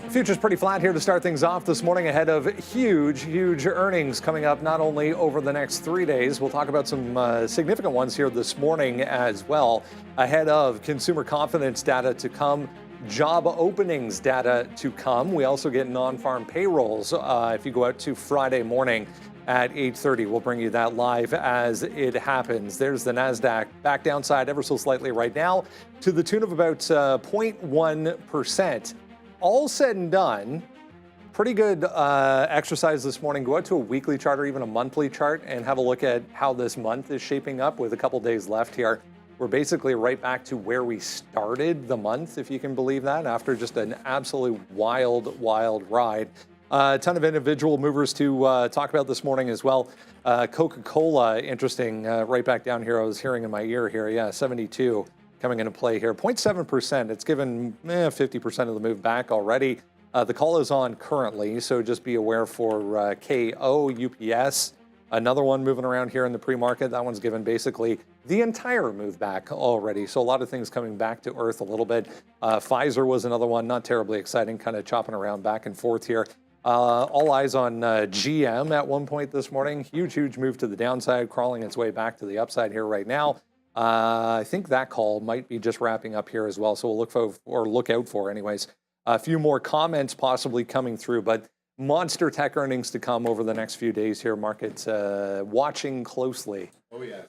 Futures pretty flat here to start things off this morning ahead of huge earnings coming up not only over the next 3 days. We'll talk about some significant ones here this morning as well ahead of consumer confidence data to come, job openings data to come. We also get non-farm payrolls if you go out to Friday morning at 8:30. We'll bring you that live as it happens. There's the NASDAQ back downside ever so slightly right now to the tune of about 0.1%. All said and done, pretty good exercise this morning. Go out to a weekly chart or even a monthly chart and have a look at how this month is shaping up with a couple days left here. We're basically right back to where we started the month, if you can believe that, after just an absolute wild ride. A ton of individual movers to talk about this morning as well. Coca-Cola, interesting, right back down here. I was hearing in my ear here, yeah, 72. Coming into play here, 0.7%. It's given 50% of the move back already. The call is on currently, so just be aware for KO, UPS. Another one moving around here in the pre-market. That one's given basically the entire move back already. So a lot of things coming back to earth a little bit. Pfizer was another one, not terribly exciting, kind of chopping around back and forth here. All eyes on GM at one point this morning. Huge move to the downside, crawling its way back to the upside here right now. I think that call might be just wrapping up here as well. So we'll look out for anyways. A few more comments possibly coming through, but monster tech earnings to come over the next few days here. Markets watching closely. Oh, yeah.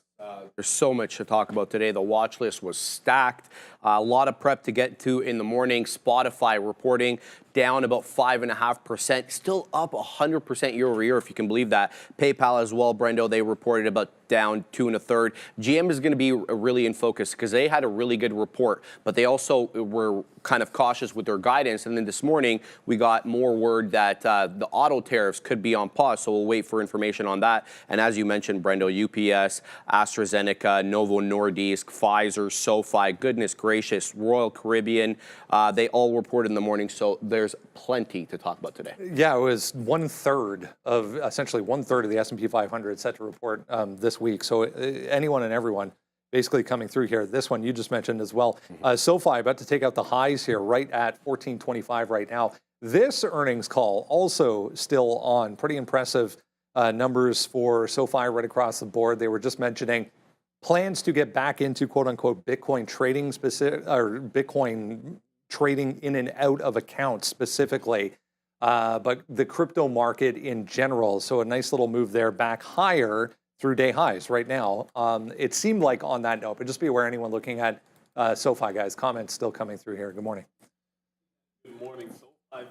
There's so much to talk about today. The watch list was stacked. A lot of prep to get to in the morning. Spotify reporting down about 5.5%, still up 100% year over year, if you can believe that. PayPal as well, Brendo, they reported about down 2 1/3. GM is going to be really in focus because they had a really good report, but they also were kind of cautious with their guidance. And then this morning, we got more word that the auto tariffs could be on pause, so we'll wait for information on that. And as you mentioned, Brendo, UPS, AstraZeneca, Novo Nordisk, Pfizer, SoFi, goodness gracious, Royal Caribbean, they all reported in the morning, so there's plenty to talk about today. Yeah, it was essentially one third of the S&P 500 set to report this week. So anyone and everyone basically coming through here. This one you just mentioned as well. SoFi about to take out the highs here right at 14.25 right now. This earnings call also still on. Pretty impressive numbers for SoFi right across the board. They were just mentioning plans to get back into quote unquote Bitcoin trading or Bitcoin trading in and out of accounts specifically, but the crypto market in general. So a nice little move there back higher through day highs right now. It seemed like on that note, but just be aware anyone looking at SoFi, guys, comments still coming through here. Good morning. Good morning. SoFi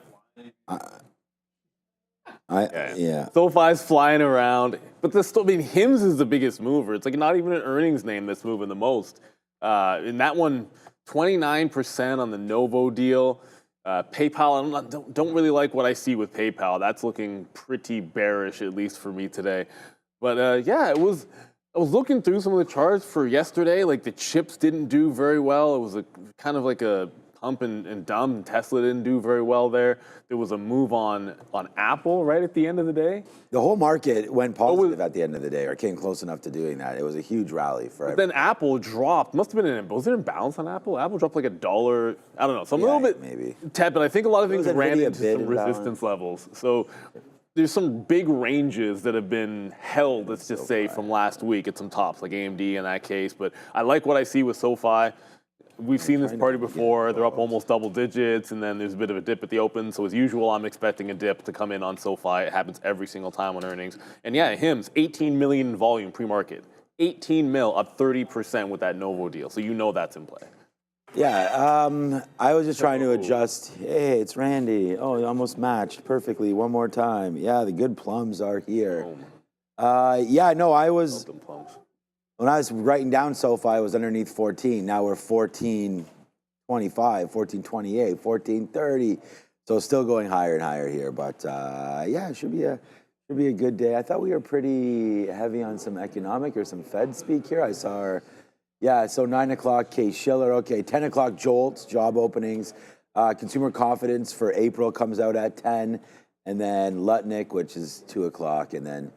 SoFi's flying around, but there's still, HIMS is the biggest mover. It's like not even an earnings name that's moving the most. In that one, 29% on the Novo deal. PayPal, don't really like what I see with PayPal. That's looking pretty bearish, at least for me today. But yeah, I was looking through some of the charts for yesterday. Like the chips didn't do very well. It was kind of like a pump and dump. Tesla didn't do very well there. There was a move on Apple right at the end of the day. The whole market went positive at the end of the day, or came close enough to doing that. It was a huge rally for everyone. Then Apple dropped. Was there an imbalance on Apple? Apple dropped like $1. I don't know. So a little bit maybe. But I think a lot of things ran into some imbalance. resistance levels. So there's some big ranges that have been held, let's just say, from last week at some tops, like AMD in that case. But I like what I see with SoFi. We've seen this party before. They're up almost double digits, and then there's a bit of a dip at the open. So as usual, I'm expecting a dip to come in on SoFi. It happens every single time on earnings. And yeah, HIMS, 18 million in volume pre-market. 18 mil, up 30% with that Novo deal. So you know that's in play. Yeah, I was just trying to adjust. Hey, it's Randy. Oh, you almost matched perfectly. One more time. Yeah, the good plums are here. Yeah, no, I was... When I was writing down SoFi, it was underneath 14. Now we're 14.25, 14.28, 14.30. So still going higher and higher here. But yeah, it should be a good day. I thought we were pretty heavy on some economic or some Fed speak here. I saw so 9 o'clock, Kay Schiller. Okay, 10 o'clock, Jolts, job openings. Consumer confidence for April comes out at 10. And then Lutnick, which is 2 o'clock. And then,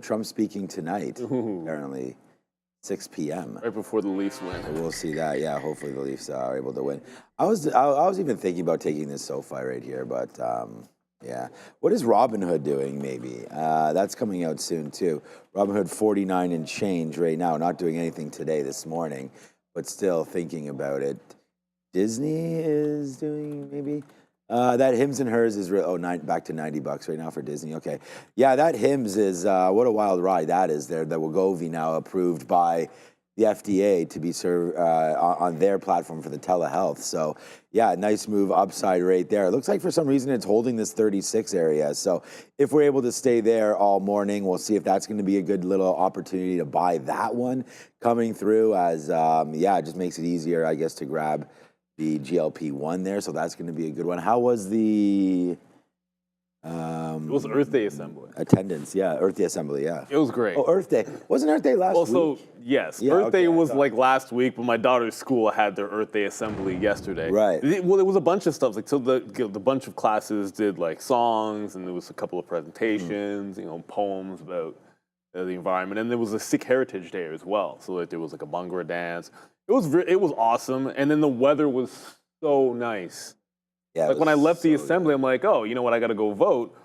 Trump speaking tonight, apparently. 6 p.m. Right before the Leafs win. We'll see that. Yeah, hopefully the Leafs are able to win. I was even thinking about taking this SoFi right here, but yeah. What is Robinhood doing? Maybe that's coming out soon too. Robinhood 49 and change right now. Not doing anything today this morning, but still thinking about it. Disney is doing maybe. That Hims and Hers is back to $90 right now for Disney. Okay, yeah, that Hims is what a wild ride that is. There, the Wegovy now approved by the FDA to be served on their platform for the telehealth. So yeah, nice move upside right there. It looks like for some reason it's holding this 36 area. So if we're able to stay there all morning, we'll see if that's going to be a good little opportunity to buy that one coming through. As yeah, it just makes it easier, I guess, to grab the GLP-1 there, so that's going to be a good one. How was the it was Earth Day Assembly. Attendance? Yeah, Earth Day Assembly, yeah. It was great. Oh, Earth Day. Wasn't Earth Day last week? Also, yes. Yeah, Earth Day okay, was like last week, but my daughter's school had their Earth Day Assembly yesterday. Right. Well, it was a bunch of stuff. Like, so the bunch of classes did like songs, and there was a couple of presentations, you know, poems about the environment, and there was a Sikh Heritage Day as well. So like, there was like a Bhangra dance. It was awesome, and then the weather was so nice. Yeah. Like when I left the assembly, I'm like, oh, you know what? I got to go vote.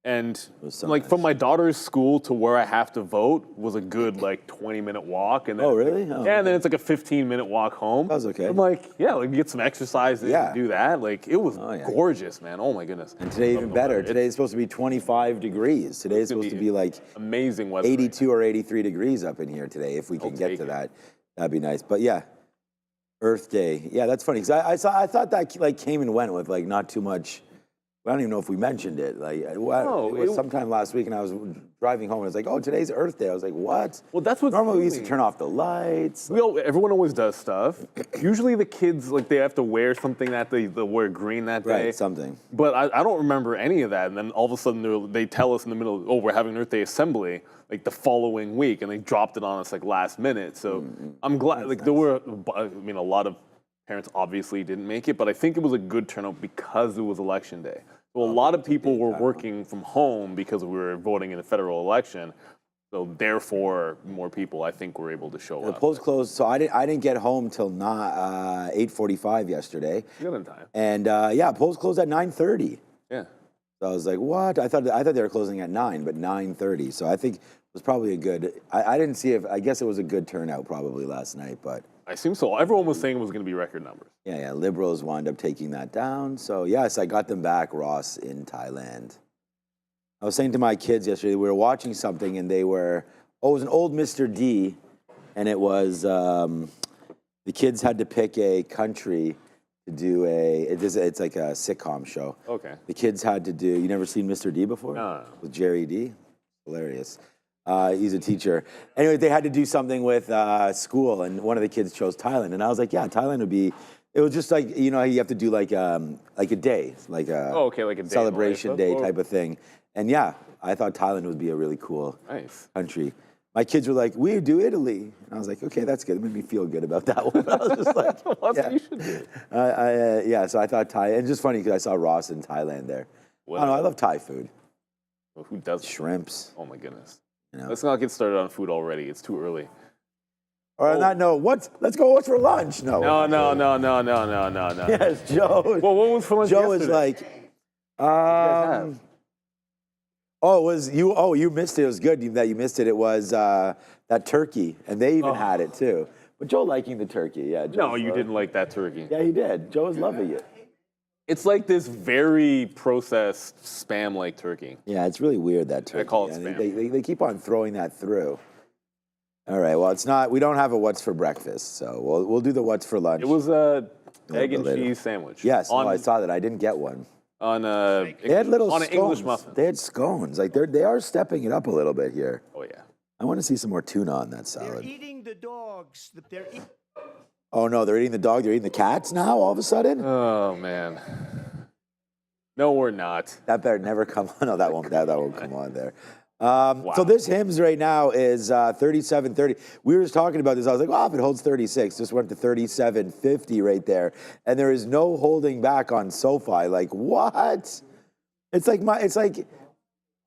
And like from my daughter's school to where I have to vote was a good like 20-minute walk. And then, oh, really? Oh, yeah, and then it's like a 15-minute walk home. That was okay. I'm like, yeah, like get some exercise in and do that. Like it was gorgeous, man. Oh my goodness. And today even better. Today is supposed to be 25 degrees. Today is supposed to be like amazing weather. 82 or 83 degrees up in here today. If we can get to that, that'd be nice. But yeah, Earth Day. Yeah, that's funny because I thought that like came and went with like not too much. I don't even know if we mentioned it. Like, it was sometime last week, and I was driving home, and it's like, oh, today's Earth Day. I was like, what? Well, that's what normally we used to turn off the lights. Everyone always does stuff. Usually the kids, like, they have to wear something that they wear green that day. Right, something. But I don't remember any of that. And then all of a sudden they tell us in the middle, oh, we're having an Earth Day assembly, like the following week, and they dropped it on us like last minute. So I'm glad. That's like there were, I mean, a lot of parents obviously didn't make it, but I think it was a good turnout because it was election day. So a lot of people were working from home because we were voting in the federal election. So therefore, more people, I think, were able to show up. The polls closed, so I didn't get home till 8:45 yesterday. Good in time. And yeah, polls closed at 9:30. Yeah. So I was like, what? I thought they were closing at 9, but 9:30. So I think it was probably a good. I didn't see if. I guess it was a good turnout probably last night, but. I assume so. Everyone was saying it was going to be record numbers. Yeah, Liberals wound up taking that down. So, yes, I got them back, Ross, in Thailand. I was saying to my kids yesterday, we were watching something, and it was an old Mr. D, and it was, the kids had to pick a country to do it's like a sitcom show. Okay. The kids had to do, you never seen Mr. D before? No. With Jerry D? Hilarious. He's a teacher. Anyway, they had to do something with school, and one of the kids chose Thailand. And I was like, yeah, Thailand would be, it was just like, you know, you have to do like a day, like a, like a day celebration day type of thing. And yeah, I thought Thailand would be a really cool country. My kids were like, we do Italy. And I was like, okay, that's good. It made me feel good about that one. I was just like, that's what you should do. Yeah, so I thought Thai, and just funny because I saw Ross in Thailand there. I don't know, I love Thai food. Well, who doesn't? Shrimps. Oh my goodness. You know? Let's not get started on food already. It's too early. Or not, no, let's go what's for lunch? No. No. Yes, Joe. Well, what was for lunch Joe yesterday? is like, you missed it. It was good that you missed it. It was that turkey, and they even had it too. But Joe liking the turkey, yeah. No, you didn't like that turkey. Yeah, he did. Joe was loving it. It's like this very processed spam-like turkey. Yeah, it's really weird, that turkey. I call it spam. They keep on throwing that through. All right, well, it's not. We don't have a what's for breakfast, so we'll do the what's for lunch. It was a egg and cheese sandwich. Yes, I saw that. I didn't get one. They had little on scones. An English muffin. They had scones. Like they are stepping it up a little bit here. Oh yeah. I want to see some more tuna on that salad. They're eating the dogs. Oh no, they're eating the dog. They're eating the cats now. All of a sudden. Oh man. No, we're not. That better never come on. No, that won't come on there. Wow. So this HIMS right now is 37.30. We were just talking about this. I was like, well, if it holds 36, just went to 37.50 right there. And there is no holding back on SoFi. Like, what? It's like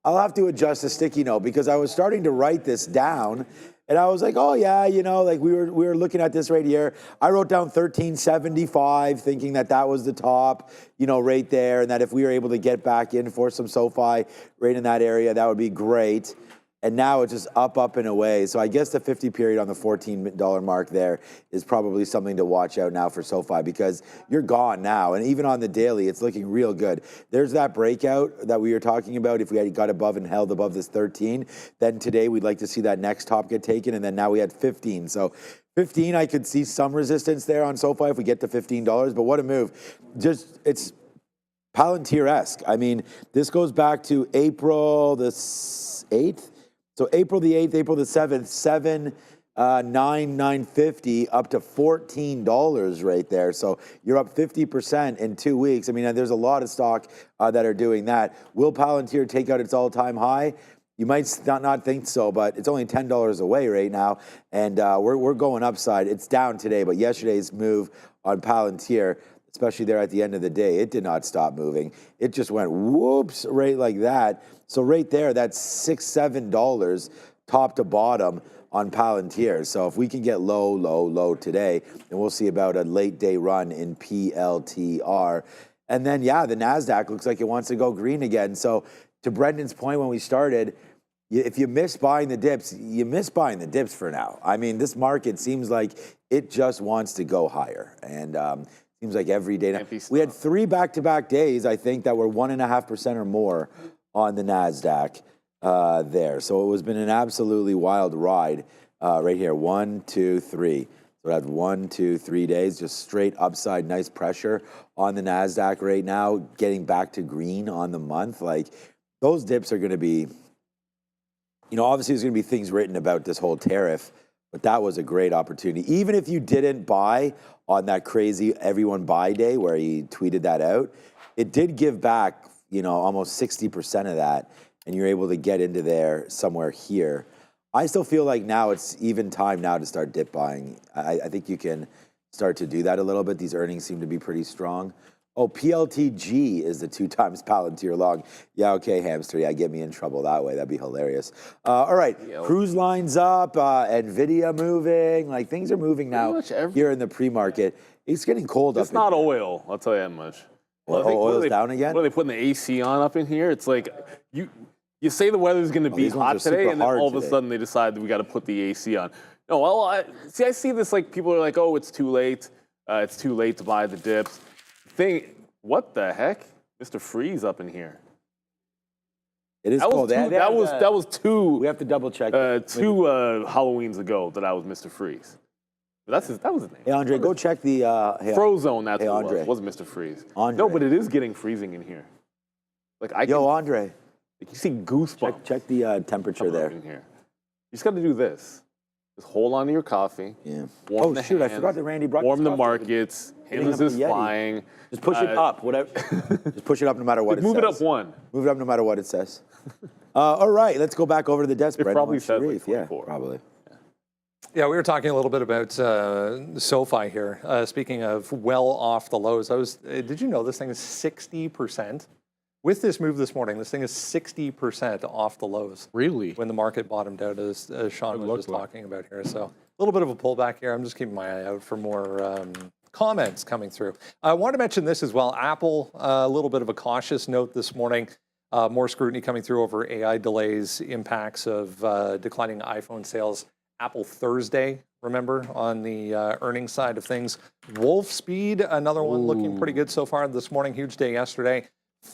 I'll have to adjust the sticky note because I was starting to write this down. And I was like, oh yeah, you know, like we were looking at this right here. I wrote down 1375, thinking that was the top, you know, right there, and that if we were able to get back in for some SoFi right in that area, that would be great. And now it's just up and away. So I guess the 50 period on the $14 mark there is probably something to watch out now for SoFi, because you're gone now. And even on the daily, it's looking real good. There's that breakout that we were talking about. If we had got above and held above this 13, then today we'd like to see that next top get taken. And then now we had 15. So 15, I could see some resistance there on SoFi if we get to $15. But what a move. Just, it's Palantir-esque. I mean, this goes back to April the 8th. So April the 8th, April the 7th, 950 up to $14 right there. So you're up 50% in 2 weeks. I mean, there's a lot of stock that are doing that. Will Palantir take out its all-time high? You might not think so, but it's only $10 away right now, and we're going upside. It's down today, but yesterday's move on Palantir, especially there at the end of the day, it did not stop moving. It just went whoops right like that. So right there, that's $6-7 top to bottom on Palantir. So if we can get low today, then we'll see about a late day run in PLTR. And then, yeah, the NASDAQ looks like it wants to go green again. So to Brendan's point when we started, if you miss buying the dips, you miss buying the dips for now. I mean, this market seems like it just wants to go higher. And seems like every day now. We had 3 back-to-back days, I think, that were 1.5% or more on the NASDAQ there. So it has been an absolutely wild ride right here. 1, 2, 3. So I have 1, 2, 3 days, just straight upside, nice pressure on the NASDAQ right now, getting back to green on the month. Like, those dips are going to be, you know, obviously there's going to be things written about this whole tariff, but that was a great opportunity. Even if you didn't buy on that crazy everyone buy day where he tweeted that out, it did give back, you know, almost 60% of that, and you're able to get into there somewhere here. I still feel like now it's even time now to start dip buying. I think you can start to do that a little bit. These earnings seem to be pretty strong. Oh, PLTG is the 2 times Palantir long. Yeah, okay, hamster. Yeah, get me in trouble that way. That'd be hilarious. All right, cruise lines up, NVIDIA moving. Like, things are moving now here in the pre-market. It's getting cold up. It's not oil, I'll tell you that much. Well, oil's down again? What are they putting the AC on up in here? It's like, you say the weather's going to be hot today, and then all of a sudden they decide that we got to put the AC on. No, well, I see this, like, people are like, oh, it's too late. It's too late to buy the dips. What the heck? Mr. Freeze up in here. It is cold. That was 2. We have to double check. 2 Halloweens ago that I was Mr. Freeze. But that was his name. Hey, Andre, go check the... Frozone, that's what it was. It wasn't Mr. Freeze. Andre. No, but it is getting freezing in here. Like, Andre. Like, you see goosebumps. Check the temperature there. In here. You just got to do this. Just hold on to your coffee. Yeah. Warm the hands, I forgot that Randy brought warm the markets. Hims is flying. Just push it up. Whatever. Just push it up no matter what it says. Move it up 1. Move it up no matter what it says. All right, let's go back over to the desk. It probably says like 24. Yeah, probably. Yeah, we were talking a little bit about SoFi here. Speaking of well off the lows, did you know this thing is 60%? With this move this morning, this thing is 60% off the lows. Really? When the market bottomed out, as Sean was just talking about here. So a little bit of a pullback here. I'm just keeping my eye out for more comments coming through. I want to mention this as well. Apple, a little bit of a cautious note this morning. More scrutiny coming through over AI delays, impacts of declining iPhone sales. Apple Thursday, remember, on the earnings side of things. Wolfspeed, another one looking pretty good so far this morning. Huge day yesterday.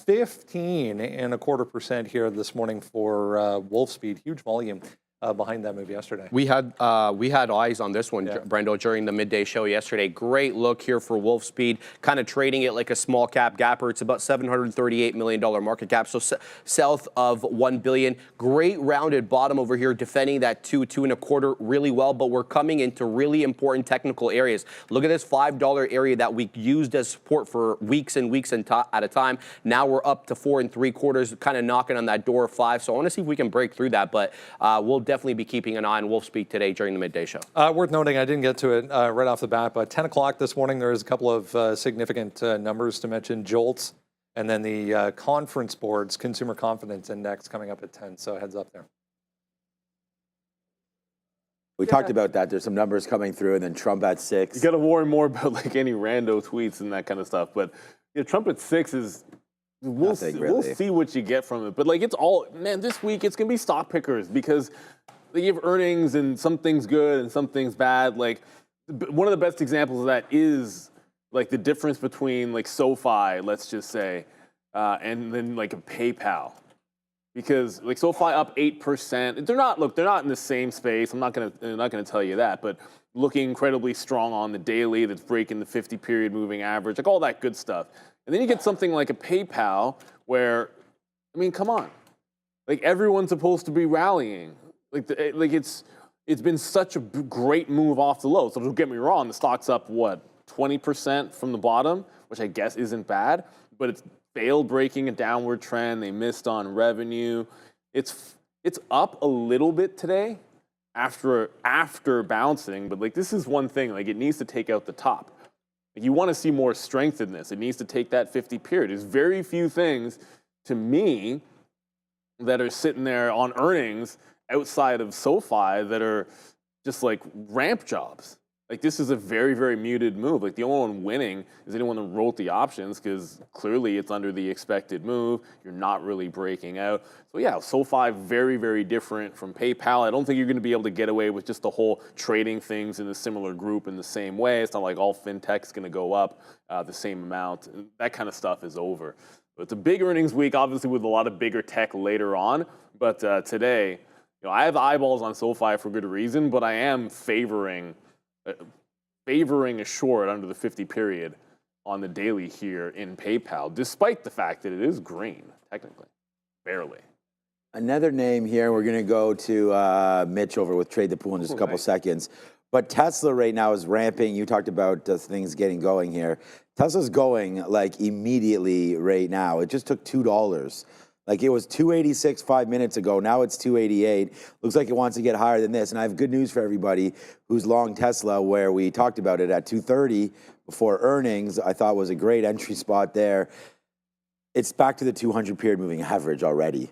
15.25% here this morning for Wolfspeed. Huge volume behind that move yesterday. We had eyes on this one, Brendo, during the midday show yesterday. Great look here for Wolfspeed, kind of trading it like a small cap gapper. It's about $738 million market cap, so south of $1 billion. Great rounded bottom over here, defending that 2.25 really well, but we're coming into really important technical areas. Look at this $5 area that we used as support for weeks and weeks at a time. Now we're up to 4.75, kind of knocking on that door of 5. So I want to see if we can break through that, but we'll definitely be keeping an eye on Wolfspeed today during the midday show. Worth noting, I didn't get to it right off the bat, but 10 o'clock this morning, there is a couple of significant numbers to mention. JOLTS, and then the conference board's Consumer Confidence Index coming up at 10, so heads up there. We talked about that. There's some numbers coming through, and then Trump at 6. You got to worry more about like any rando tweets and that kind of stuff. But Trump at 6 is. We'll see what you get from it. But like, it's all, man, this week it's going to be stock pickers because they give earnings and some things good and some things bad. Like, one of the best examples of that is like the difference between like SoFi, let's just say, and then like a PayPal. Because like SoFi up 8%. They're not in the same space. I'm not gonna tell you that, but looking incredibly strong on the daily, that's breaking the 50-period moving average, like all that good stuff. And then you get something like a PayPal where, I mean, come on, like everyone's supposed to be rallying. Like it's been such a great move off the low. So don't get me wrong, the stock's up 20% from the bottom, which I guess isn't bad, but it's failed breaking a downward trend. They missed on revenue. It's up a little bit today after bouncing, but like this is one thing. Like it needs to take out the top. Like you want to see more strength in this. It needs to take that 50 period. There's very few things to me that are sitting there on earnings outside of SoFi that are just like ramp jobs. Like this is a very, very muted move. Like the only one winning is anyone that wrote the options because clearly it's under the expected move. You're not really breaking out. So yeah, SoFi very, very different from PayPal. I don't think you're going to be able to get away with just the whole trading things in a similar group in the same way. It's not like all fintech is going to go up the same amount. That kind of stuff is over. But it's a big earnings week, obviously with a lot of bigger tech later on. But today, I have eyeballs on SoFi for good reason, but I am favoring a short under the 50 period on the daily here in PayPal, despite the fact that it is green, technically, barely. Another name here, we're going to go to Mitch over with Trade the Pool in just a couple seconds. But Tesla right now is ramping. You talked about things getting going here. Tesla's going like immediately right now. It just took $2. Like it was 286 5 minutes ago. Now it's 288. Looks like it wants to get higher than this. And I have good news for everybody who's long Tesla, where we talked about it at 230 before earnings. I thought was a great entry spot there. It's back to the 200 period moving average already.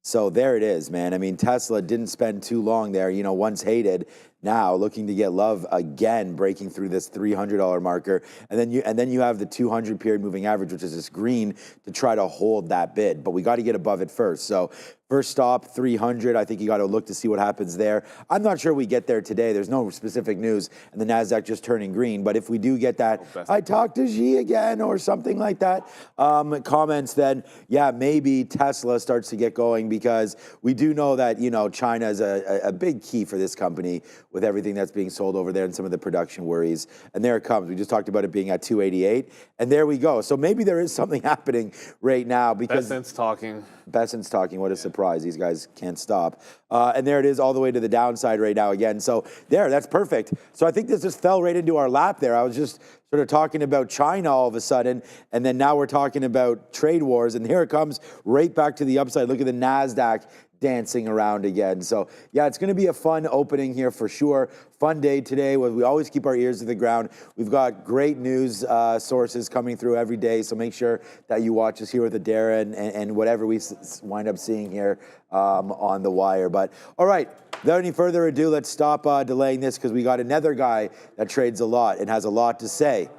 So there it is, man. I mean, Tesla didn't spend too long there. Once hated, now looking to get love again, breaking through this $300 marker, and then you have the 200 period moving average, which is this green, to try to hold that bid. But we got to get above it first. So first stop 300. I think you got to look to see what happens there. I'm not sure we get there today. There's no specific news, and the Nasdaq just turning green. But if we do get that, I talked to Xi again or something like that, comments, then yeah, maybe Tesla starts to get going, because we do know that China is a big key for this company with everything that's being sold over there and some of the production worries. And there it comes. We just talked about it being at 288, and there we go. So maybe there is something happening right now, because Bessent's talking. Bessent's talking. What a surprise. These guys can't stop. And there it is all the way to the downside right now again. So that's perfect. So I think this just fell right into our lap there. I was just sort of talking about China all of a sudden, and then now we're talking about trade wars, and here it comes right back to the upside. Look at the Nasdaq dancing around again. So yeah, it's going to be a fun opening here for sure. Fun day today. We always keep our ears to the ground. We've got great news sources coming through every day, so make sure that you watch us here with Adara and whatever we wind up seeing here on the wire. But all right, without any further ado, let's stop delaying this, because we got another guy that trades a lot and has a lot to say.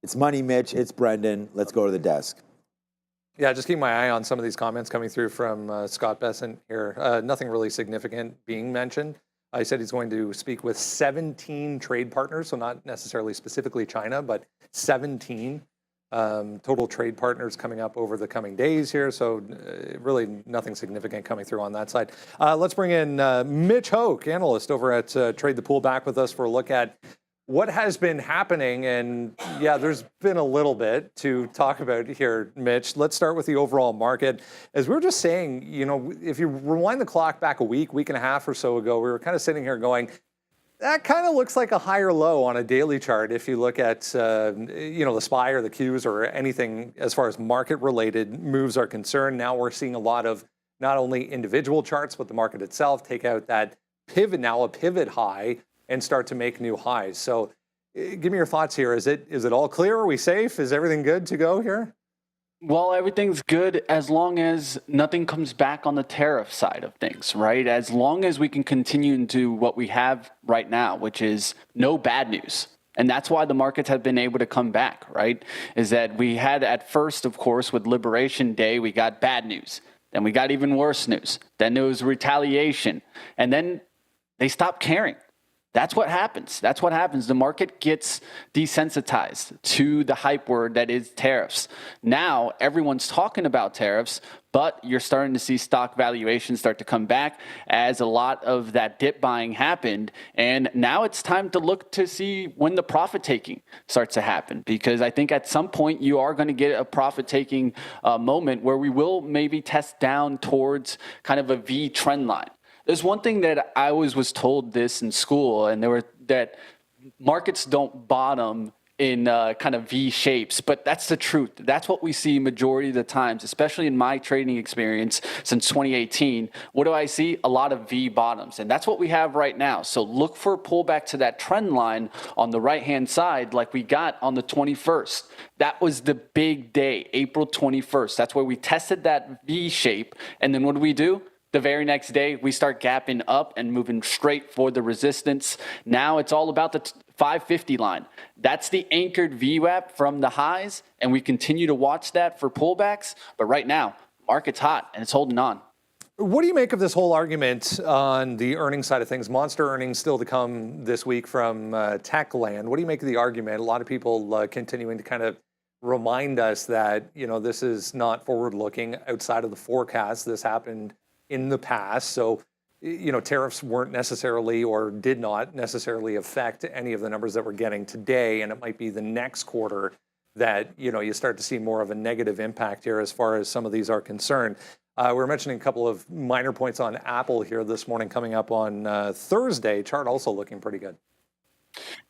It's Money Mitch, it's Brendan. Let's go to the desk. Yeah, just keep my eye on some of these comments coming through from Scott Bessent here. Nothing really significant being mentioned. He said he's going to speak with 17 trade partners, so not necessarily specifically China, but 17 total trade partners coming up over the coming days here. So really nothing significant coming through on that side. Let's bring in Mitch Hoke, analyst over at Trade the Pool, back with us for a look at what has been happening. And yeah, there's been a little bit to talk about here, Mitch. Let's start with the overall market. As we were just saying, if you rewind the clock back a week and a half or so ago, we were kind of sitting here going, that kind of looks like a higher low on a daily chart if you look at the SPY or the Qs or anything as far as market-related moves are concerned. Now we're seeing a lot of not only individual charts, but the market itself take out that pivot, now a pivot high, and start to make new highs. So give me your thoughts here. Is it all clear? Are we safe? Is everything good to go here? Well, everything's good as long as nothing comes back on the tariff side of things, right? As long as we can continue to do what we have right now, which is no bad news. And that's why the markets have been able to come back, right? Is that we had at first, of course, with Liberation Day, we got bad news. Then we got even worse news. Then there was retaliation. And then they stopped caring. That's what happens. That's what happens. The market gets desensitized to the hype word that is tariffs. Now, everyone's talking about tariffs, but you're starting to see stock valuations start to come back as a lot of that dip buying happened. And now it's time to look to see when the profit taking starts to happen, because I think at some point you are going to get a profit taking moment where we will maybe test down towards kind of a V trend line. There's one thing that I always was told this in school, and that markets don't bottom in kind of V shapes, but that's the truth. That's what we see majority of the times, especially in my trading experience since 2018. What do I see? A lot of V bottoms, and that's what we have right now. So look for a pullback to that trend line on the right-hand side like we got on the 21st. That was the big day, April 21st. That's where we tested that V shape, and then what do? The very next day, we start gapping up and moving straight for the resistance. Now it's all about the 550 line. That's the anchored VWAP from the highs, and we continue to watch that for pullbacks. But right now, market's hot, and it's holding on. What do you make of this whole argument on the earnings side of things? Monster earnings still to come this week from tech land. What do you make of the argument? A lot of people continuing to kind of remind us that, you know, this is not forward-looking outside of the forecast. This happened in the past. So, you know, tariffs weren't necessarily or did not necessarily affect any of the numbers that we're getting today. And it might be the next quarter that, you know, you start to see more of a negative impact here as far as some of these are concerned. We're mentioning a couple of minor points on Apple here this morning coming up on Thursday. Chart also looking pretty good.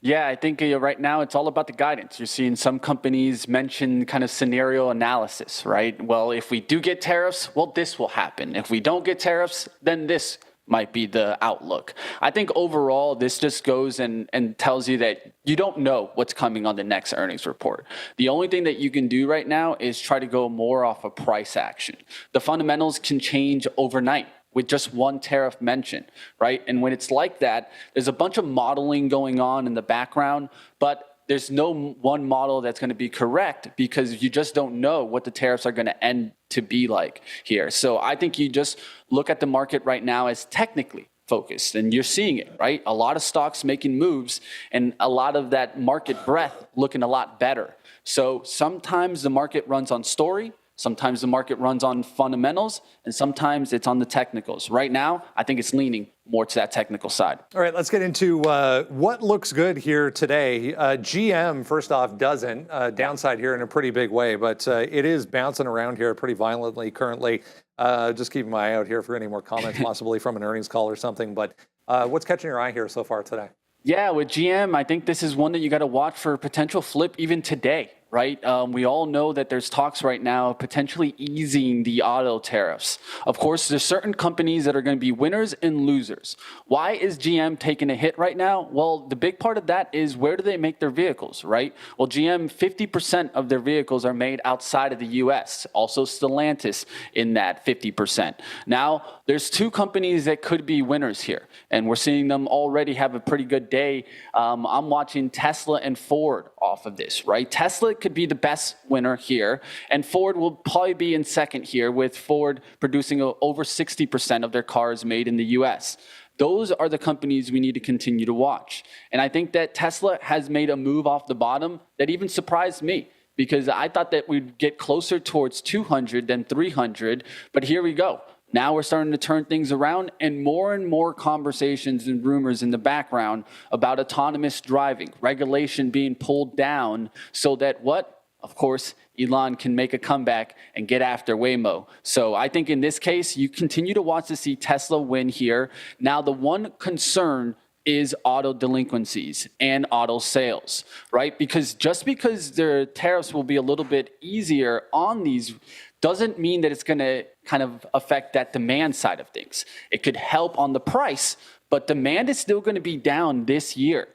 Yeah, I think right now it's all about the guidance. You're seeing some companies mention kind of scenario analysis, right? Well, if we do get tariffs, well, this will happen. If we don't get tariffs, then this might be the outlook. I think overall, this just goes and tells you that you don't know what's coming on the next earnings report. The only thing that you can do right now is try to go more off of price action. The fundamentals can change overnight with just one tariff mention, right? And when it's like that, there's a bunch of modeling going on in the background, but there's no one model that's going to be correct because you just don't know what the tariffs are going to end to be like here. So I think you just look at the market right now as technically focused, and you're seeing it, right? A lot of stocks making moves and a lot of that market breadth looking a lot better. So sometimes the market runs on story, sometimes the market runs on fundamentals, and sometimes it's on the technicals. Right now, I think it's leaning more to that technical side. All right, let's get into what looks good here today. GM, first off, doesn't. Downside here in a pretty big way, but it is bouncing around here pretty violently currently. Just keeping my eye out here for any more comments, possibly from an earnings call or something. But what's catching your eye here so far today? Yeah, with GM, I think this is one that you got to watch for a potential flip even today, right? We all know that there's talks right now of potentially easing the auto tariffs. Of course, there's certain companies that are going to be winners and losers. Why is GM taking a hit right now? Well, the big part of that is where do they make their vehicles, right? Well, GM, 50% of their vehicles are made outside of the US. Also Stellantis in that 50%. Now, there's two companies that could be winners here, and we're seeing them already have a pretty good day. I'm watching Tesla and Ford off of this, right? Tesla could be the best winner here, and Ford will probably be in second here, with Ford producing over 60% of their cars made in the US. Those are the companies we need to continue to watch. And I think that Tesla has made a move off the bottom that even surprised me, because I thought that we'd get closer towards 200 than 300, but here we go. Now we're starting to turn things around, and more conversations and rumors in the background about autonomous driving, regulation being pulled down so that what? Of course, Elon can make a comeback and get after Waymo. So I think in this case, you continue to watch to see Tesla win here. Now, the one concern is auto delinquencies and auto sales, right? Because just because their tariffs will be a little bit easier on these doesn't mean that it's going to kind of affect that demand side of things. It could help on the price, but demand is still going to be down this year.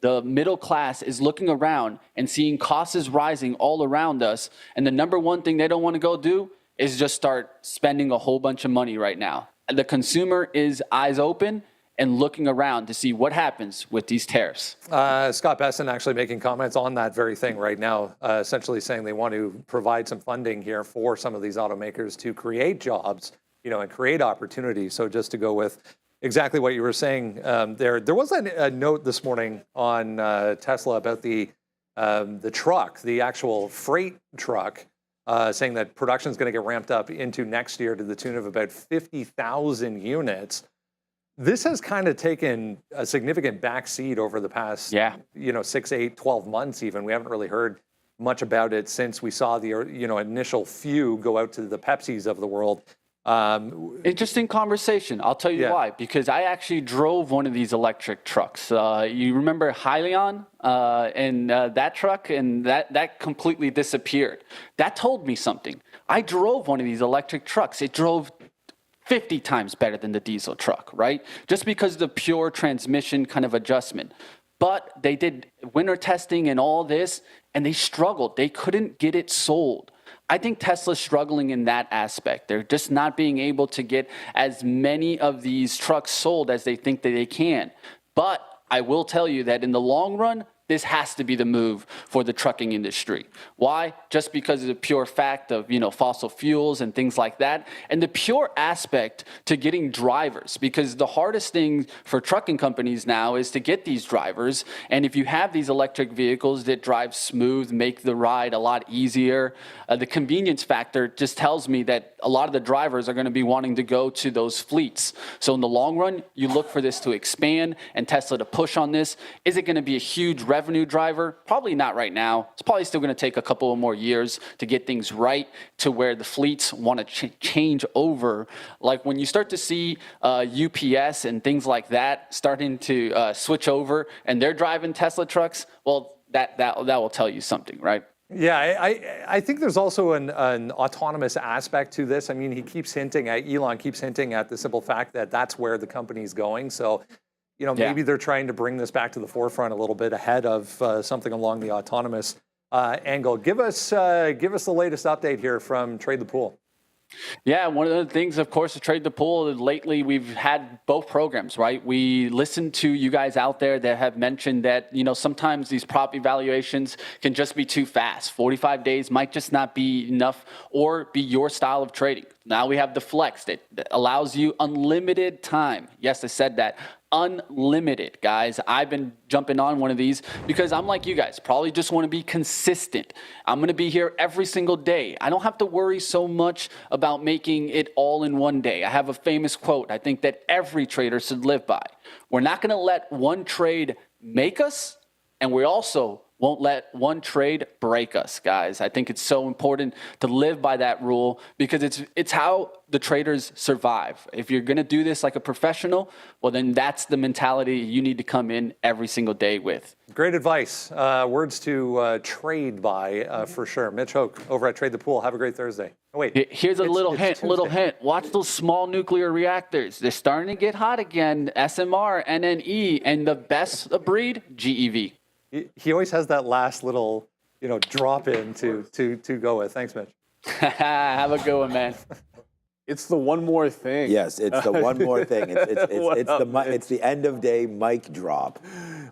The middle class is looking around and seeing costs is rising all around us. And the number one thing they don't want to go do is just start spending a whole bunch of money right now. The consumer is eyes open and looking around to see what happens with these tariffs. Scott Besson actually making comments on that very thing right now, essentially saying they want to provide some funding here for some of these automakers to create jobs, and create opportunities. So just to go with exactly what you were saying, there was a note this morning on Tesla about the truck, the actual freight truck, saying that production is going to get ramped up into next year to the tune of about 50,000 units. This has kind of taken a significant backseat over the past, 6, 8, 12 months even. We haven't really heard much about it since we saw the, initial few go out to the Pepsis of the world. Interesting conversation. I'll tell you why. Because I actually drove one of these electric trucks. You remember Hyliion and that truck, and that completely disappeared. That told me something. I drove one of these electric trucks. It drove 50 times better than the diesel truck, right? Just because of the pure transmission kind of adjustment. But they did winter testing and all this, and they struggled. They couldn't get it sold. I think Tesla's struggling in that aspect. They're just not being able to get as many of these trucks sold as they think that they can. But I will tell you that in the long run, this has to be the move for the trucking industry. Why? Just because of the pure fact of, fossil fuels and things like that, and the pure aspect to getting drivers, because the hardest thing for trucking companies now is to get these drivers. And if you have these electric vehicles that drive smooth, make the ride a lot easier, the convenience factor just tells me that a lot of the drivers are going to be wanting to go to those fleets. So in the long run, you look for this to expand and Tesla to push on this. Is it going to be a huge revenue driver? Probably not right now. It's probably still going to take a couple of more years to get things right to where the fleets want to change over. Like when you start to see UPS and things like that starting to switch over and they're driving Tesla trucks, well, that will tell you something, right? Yeah, I think there's also an autonomous aspect to this. I mean, Elon keeps hinting at the simple fact that that's where the company's going. So, maybe they're trying to bring this back to the forefront a little bit ahead of something along the autonomous angle. Give us the latest update here from Trade the Pool. Yeah, one of the things, of course, to Trade the Pool, lately we've had both programs, right? We listened to you guys out there that have mentioned that, sometimes these prop evaluations can just be too fast. 45 days might just not be enough or be your style of trading. Now we have the Flex that allows you unlimited time. Yes, I said that. Unlimited, guys. I've been jumping on one of these because I'm like you guys, probably just want to be consistent. I'm going to be here every single day. I don't have to worry so much about making it all in one day. I have a famous quote I think that every trader should live by. We're not going to let one trade make us, and we also won't let one trade break us, guys. I think it's so important to live by that rule because it's how the traders survive. If you're going to do this like a professional, well, then that's the mentality you need to come in every single day with. Great advice. Words to trade by for sure. Mitch Hoke over at Trade the Pool. Have a great Thursday. Oh, wait. Here's a little hint. Watch those small nuclear reactors. They're starting to get hot again. SMR, NNE, and the best breed, GEV. He always has that last little, drop in to go with. Thanks, Mitch. Have a good one, man. It's the one more thing. Yes, it's the one more thing. It's the end of day mic drop.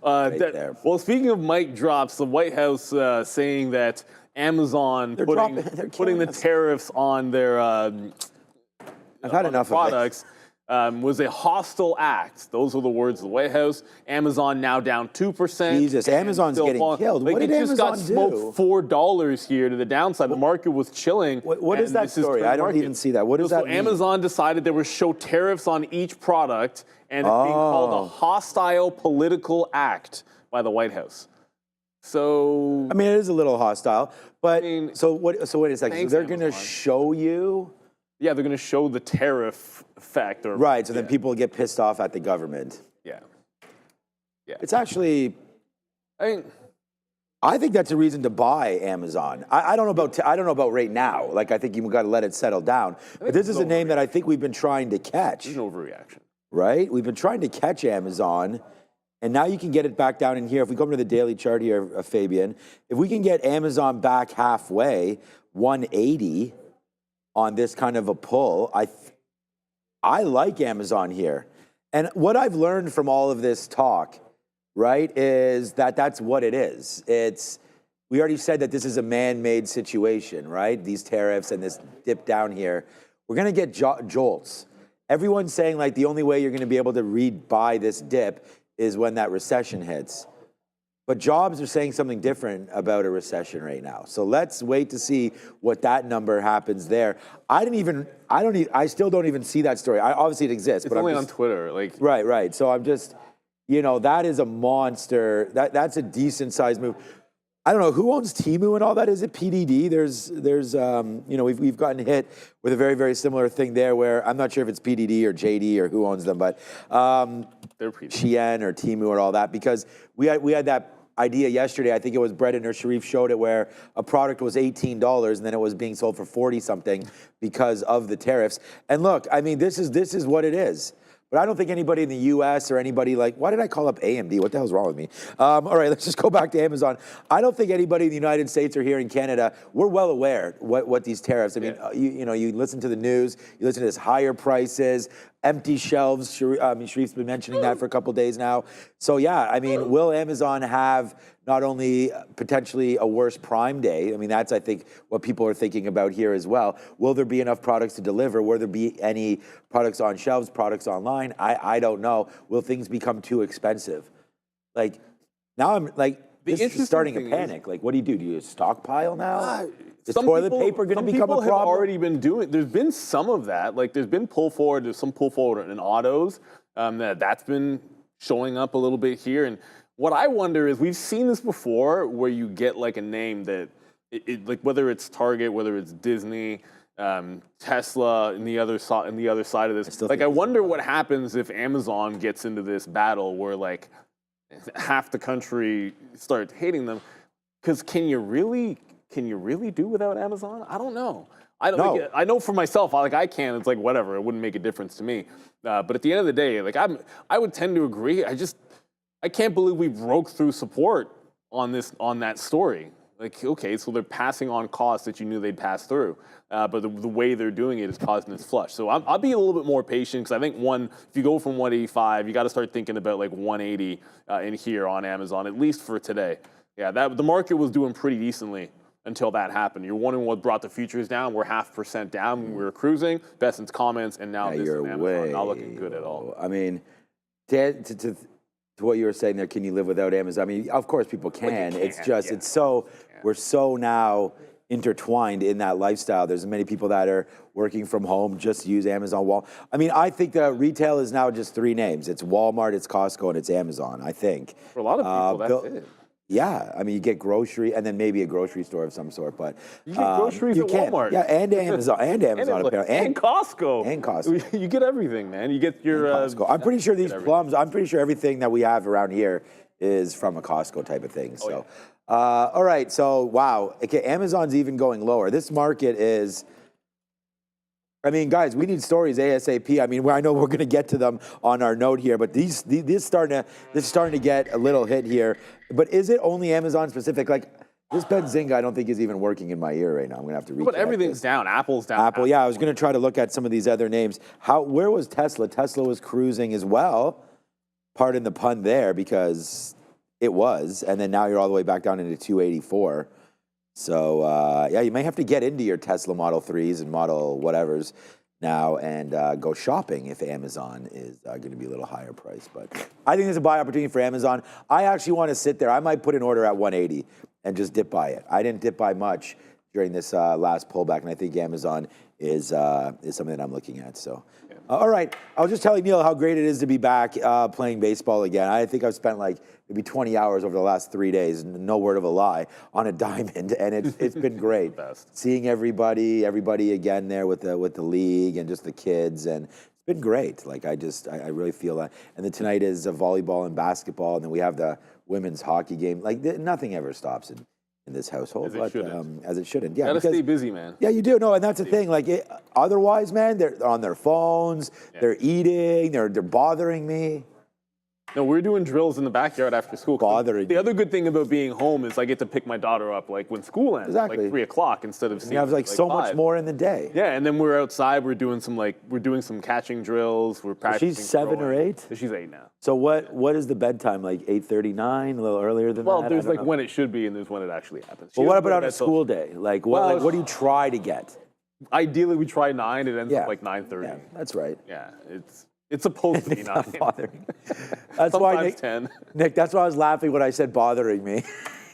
There. Well, speaking of mic drops, the White House saying that Amazon putting the tariffs on their I've had enough products was a hostile act. Those were the words of the White House. Amazon now down 2%. Jesus, Amazon's getting killed. What did Amazon just got smoked $4 here to the downside. The market was chilling. What is that story? I don't even see that. What does that mean? Amazon decided they would show tariffs on each product, and it's being called a hostile political act by the White House. So I mean, it is a little hostile, but so wait a second. So they're going to show you. Yeah, they're going to show the tariff effect. Right, so then people get pissed off at the government. Yeah. It's actually, I think that's a reason to buy Amazon. I don't know about right now. Like, I think you've got to let it settle down. But this is a name that I think we've been trying to catch. There's an overreaction. Right? We've been trying to catch Amazon, And now you can get it back down in here. If we go to the daily chart here, Fabian, if we can get Amazon back halfway, 180 on this kind of a pull, I like Amazon here. And what I've learned from all of this talk, right, is that that's what it is. We already said that this is a man-made situation, right? These tariffs and this dip down here. We're going to get jolts. Everyone's saying like the only way you're going to be able to buy this dip is when that recession hits. But jobs are saying something different about a recession right now. So let's wait to see what that number happens there. I still don't even see that story. Obviously it exists, It's but only on Twitter. Like right. So I'm just, that is a monster. That's a decent sized move. I don't know who owns Temu and all that. Is it PDD? There's we've gotten hit with a very, very similar thing there where I'm not sure if it's PDD or JD or who owns them, but they're pretty Shein or Temu or all that, because we had that idea yesterday. I think it was Brendan or Sharif showed it, where a product was $18 and then it was being sold for 40 something because of the tariffs. And look, I mean, this is what it is. But I don't think anybody in the U.S. or anybody why did I call up AMD? What the hell's wrong with me? All right, let's just go back to Amazon. I don't think anybody in the United States or here in Canada, we're well aware what these tariffs. I mean, you listen to the news, you listen to this higher prices, empty shelves. Sharif's been mentioning that for a couple of days now. So yeah, I mean, will Amazon have not only potentially a worse Prime Day? I mean, that's, I think, what people are thinking about here as well. Will there be enough products to deliver? Will there be any products on shelves, products online? I don't know. Will things become too expensive? Now I'm this is starting a panic. What do? Do you stockpile now? Is toilet paper going to become a problem? Have already been doing. There's been some of that. There's been pull forward. There's some pull forward in autos. That's been showing up a little bit here. And what I wonder is, we've seen this before, where you get a name that, whether it's Target, whether it's Disney, Tesla, and the other side of this. I wonder what happens if Amazon gets into this battle where half the country starts hating them. Because can you really do without Amazon? I don't know. I know for myself, I can. It's whatever. It wouldn't make a difference to me. But at the end of the day, I would tend to agree. I can't believe we broke through support on that story. Okay, so they're passing on costs that you knew they'd pass through, but the way they're doing it is causing this flush. So I'll be a little bit more patient, because I think if you go from 185, you got to start thinking about 180 in here on Amazon, at least for today. Yeah, the market was doing pretty decently until that happened. You're wondering what brought the futures down. We're 0.5% down when we were cruising. Besant's comments, and now this is Amazon not looking good at all. I mean, to what you were saying there, can you live without Amazon? I mean, of course people can. It's just, we're so now intertwined in that lifestyle. There's many people that are working from home, just use Amazon Wall. I mean, I think that retail is now just three names. It's Walmart, it's Costco, and it's Amazon, I think. For a lot of people, that's it. Yeah, I mean, you get grocery and then maybe a grocery store of some sort, but you get groceries at Walmart. Yeah, and Amazon, apparently, and Costco, You get everything, man. You get your Costco. I'm pretty sure these plums. I'm pretty sure everything that we have around here is from a Costco type of thing. So, all right. So, wow. Okay, Amazon's even going lower. This market is. I mean, guys, we need stories ASAP. I mean, I know we're going to get to them on our note here, but this starting to get a little hit here. But is it only Amazon specific? This Benzinga, I don't think is even working in my ear right now. I'm going to have to recheck. But everything's down. Apple's down. Apple, yeah. I was going to try to look at some of these other names. Where was Tesla? Tesla was cruising as well. Pardon the pun there, because it was, and then now you're all the way back down into 284. So, you may have to get into your Tesla Model 3s and Model whatevers now and go shopping if Amazon is going to be a little higher price. But I think there's a buy opportunity for Amazon. I actually want to sit there. I might put an order at 180 and just dip buy it. I didn't dip buy much during this last pullback, and I think Amazon is something that I'm looking at. So, all right. I was just telling Neil how great it is to be back playing baseball again. I think I've spent maybe 20 hours over the last 3 days, no word of a lie, on a diamond, and it's been great. Seeing everybody again there with the league and just the kids, and it's been great. I really feel that. And then tonight is volleyball and basketball, and then we have the women's hockey game. Nothing ever stops in this household, as it shouldn't. Yeah, gotta stay busy, man. Yeah, you do. No, and that's the thing. Otherwise, man, they're on their phones, they're eating, they're bothering me. No, we're doing drills in the backyard after school. Bothering The you. other good thing about being home is I get to pick my daughter up like when school ends, Exactly. like 3 o'clock instead of You have like so much 5. more in the day. Yeah, and then we're outside. We're doing some catching drills. We're practicing. She's 7 or throwing. 8. She's 8 now. So what is the bedtime, like 8:39, a little earlier than that? Well, there's I don't like know. when it should be and there's when it actually happens. Well, what about on a school day? Like what do you try to get? Ideally, we try 9. It ends Yeah. up like 9:30. Yeah, that's right. Yeah, it's supposed to be It's 9. not bothering. That's why Sometimes Nick, 10. Nick, that's why I was laughing when I said bothering me.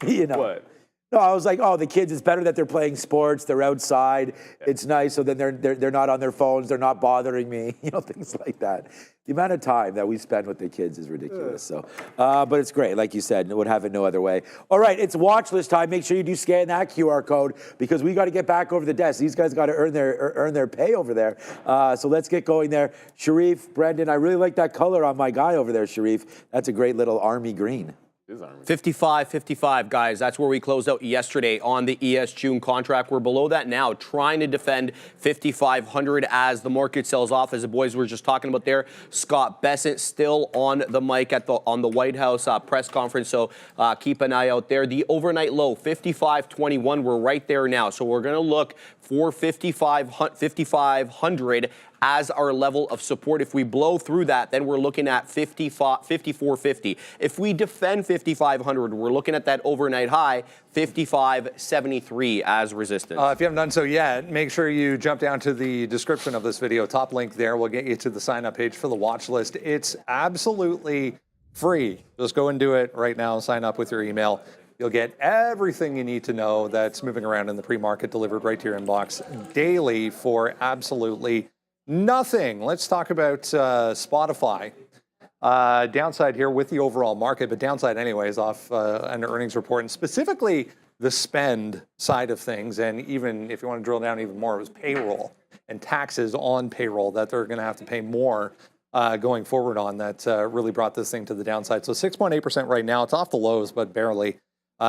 You know. What? No, I was like, oh, the kids, it's better that they're playing sports, they're outside, it's nice, so then they're not on their phones, they're not bothering me, you know, things like that. The amount of time that we spend with the kids is ridiculous. So, but it's great, like you said, would have it no other way. All right, it's watch list time. Make sure you do scan that QR code because we got to get back over the desk. These guys got to earn their pay over there. So let's get going there. Sharif, Brendan, I really like that color on my guy over there, Sharif. That's a great little army green. 55.55, guys. That's where we closed out yesterday on the ES June contract. We're below that now, trying to defend 5,500 as the market sells off. As the boys were just talking about there, Scott Bessent still on the mic on the White House press conference. So keep an eye out there. The overnight low, 55.21. We're right there now. So we're going to look for 5,500 as our level of support. If we blow through that, then we're looking at 54.50. If we defend 5,500, we're looking at that overnight high, 55.73 as resistance. If you haven't done so yet, make sure you jump down to the description of this video. Top link there will get you to the sign-up page for the watch list. It's absolutely free. Just go and do it right now. Sign up with your email. You'll get everything you need to know that's moving around in the pre-market delivered right to your inbox daily for absolutely nothing. Let's talk about Spotify. Downside here with the overall market, but downside anyways off an earnings report, and specifically the spend side of things. And even if you want to drill down even more, it was payroll and taxes on payroll that they're going to have to pay more going forward on. That really brought this thing to the downside. So 6.8% right now. It's off the lows, but barely.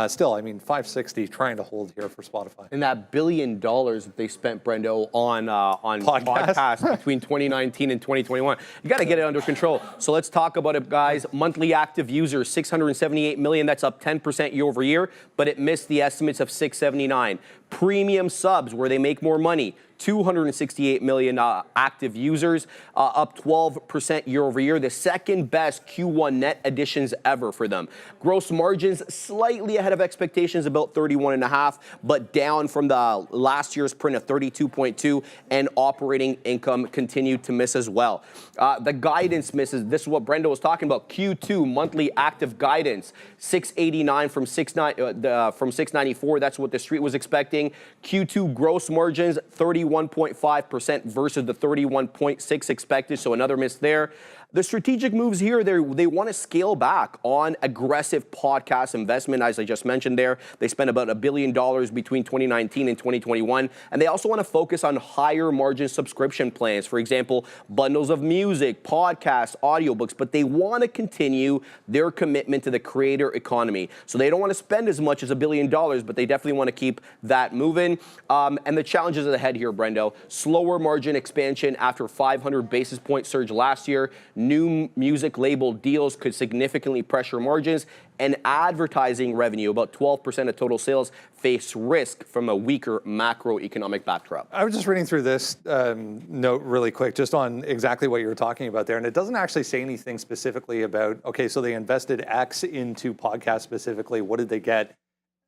Still, I mean, 560 trying to hold here for Spotify. And that $1 billion that they spent, Brendo, on podcasts between 2019 and 2021, you got to get it under control. So let's talk about it, guys. Monthly active users, 678 million. That's up 10% year over year, but it missed the estimates of 679. Premium subs, where they make more money, 268 million active users, up 12% year over year. The second best Q1 net additions ever for them. Gross margins slightly ahead of expectations, about 31.5, but down from the last year's print of 32.2, and operating income continued to miss as well. The guidance misses. This is what Brenda was talking about. Q2 monthly active guidance, 689 from 694. That's what the street was expecting. Q2 gross margins, 31.5% versus the 31.6 expected, so another miss there. The strategic moves here, they want to scale back on aggressive podcast investment, as I just mentioned there. They spent about $1 billion between 2019 and 2021, and they also want to focus on higher margin subscription plans. For example, bundles of music, podcasts, audiobooks, but they want to continue their commitment to the creator economy. So they don't want to spend as much as $1 billion, but they definitely want to keep that moving. And the challenges ahead here, Brendo, slower margin expansion after 500 basis point surge last year. New music label deals could significantly pressure margins, and advertising revenue, about 12% of total sales, face risk from a weaker macroeconomic backdrop. I was just reading through this note really quick, just on exactly what you were talking about there, and it doesn't actually say anything specifically about, okay, so they invested X into podcasts specifically. What did they get,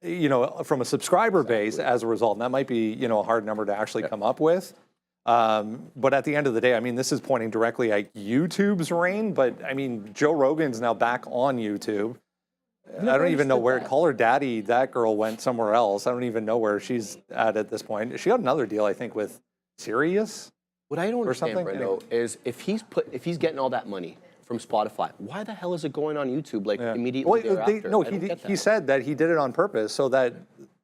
you know, from a subscriber base as a result? And that might be, you know, a hard number to actually come up with. But at the end of the day, I mean, this is pointing directly at YouTube's reign, but I mean, Joe Rogan's now back on YouTube. I don't even know where, call her daddy, that girl went somewhere else. I don't even know where she's at this point. She got another deal, I think, with Sirius. What I don't understand, something? Brendo, is if he's getting all that money from Spotify, why the hell is it going on YouTube like immediately thereafter? He said that he did it on purpose so that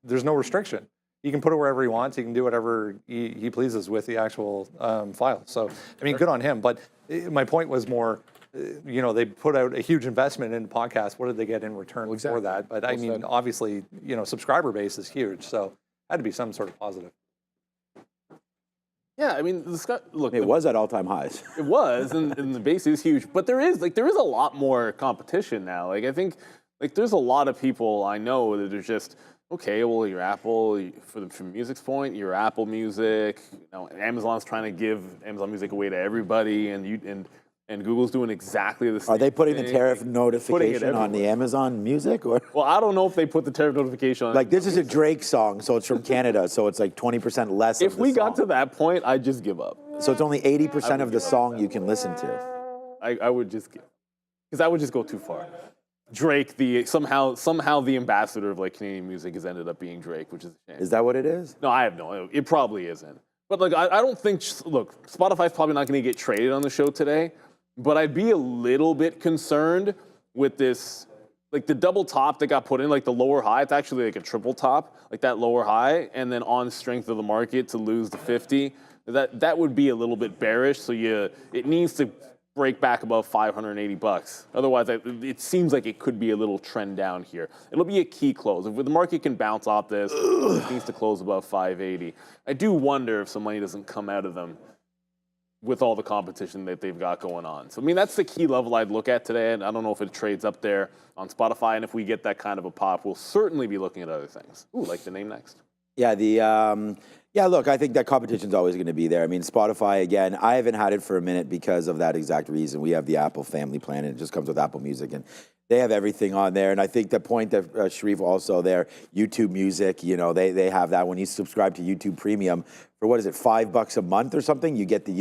there's no restriction. He can put it wherever he wants. He can do whatever he pleases with the actual file. So, I mean, good on him. But my point was more, you know, they put out a huge investment in podcasts. What did they get in return for that? But I mean, obviously, you know, subscriber base is huge. So, had to be some sort of positive. Yeah, I mean, look, It was at all-time highs. it was, and the base is huge, but there is a lot more competition now. Like I think, like there's a lot of people I know that are just okay. Well, your Apple from Music's point, your Apple Music, Amazon's trying to give Amazon Music away to everybody, and Google's doing exactly the same. Are they putting thing, the tariff notification on the everywhere. Amazon Music? Or? Well, I don't know if they put the tariff notification on. Like, this is a Drake song, so it's from Canada, so it's like 20% less If of the we song. got to that point, I'd just give up. So it's only 80% of the song you can listen to. I would just give, because I would just go too far. Drake, somehow the ambassador of like Canadian music has ended up being Drake, which is a shame. Is that what it is? No, I have no. It probably isn't. But like, I don't think. Look, Spotify's probably not going to get traded on the show today. But I'd be a little bit concerned with this, like the double top that got put in, like the lower high. It's actually like a triple top, like that lower high, and then on strength of the market to lose the 50. That would be a little bit bearish. So it needs to break back above $580. Otherwise, it seems like it could be a little trend down here. It'll be a key close. If the market can bounce off this, it needs to close above 580. I do wonder if some money doesn't come out of them with all the competition that they've got going on. So, I mean, that's the key level I'd look at today, and I don't know if it trades up there on Spotify, and if we get that kind of a pop, we'll certainly be looking at other things. Ooh, like the name next. Yeah, look, I think that competition's always going to be there. I mean, Spotify, again, I haven't had it for a minute because of that exact reason. We have the Apple family plan, and it just comes with Apple Music, and they have everything on there. And I think the point that Sharif also there, YouTube Music, they have that. When you subscribe to YouTube Premium for, what is it, $5 a month or something, you get the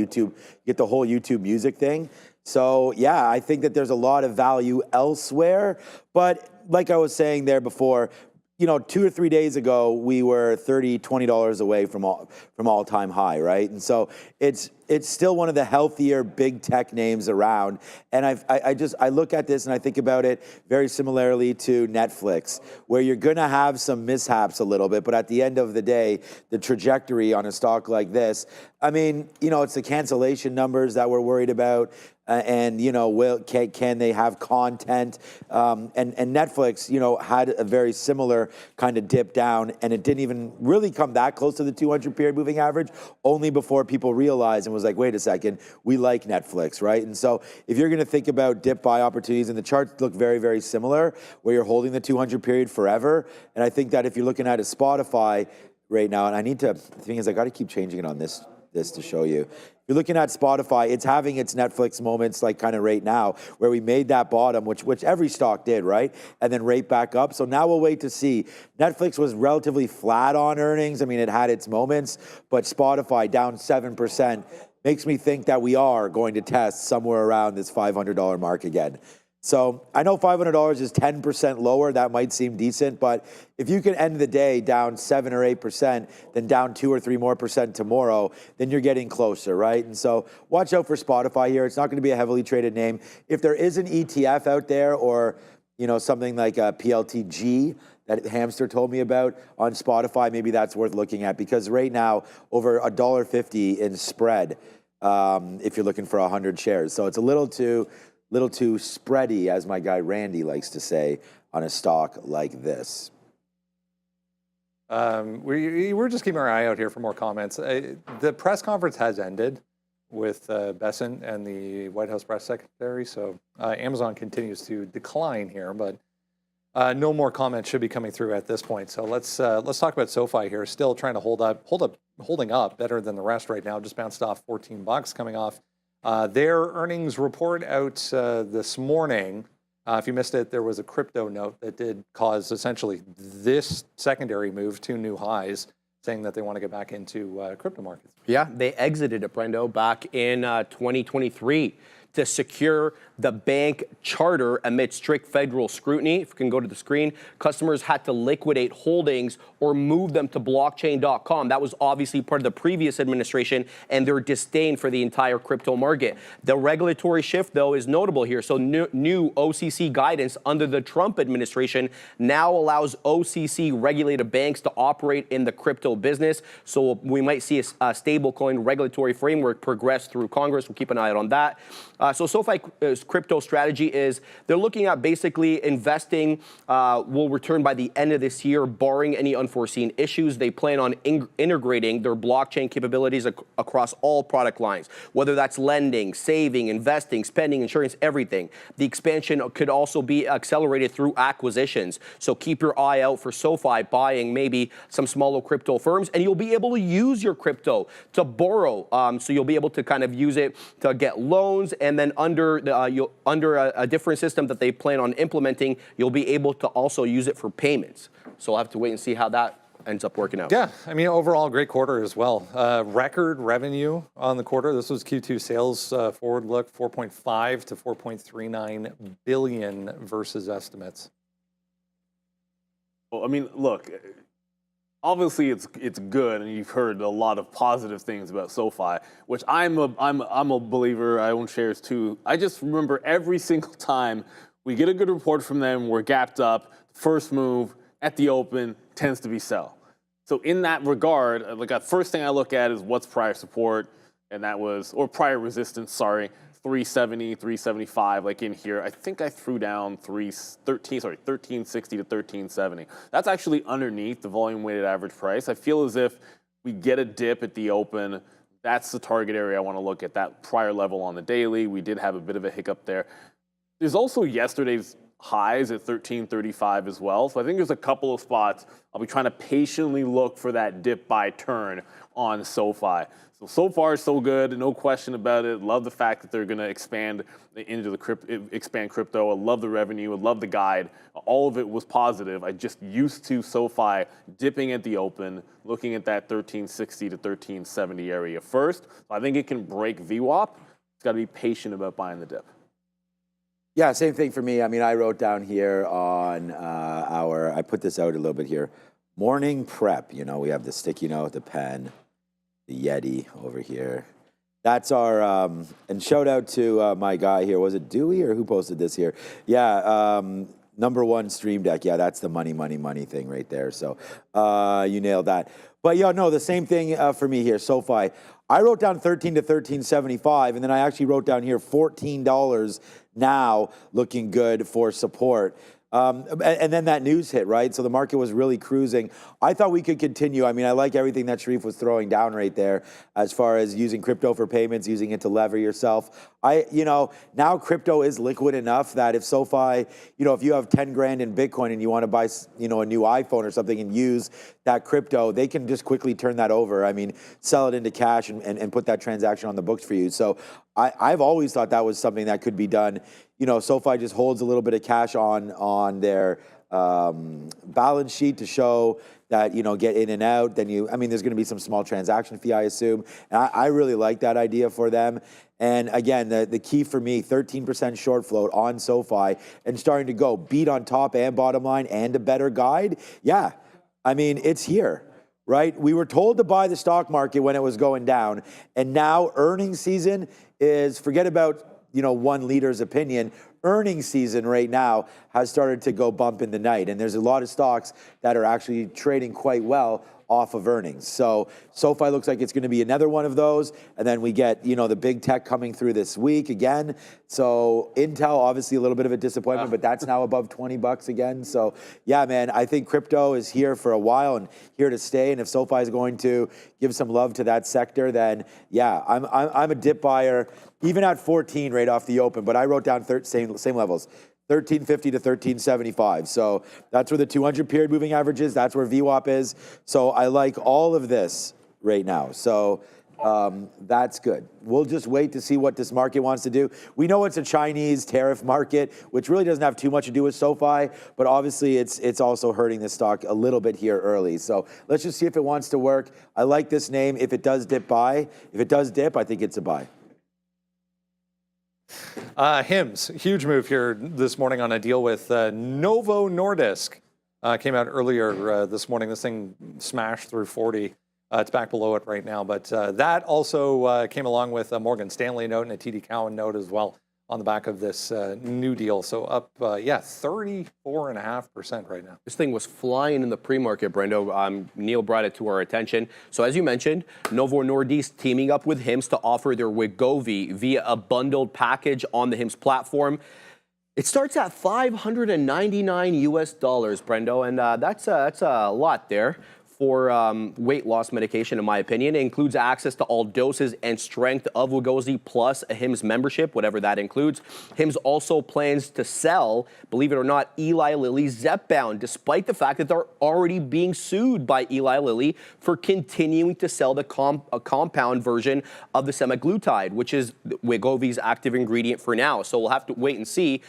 whole YouTube Music thing. So yeah, I think that there's a lot of value elsewhere. But like I was saying there before, 2 or 3 days ago, we were $30, $20 away from all-time high, right? And so it's still one of the healthier big tech names around. And I look at this and I think about it very similarly to Netflix, where you're going to have some mishaps a little bit, but at the end of the day, the trajectory on a stock like this, I mean, it's the cancellation numbers that we're worried about. And can they have content? And Netflix, had a very similar kind of dip down, and it didn't even really come that close to the 200 period moving average, only before people realized and was like, wait a second, we like Netflix, right? And so if you're going to think about dip buy opportunities, and the charts look very, very similar, where you're holding the 200 period forever, and I think that if you're looking at a Spotify right now, and the thing is, I got to keep changing it on this to show you. You're looking at Spotify, it's having its Netflix moments like kind of right now, where we made that bottom, which every stock did, right? And then right back up. So now we'll wait to see. Netflix was relatively flat on earnings. I mean, it had its moments, but Spotify down 7% makes me think that we are going to test somewhere around this $500 mark again. So I know $500 is 10% lower. That might seem decent, but if you can end the day down 7 or 8%, then down 2 or 3 more percent tomorrow, then you're getting closer, right? And so watch out for Spotify here. It's not going to be a heavily traded name. If there is an ETF out there, or something like a PLTG that Hamster told me about on Spotify, maybe that's worth looking at, because right now over $1.50 in spread, if you're looking for 100 shares. So it's a little too spready, as my guy Randy likes to say, on a stock like this. We're just keeping our eye out here for more comments. The press conference has ended with Besant and the White House press secretary, so Amazon continues to decline here, but no more comments should be coming through at this point. So let's talk about SoFi here. Still trying to holding up better than the rest right now. Just bounced off $14 coming off their earnings report out this morning. If you missed it, there was a crypto note that did cause essentially this secondary move to new highs, saying that they want to get back into crypto markets. Yeah, they exited it, Brendo, back in 2023 to secure the bank charter amid strict federal scrutiny. If you can go to the screen, customers had to liquidate holdings or move them to blockchain.com. That was obviously part of the previous administration and their disdain for the entire crypto market. The regulatory shift, though, is notable here. So new OCC guidance under the Trump administration now allows OCC regulated banks to operate in the crypto business. So we might see a stablecoin regulatory framework progress through Congress. We'll keep an eye out on that. So SoFi's crypto strategy is they're looking at basically investing will return by the end of this year, barring any unforeseen issues. They plan on integrating their blockchain capabilities across all product lines, whether that's lending, saving, investing, spending, insurance, everything. The expansion could also be accelerated through acquisitions. So keep your eye out for SoFi buying maybe some smaller crypto firms, and you'll be able to use your crypto to borrow. So you'll be able to kind of use it to get loans, and then under a different system that they plan on implementing, you'll be able to also use it for payments. So we'll have to wait and see how that ends up working out. Yeah, I mean, overall, great quarter as well. Record revenue on the quarter. This was Q2 sales forward look, 4.5 to 4.39 billion versus estimates. Well, I mean, look, obviously it's good, and you've heard a lot of positive things about SoFi, which I'm a believer. I own shares too. I just remember every single time we get a good report from them, we're gapped up. First move at the open tends to be sell. So in that regard, like the first thing I look at is what's prior support, and that was, or prior resistance, sorry, 370, 375, like in here. I think I threw down 1360 to 1370. That's actually underneath the volume weighted average price. I feel as if we get a dip at the open, that's the target area I want to look at, that prior level on the daily. We did have a bit of a hiccup there. There's also yesterday's highs at 1335 as well. So I think there's a couple of spots I'll be trying to patiently look for that dip by turn on SoFi. So far, so good. No question about it. Love the fact that they're going to expand into the expand crypto. I love the revenue. I love the guide. All of it was positive. I just used to SoFi dipping at the open, looking at that 1360 to 1370 area first. I think it can break VWAP. It's got to be patient about buying the dip. Yeah, same thing for me. I mean, I wrote down here on I put this out a little bit here. Morning prep, you know, we have the sticky note, the pen, the Yeti over here. That's our, and shout out to my guy here. Was it Dewey or who posted this here? Yeah, #1 Stream Deck. Yeah, that's the money thing right there. So you nailed that. But yeah, no, the same thing for me here, SoFi. I wrote down 13 to 1375, and then I actually wrote down here $14 now looking good for support. And then that news hit, right? So the market was really cruising. I thought we could continue. I mean, I like everything that Sharif was throwing down right there as far as using crypto for payments, using it to lever yourself. Now crypto is liquid enough that if SoFi, if you have 10 grand in Bitcoin and you want to buy, a new iPhone or something and use that crypto, they can just quickly turn that over. I mean, sell it into cash and put that transaction on the books for you. So I've always thought that was something that could be done. SoFi just holds a little bit of cash on their balance sheet to show that, get in and out. Then there's going to be some small transaction fee, I assume. And I really like that idea for them. And again, the key for me, 13% short float on SoFi and starting to go beat on top and bottom line and a better guide. Yeah, it's here. Right? We were told to buy the stock market when it was going down. And now earnings season is, forget about, one leader's opinion. Earnings season right now has started to go bump in the night. And there's a lot of stocks that are actually trading quite well off of earnings. So SoFi looks like it's going to be another one of those. And then we get, the big tech coming through this week again. So Intel, obviously a little bit of a disappointment, but that's now above $20 again. So yeah, man, I think crypto is here for a while and here to stay. And if SoFi is going to give some love to that sector, then yeah, I'm a dip buyer, even at 14 right off the open. But I wrote down same levels. 1350 to 1375. So that's where the 200 period moving average is. That's where VWAP is. So I like all of this right now. So that's good. We'll just wait to see what this market wants to do. We know it's a Chinese tariff market, which really doesn't have too much to do with SoFi, but obviously it's also hurting the stock a little bit here early. So let's just see if it wants to work. I like this name. If it does dip, buy. If it does dip, I think it's a buy. HIMS, huge move here this morning on a deal with Novo Nordisk. Came out earlier this morning. This thing smashed through 40. It's back below it right now. But that also came along with a Morgan Stanley note and a TD Cowen note as well. on the back of this new deal. So up, 34.5% right now. This thing was flying in the pre-market, Brendo. Neil brought it to our attention. So as you mentioned, Novo Nordisk teaming up with HIMS to offer their Wegovy via a bundled package on the HIMS platform. It starts at $599 US, Brendo, and that's a lot there for weight loss medication, in my opinion. It includes access to all doses and strength of Wegovy plus a HIMS membership, whatever that includes. HIMS also plans to sell, believe it or not, Eli Lilly's Zepbound, despite the fact that they're already being sued by Eli Lilly for continuing to sell the compound version of the semaglutide, which is Wegovy's active ingredient for now. So we'll have to wait and see,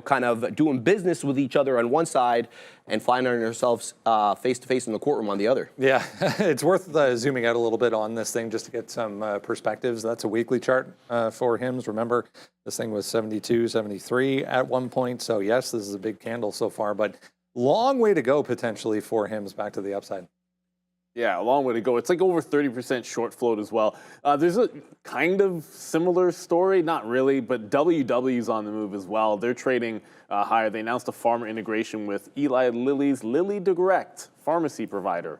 kind of doing business with each other on one side and finding ourselves face-to-face in the courtroom on the other. Yeah, it's worth zooming out a little bit on this thing just to get some perspectives. That's a weekly chart for HIMS. Remember, this thing was 72, 73 at one point. So yes, this is a big candle so far, but long way to go potentially for HIMS back to the upside. Yeah, a long way to go. It's like over 30% short float as well. There's a kind of similar story, not really, but WW's on the move as well. They're trading higher. They announced a pharma integration with Eli Lilly's Lilly Direct pharmacy provider,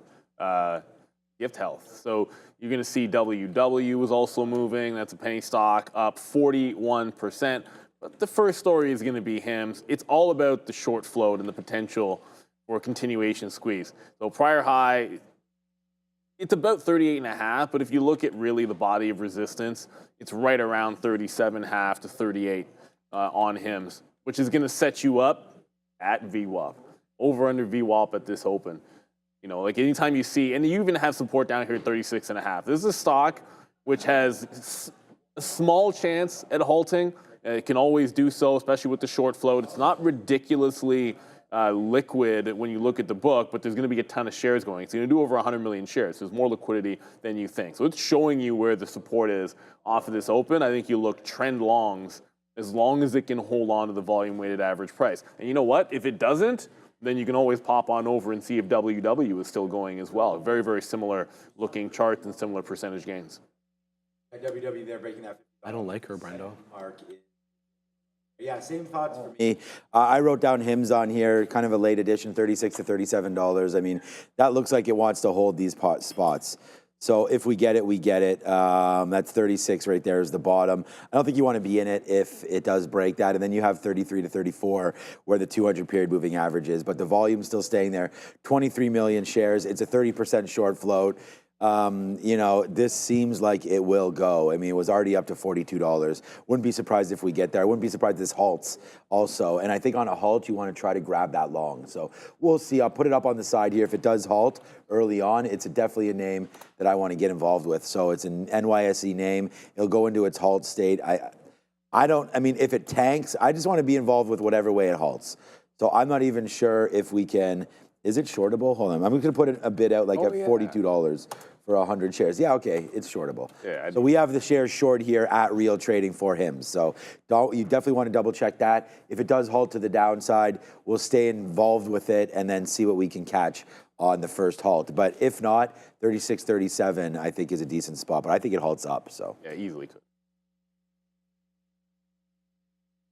Gift Health. So you're going to see WW is also moving. That's a penny stock, up 41%. But the first story is going to be HIMS. It's all about the short float and the potential for a continuation squeeze. So prior high, it's about 38.5, but if you look at really the body of resistance, it's right around 37.5 to 38 on HIMS, which is going to set you up at VWAP, over under VWAP at this open. Like anytime you see, and you even have support down here at 36.5. This is a stock which has a small chance at halting. It can always do so, especially with the short float. It's not ridiculously liquid when you look at the book, but there's going to be a ton of shares going. It's going to do over 100 million shares. So there's more liquidity than you think. So it's showing you where the support is off of this open. I think you look trend longs as long as it can hold on to the volume weighted average price. And you know what? If it doesn't, then you can always pop on over and see if WW is still going as well. Very, very similar looking charts and similar percentage gains. WW there breaking that. I don't like her, Brendo. Yeah, same thoughts for me. I wrote down HIMS on here, kind of a late edition, $36 to $37. I mean, that looks like it wants to hold these spots. So if we get it, we get it. That's 36 right there is the bottom. I don't think you want to be in it if it does break that. And then you have 33 to 34 where the 200 period moving average is. But the volume's still staying there. 23 million shares. It's a 30% short float. This seems like it will go. I mean, it was already up to $42. Wouldn't be surprised if we get there. I wouldn't be surprised if this halts also. And I think on a halt, you want to try to grab that long. So we'll see. I'll put it up on the side here. If it does halt early on, it's definitely a name that I want to get involved with. So it's an NYSE name. It'll go into its halt state. If it tanks, I just want to be involved with whatever way it halts. So I'm not even sure if we can. Is it shortable? Hold on. I'm going to put a bid out at $42 for 100 shares. Yeah, okay, it's shortable. Yeah, so we have the shares short here at Real Trading for him. So you definitely want to double check that. If it does halt to the downside, we'll stay involved with it and then see what we can catch on the first halt. But if not, 36, 37, I think is a decent spot. But I think it halts up. So yeah, easily could.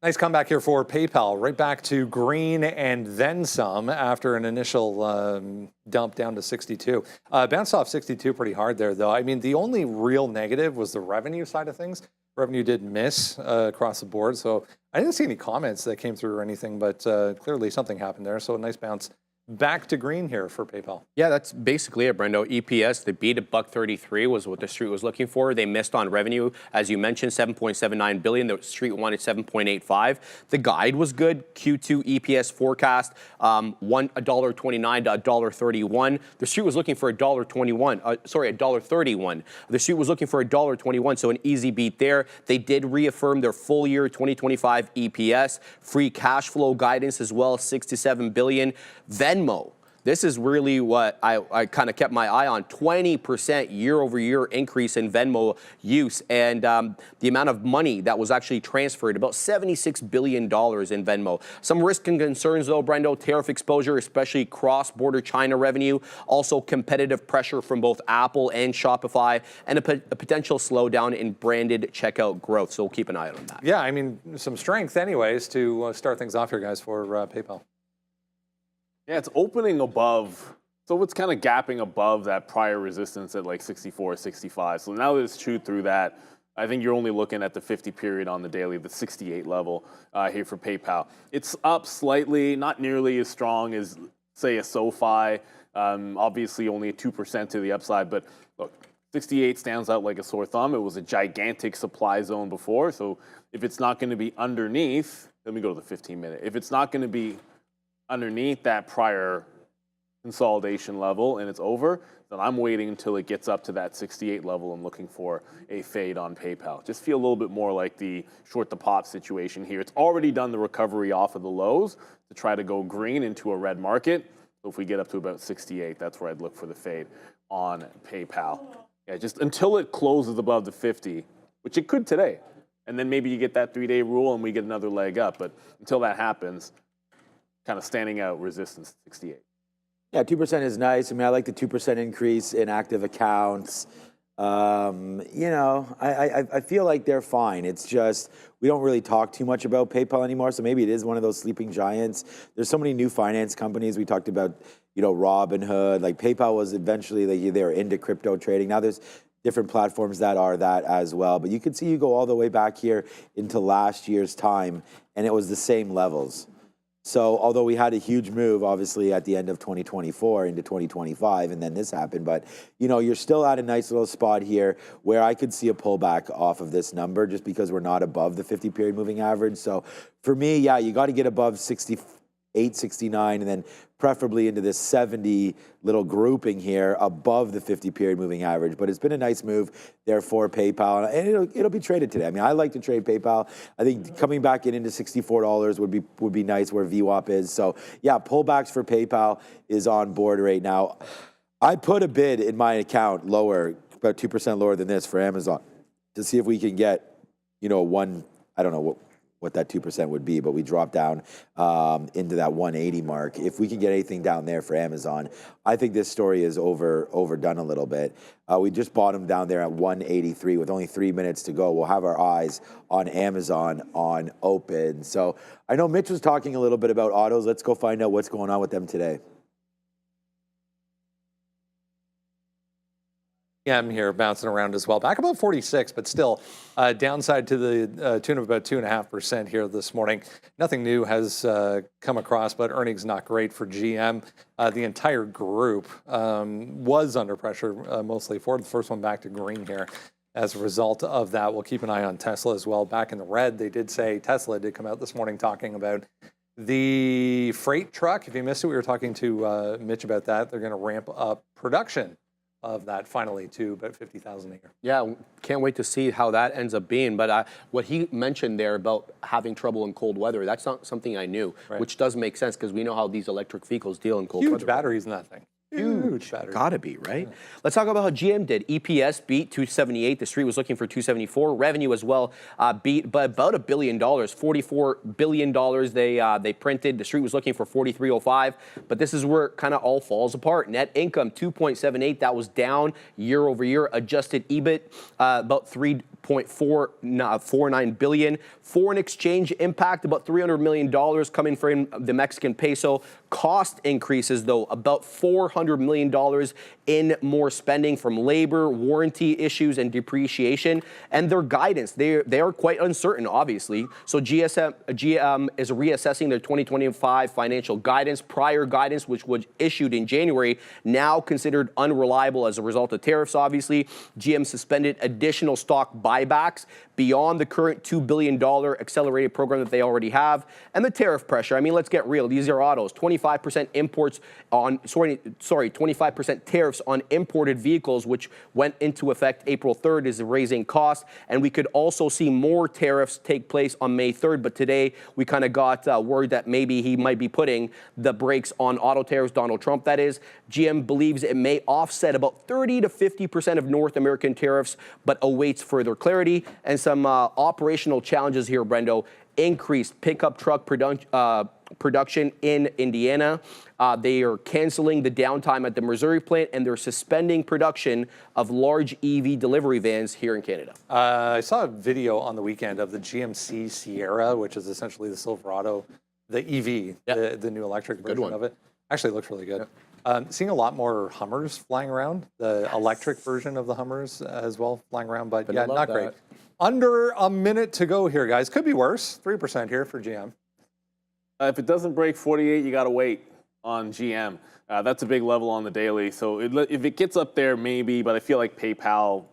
Nice comeback here for PayPal, right back to green and then some after an initial dump down to 62. Bounced off 62 pretty hard there, though. I mean, the only real negative was the revenue side of things. Revenue did miss across the board, so I didn't see any comments that came through or anything, but clearly something happened there, so a nice bounce back to green here for PayPal. Yeah, that's basically it, Brendo. EPS, they beat at $1.33 was what the street was looking for. They missed on revenue, as you mentioned, $7.79 billion. The street wanted $7.85. The guide was good. Q2 EPS forecast, $1.29 to $1.31. The street was looking for $1.31. The street was looking for $1.21, so an easy beat there. They did reaffirm their full year 2025 EPS, free cash flow guidance as well, $6 to $7 billion. Venmo, this is really what I kind of kept my eye on. 20% year-over-year increase in Venmo use, and the amount of money that was actually transferred, about $76 billion in Venmo. Some risk and concerns, though, Brendo: tariff exposure, especially cross-border China revenue, also competitive pressure from both Apple and Shopify, and a potential slowdown in branded checkout growth. So we'll keep an eye on that. Yeah, I mean, some strength anyways to start things off here, guys, for PayPal. Yeah, it's opening above. So it's kind of gapping above that prior resistance at like 64, 65. So now that it's chewed through that, I think you're only looking at the 50 period on the daily, the 68 level here for PayPal. It's up slightly, not nearly as strong as, say, a SoFi. Obviously only 2% to the upside, but look, 68 stands out like a sore thumb. It was a gigantic supply zone before. So if it's not going to be underneath, let me go to the 15-minute. If it's not going to be underneath that prior consolidation level and it's over, then I'm waiting until it gets up to that 68 level and looking for a fade on PayPal. Just feel a little bit more like the short the pop situation here. It's already done the recovery off of the lows to try to go green into a red market. So if we get up to about 68, that's where I'd look for the fade on PayPal. Yeah, just until it closes above the 50, which it could today. And then maybe you get that 3-day rule and we get another leg up. But until that happens, kind of standing out resistance 68. Yeah, 2% is nice. I mean, I like the 2% increase in active accounts. You know, I feel like they're fine. It's just we don't really talk too much about PayPal anymore, so maybe it is one of those sleeping giants. There's so many new finance companies. We talked about, you know, Robinhood. Like PayPal was eventually, like, they were into crypto trading. Now there's different platforms that are that as well. But you can see you go all the way back here into last year's time, and it was the same levels. So although we had a huge move, obviously, at the end of 2024 into 2025, and then this happened, but, you know, you're still at a nice little spot here where I could see a pullback off of this number just because we're not above the 50-period moving average. So for me, yeah, you got to get above 68, 69, and then preferably into this 70 little grouping here above the 50-period moving average. But it's been a nice move there for PayPal, and it'll be traded today. I mean, I like to trade PayPal. I think coming back into $64 would be nice where VWAP is. So yeah, pullbacks for PayPal is on board right now. I put a bid in my account lower, about 2% lower than this for Amazon, to see if we can get, you know, I don't know what that 2% would be, but we dropped down into that 180 mark. If we can get anything down there for Amazon, I think this story is overdone a little bit. We just bottomed down there at 183 with only 3 minutes to go. We'll have our eyes on Amazon on open. So I know Mitch was talking a little bit about autos. Let's go find out what's going on with them today. Yeah, I'm here bouncing around as well. Back about 46, but still downside to the tune of about 2.5% here this morning. Nothing new has come across, but earnings not great for GM. The entire group was under pressure, mostly Ford, the first one back to green here. As a result of that, we'll keep an eye on Tesla as well. Back in the red, they did say, Tesla did come out this morning talking about the freight truck. If you missed it, we were talking to Mitch about that. They're going to ramp up production of that finally to about 50,000 a year. Yeah, can't wait to see how that ends up being. But what he mentioned there about having trouble in cold weather, that's not something I knew, right, which does make sense because we know how these electric vehicles deal in cold weather. Huge batteries in that thing. Huge battery. Gotta be, right? Yeah. Let's talk about how GM did. EPS beat 278. The street was looking for 274. Revenue as well beat by about $1 billion. $44 billion they printed. The street was looking for 43.05. But this is where it kind of all falls apart. Net income 2.78. That was down year over year. Adjusted EBIT about 3.49 billion. Foreign exchange impact about $300 million coming from the Mexican peso. Cost increases though about $400 million in more spending from labor, warranty issues, and depreciation. And their guidance, they are quite uncertain, obviously. So GM is reassessing their 2025 financial guidance. Prior guidance, which was issued in January, now considered unreliable as a result of tariffs, obviously. GM suspended additional stock buybacks buybacks beyond the current $2 billion accelerated program that they already have, and the tariff pressure. I mean, let's get real. These are autos. 25% imports on, 25% tariffs on imported vehicles, which went into effect April 3rd, is raising costs. And we could also see more tariffs take place on May 3rd. But today, we kind of got word that maybe he might be putting the brakes on auto tariffs, Donald Trump, that is. GM believes it may offset about 30 to 50% of North American tariffs, but awaits further clarity. And some operational challenges here, Brendo. Increased pickup truck production in Indiana. They are canceling the downtime at the Missouri plant, and they're suspending production of large EV delivery vans here in Canada. I saw a video on the weekend of the GMC Sierra, which is essentially the Silverado, the EV, the new electric version of it. Actually looks really good. Seeing a lot more Hummers flying around, the electric version of the Hummers as well flying around, but yeah, not great. Under a minute to go here, guys. Could be worse. 3% here for GM. If it doesn't break 48, you got to wait on GM. That's a big level on the daily. So if it gets up there, maybe, but I feel like PayPal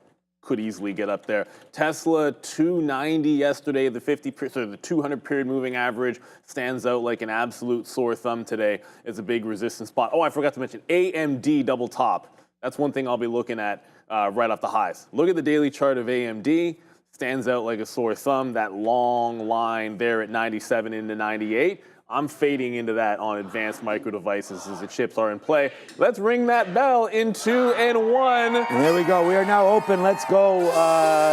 could easily get up there. Tesla 290 yesterday. The 200 period moving average stands out like an absolute sore thumb today. It's a big resistance spot. Oh, I forgot to mention AMD double top. That's one thing I'll be looking at right off the highs. Look at the daily chart of AMD. Stands out like a sore thumb. That long line there at 97 into 98. I'm fading into that on advanced micro devices as the chips are in play. Let's ring that bell in 2 and 1. And there we go. We are now open. Let's go.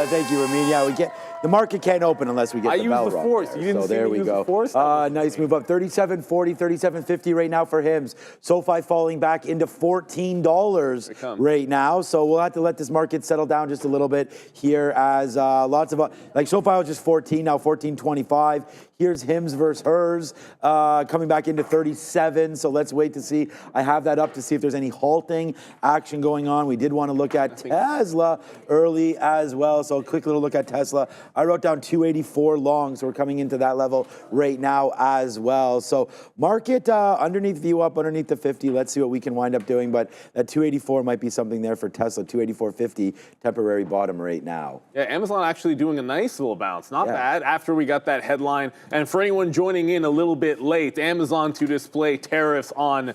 Thank you, Ramin. Yeah, the market can't open unless we get the bell rung. Force. You didn't so see there me we use go. the force? Nice move up. 37.40, 37.50 right now for HIMS. SoFi falling back into $14 right now. So we'll have to let this market settle down just a little bit here as lots of, like SoFi was just 14, now 14.25. Here's HIMS versus hers coming back into 37. So let's wait to see. I have that up to see if there's any halting action going on. We did want to look at Tesla early as well. So a quick little look at Tesla. I wrote down 284 long, so we're coming into that level right now as well. So market underneath view up, underneath the 50. Let's see what we can wind up doing. But that 284 might be something there for Tesla. 284.50 temporary bottom right now. Yeah, Amazon actually doing a nice little bounce. Not bad after we got that headline. And for anyone joining in a little bit late, Amazon to display tariffs on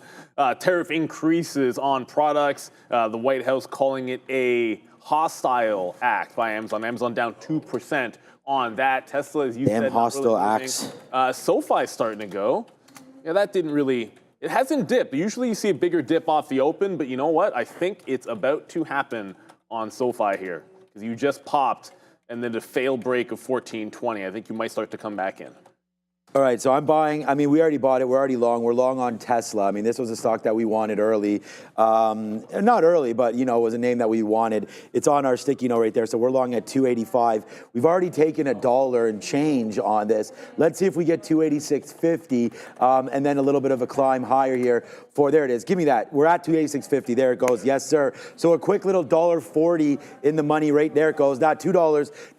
tariff increases on products. The White House calling it a hostile act by Amazon. Amazon down 2% on that. Tesla, as you said, hostile acts. SoFi starting to go. Yeah, that didn't really. It hasn't dipped. Usually you see a bigger dip off the open, but you know what? I think it's about to happen on SoFi here because you just popped, and then a fail break of 14.20. I think you might start to come back in. All right, so I'm buying. I mean, we already bought it. We're already long. We're long on Tesla. I mean, this was a stock that we wanted early. Not early, but, you know, it was a name that we wanted. It's on our sticky note right there. So we're long at 285. We've already taken $1 and change on this. Let's see if we get 286.50 and then a little bit of a climb higher here for, there it is. Give me that. We're at 286.50. There it goes. Yes, sir. So a quick little $1.40 in the money right there it goes. That $2.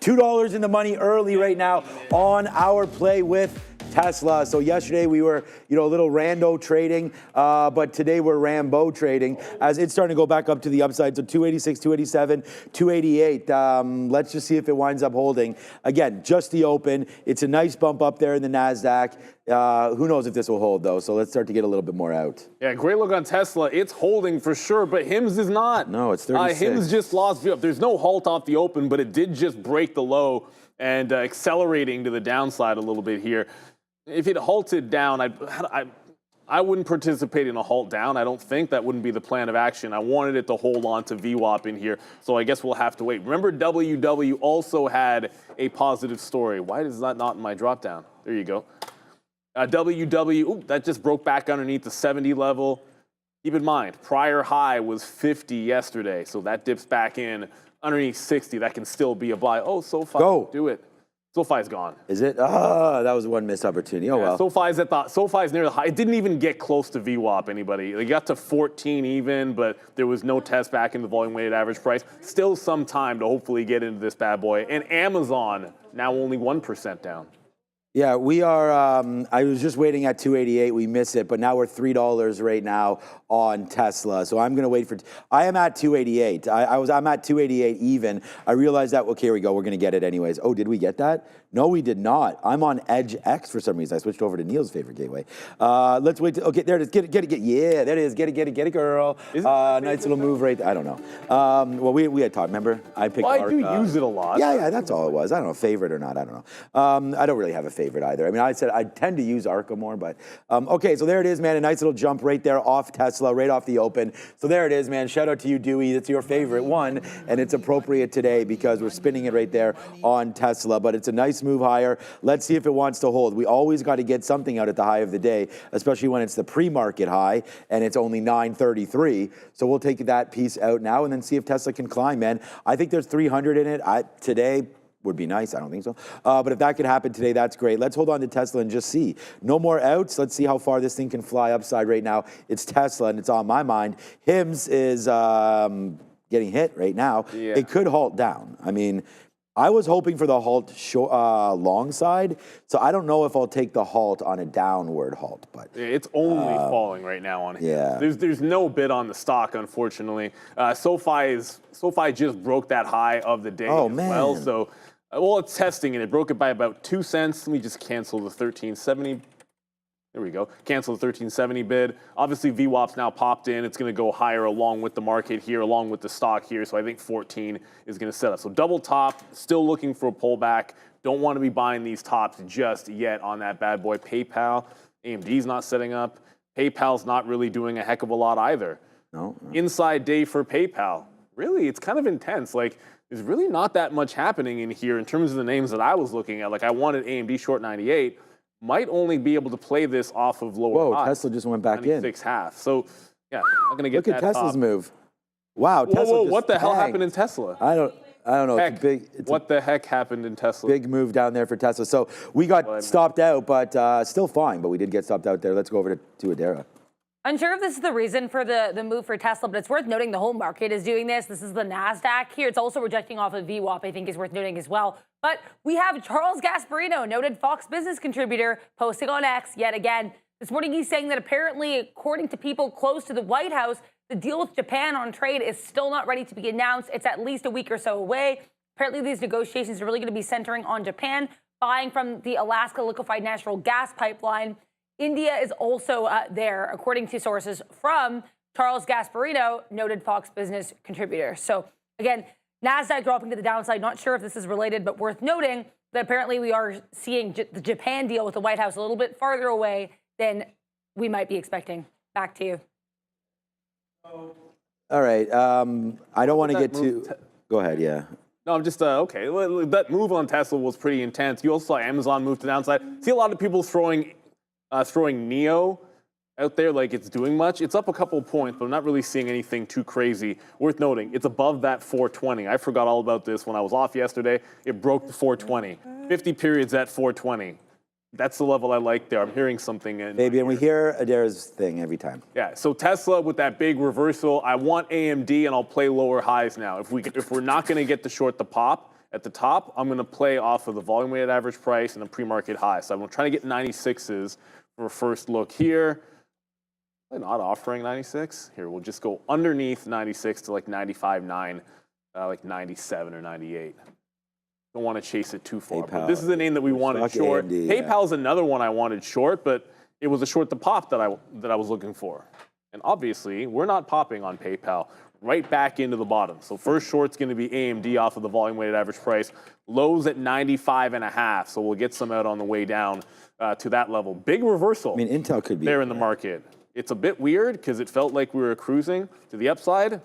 $2 in the money early right now on our play with Tesla. So yesterday we were, you know, a little rando trading, but today we're Rambo trading as it's starting to go back up to the upside. So 286, 287, 288. Let's just see if it winds up holding. Again, just the open. It's a nice bump up there in the NASDAQ. Who knows if this will hold, though. So let's start to get a little bit more out. Yeah, great look on Tesla. It's holding for sure, but HIMS is not. No, it's 36. HIMS just lost view up. There's no halt off the open, but it did just break the low and accelerating to the downside a little bit here. If it halted down, I wouldn't participate in a halt down. I don't think that wouldn't be the plan of action. I wanted it to hold on to VWAP in here, so I guess we'll have to wait. Remember, WW also had a positive story. Why is that not in my drop down? There you go. WW, that just broke back underneath the 70 level. Keep in mind, prior high was 50 yesterday, so that dips back in underneath 60. That can still be a buy. Oh, SoFi, do it. SoFi's gone. Is it? Ah, that was one missed opportunity. Oh, well. SoFi's near the high. It didn't even get close to VWAP, anybody. They got to 14 even, but there was no test back in the volume weighted average price. Still some time to hopefully get into this bad boy. And Amazon, now only 1% down. Yeah, we are. I was just waiting at 288. We miss it, but now we're $3 right now on Tesla. So I'm going to wait for. I am at 288. I'm at 288 even. I realized that. Okay, here we go. We're going to get it anyways. Oh, did we get that? No, we did not. I'm on Edge X for some reason. I switched over to Neil's favorite gateway. Let's wait. Okay, there it is. Get it. Yeah, there it is. Get it, girl. Nice little move right there. I don't know. Well, we had talked. Remember, I picked. Well, I do use it a lot. Yeah, that's all it was. I don't know, favorite or not. I don't know. I don't really have a favorite either. I mean, I said I tend to use Arca more, but okay. So there it is, man. A nice little jump right there off Tesla, right off the open. So there it is, man. Shout out to you, Dewey. That's your favorite one, and it's appropriate today because we're spinning it right there on Tesla. But it's a nice move higher. Let's see if it wants to hold. We always got to get something out at the high of the day, especially when it's the pre-market high and it's only 933. So we'll take that piece out now and then see if Tesla can climb, man. I think there's 300 in it. Today would be nice. I don't think so. But if that could happen today, that's great. Let's hold on to Tesla and just see. No more outs. Let's see how far this thing can fly upside right now. It's Tesla, and it's on my mind. HIMS is getting hit right now. Yeah. It could halt down. I mean, I was hoping for the halt long side, so I don't know if I'll take the halt on a downward halt. But it's only falling right now on HIMS. Yeah. There's no bid on the stock, unfortunately. SoFi just broke that high of the day as well. So, it's testing, and it broke it by about 2 cents. Let me just cancel the 1370. There we go. Cancel the 1370 bid. Obviously, VWAP's now popped in. It's going to go higher along with the market here, along with the stock here. So I think 14 is going to set up. So double top, still looking for a pullback. Don't want to be buying these tops just yet on that bad boy. PayPal, AMD's not setting up. PayPal's not really doing a heck of a lot either. No. Inside day for PayPal. Really, it's kind of intense. Like, there's really not that much happening in here in terms of the names that I was looking at. Like, I wanted AMD short 98. Might only be able to play this off of lower highs. Tesla just went back in. 96.5. So, yeah, I'm going to get Look at that Tesla's top. move. Wow, Tesla what the hell tanked. happened in Tesla? I don't know. What the heck happened in Tesla? Big move down there for Tesla. So we got stopped out, but still fine. But we did get stopped out there. Let's go over to Adara. Unsure if this is the reason for the move for Tesla, but it's worth noting the whole market is doing this. This is the NASDAQ here. It's also rejecting off of VWAP, I think is worth noting as well. But we have Charles Gasparino, noted Fox Business contributor, posting on X yet again. This morning he's saying that apparently, according to people close to the White House, the deal with Japan on trade is still not ready to be announced. It's at least a week or so away. Apparently these negotiations are really going to be centering on Japan buying from the Alaska liquefied natural gas pipeline. India is also there, according to sources from Charles Gasparino, noted Fox Business contributor. So again, NASDAQ dropping to the downside. Not sure if this is related, but worth noting that apparently we are seeing the Japan deal with the White House a little bit farther away than we might be expecting. Back to you. All right. I don't want to get too. Go ahead. Yeah. No, I'm just, okay. That move on Tesla was pretty intense. You also saw Amazon move to the downside. See a lot of people throwing Neo out there like it's doing much. It's up a couple of points, but I'm not really seeing anything too crazy. Worth noting, it's above that 420. I forgot all about this when I was off yesterday. It broke the 420. 50 periods at 420. That's the level I like there. I'm hearing something. Baby, and we hear Adara's thing every time. Yeah, so Tesla with that big reversal, I want AMD and I'll play lower highs now. If we're not going to get to short the pop at the top, I'm going to play off of the volume weighted average price and the pre-market high. So I'm trying to get 96s for a first look here. They're not offering 96. Here, we'll just go underneath 96 to like 95.9, like 97 or 98. Don't want to chase it too far. But this is a name that we wanted short. AMD, PayPal's another one I wanted short, but it was a short the pop that I was looking for. And obviously, we're not popping on PayPal. Right back into the bottom. So first short's going to be AMD off of the volume weighted average price. Lows at 95.5. So we'll get some out on the way down to that level. Big reversal. I mean, Intel could be there in the market. It's a bit weird because it felt like we were cruising to the upside.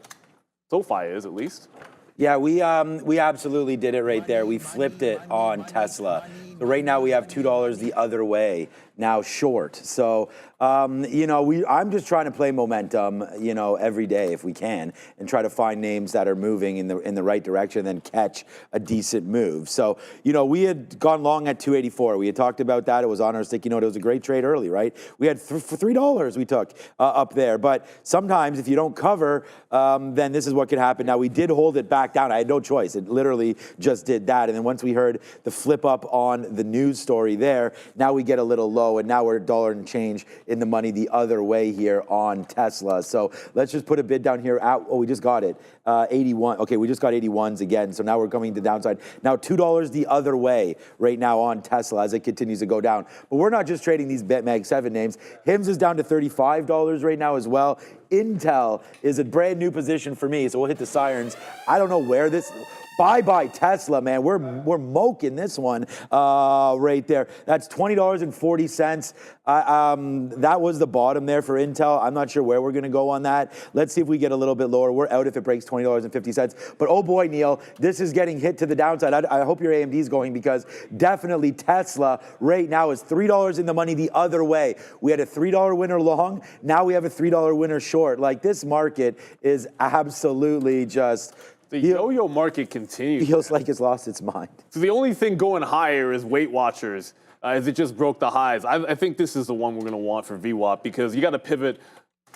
SoFi is, at least. Yeah, we absolutely did it right there. We flipped it on Tesla. So right now we have $2 the other way, now short. So I'm just trying to play momentum, every day if we can, and try to find names that are moving in the right direction, and then catch a decent move. So, we had gone long at 284. We had talked about that. It was on our sticky note. It was a great trade early, right? We had for $3 we took up there. But sometimes if you don't cover, then this is what could happen. Now, we did hold it back down. I had no choice. It literally just did that. And then once we heard the flip up on the news story there, now we get a little low, and now we're $1 and change in the money the other way here on Tesla. So let's just put a bid down here at, we just got it, 81. Okay, we just got 81s again. So now we're coming to downside. Now $2 the other way right now on Tesla as it continues to go down. But we're not just trading these BitMag 7 names. HIMS is down to $35 right now as well. Intel is a brand new position for me. So we'll hit the sirens. I don't know where this... Bye-bye Tesla, man. We're moking this one right there. That's $20.40. That was the bottom there for Intel. I'm not sure where we're going to go on that. Let's see if we get a little bit lower. We're out if it breaks $20.50. But oh boy, Neil, this is getting hit to the downside. I hope your AMD is going, because definitely Tesla right now is $3 in the money the other way. We had a $3 winner long. Now we have a $3 winner short. Like, this market is absolutely just... The yo-yo market continues. Feels like it's lost its mind. So the only thing going higher is Weight Watchers, as it just broke the highs. I think this is the one we're going to want for VWAP, because you got to pivot.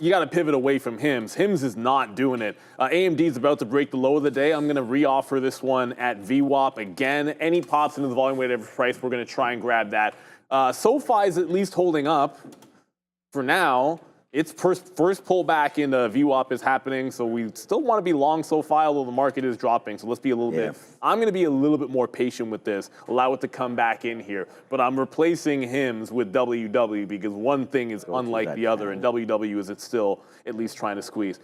You got to pivot away from HIMS. HIMS is not doing it. AMD is about to break the low of the day. I'm going to reoffer this one at VWAP again. Any pops into the volume weighted average price, we're going to try and grab that. SoFi is at least holding up for now. Its first pullback in the VWAP is happening, so we still want to be long SoFi, although the market is dropping. So let's be a little bit. I'm going to be a little bit more patient with this, allow it to come back in here. But I'm replacing HIMS with WW, because one thing is unlike the other, and WW is it's still at least trying to squeeze.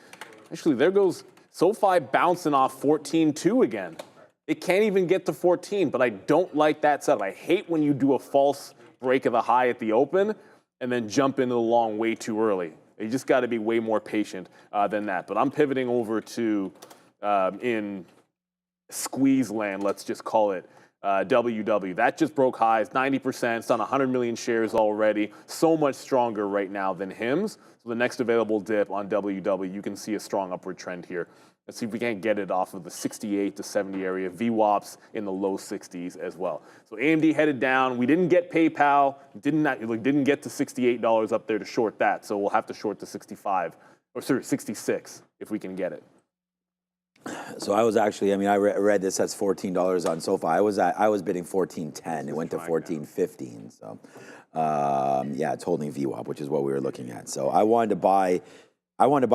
Actually, there goes SoFi bouncing off 14.2 again. It can't even get to 14, but I don't like that setup. I hate when you do a false break of the high at the open and then jump into the long way too early. You just got to be way more patient than that. But I'm pivoting over to, in squeeze land, let's just call it, WW. That just broke highs, 90%. It's on 100 million shares already. So much stronger right now than HIMS. So the next available dip on WW, you can see a strong upward trend here. Let's see if we can't get it off of the 68 to 70 area. VWAPs in the low 60s as well. So AMD headed down. We didn't get PayPal. Didn't get to $68 up there to short that. So we'll have to short the 66 if we can get it. So I was actually, I read this as $14 on SoFi. I was bidding $14.10. It went to $14.15. So yeah, it's holding VWAP, which is what we were looking at. So I wanted to buy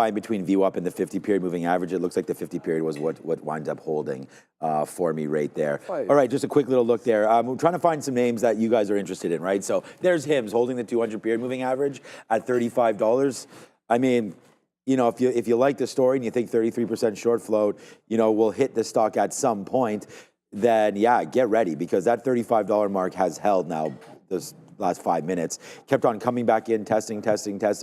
in between VWAP and the 50-period moving average. It looks like the 50-period was what winds up holding for me right there. All right, just a quick little look there. We're trying to find some names that you guys are interested in, right? So there's HIMS holding the 200-period moving average at $35. I mean, if you like the story and you think 33% short float, will hit the stock at some point, then yeah, get ready, because that $35 mark has held now this last 5 minutes, kept on coming back in, testing.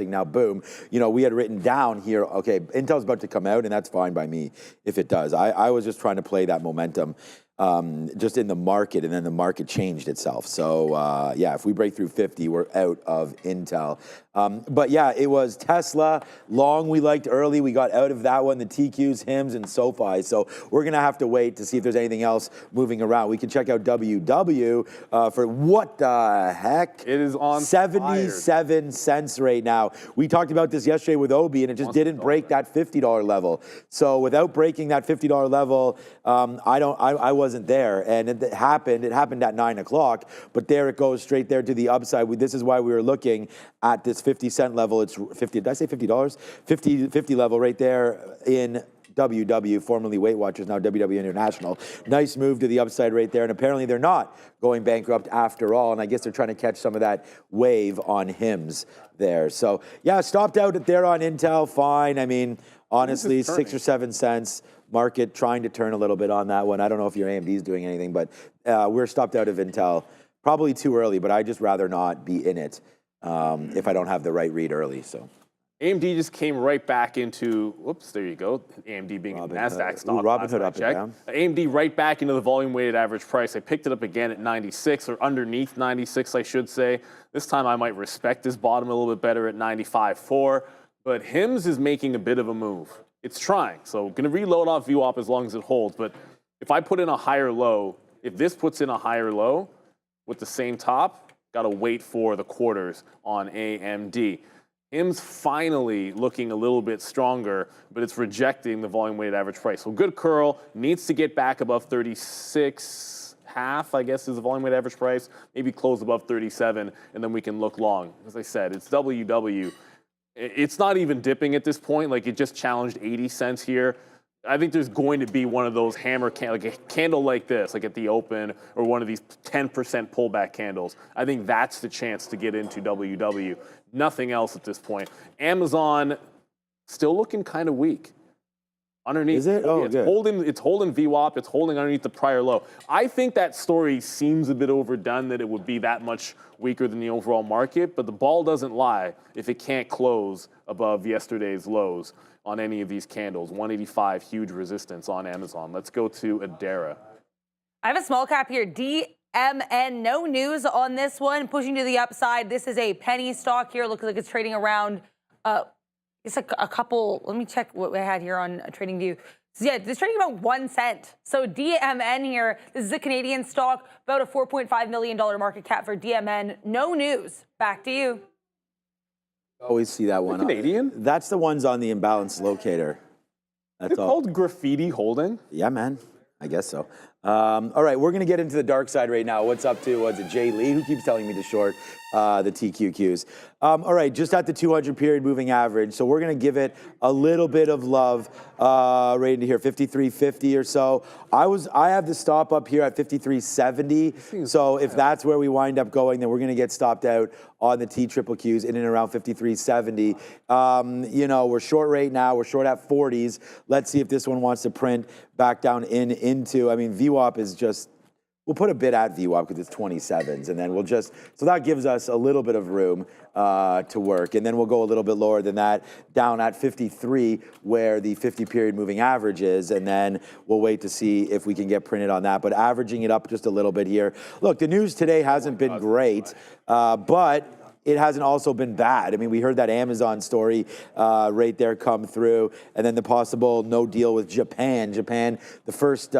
Now, boom. We had written down here, okay, Intel's about to come out, and that's fine by me if it does. I was just trying to play that momentum just in the market, and then the market changed itself. So, yeah, if we break through 50, we're out of Intel. But yeah, it was Tesla. Long we liked early. We got out of that one, the TQs, HIMS, and SoFi. So we're going to have to wait to see if there's anything else moving around. We can check out WW for what the heck? It is on 77 fire. cents right now. We talked about this yesterday with Obi, and it just didn't break that $50 level. So without breaking that $50 level, I wasn't there. And it happened at 9 o'clock, but there it goes straight there to the upside. This is why we were looking at this 50-cent level. It's 50. Did I say $50? 50 level right there in WW, formerly Weight Watchers, now WW International. Nice move to the upside right there. And apparently they're not going bankrupt after all. And I guess they're trying to catch some of that wave on HIMS there. So yeah, stopped out there on Intel. Fine. I mean, honestly, 6 or 7 cents. Market trying to turn a little bit on that one. I don't know if your AMD is doing anything, but we're stopped out of Intel. Probably too early, but I'd just rather not be in it if I don't have the right read early. So AMD just came right back into, whoops, there you go. AMD being a NASDAQ stock. Robinhood up and down. AMD right back into the volume weighted average price. I picked it up again at 96, or underneath 96, I should say. This time I might respect this bottom a little bit better at 95.4. But HIMS is making a bit of a move. It's trying. So going to reload off VWAP as long as it holds. But if I put in a higher low, if this puts in a higher low with the same top, got to wait for the quarters on AMD. HIM's finally looking a little bit stronger, but it's rejecting the volume weighted average price. So good curl, needs to get back above 36.5, I guess is the volume weighted average price. Maybe close above 37, and then we can look long. As I said, it's WW. It's not even dipping at this point. Like, it just challenged 80 cents here. I think there's going to be one of those hammer like a candle like this, like at the open, or one of these 10% pullback candles. I think that's the chance to get into WW. Nothing else at this point. Amazon still looking kind of weak. Underneath, is it? Oh, it's good. It's holding VWAP. It's holding underneath the prior low. I think that story seems a bit overdone, that it would be that much weaker than the overall market. But the ball doesn't lie if it can't close above yesterday's lows on any of these candles. 185, huge resistance on Amazon. Let's go to Adara. I have a small cap here, DMN. No news on this one. Pushing to the upside. This is a penny stock here. Looks like it's trading around, it's like a couple. Let me check what we had here on TradingView. So yeah, it's trading about 1 cent. So DMN here, this is a Canadian stock, about a $4.5 million market cap for DMN. No news. Back to you. Always see that one. Canadian? That's the ones on the imbalance locator. That's They're called Graffiti Holding? Yeah, man. I guess so. All right, we're going to get into the dark side right now. What's up to, what's it, Jay Lee, who keeps telling me to short the TQQs. All right, just at the 200 period moving average. So we're going to give it a little bit of love right into here, 53.50 or so. I have the stop up here at 53.70. So if that's where we wind up going, then we're going to get stopped out on the TQQs in and around 53.70. You know, we're short right now. We're short at 40s. Let's see if this one wants to print back down into, I mean, VWAP is just, we'll put a bit at VWAP because it's 27s, and then we'll just, so that gives us a little bit of room to work. And then we'll go a little bit lower than that, down at 53, where the 50 period moving average is, and then we'll wait to see if we can get printed on that. But averaging it up just a little bit here. Look, the news today hasn't been great, but it hasn't also been bad. I mean, we heard that Amazon story right there come through, and then the possible no deal with Japan. Japan, the first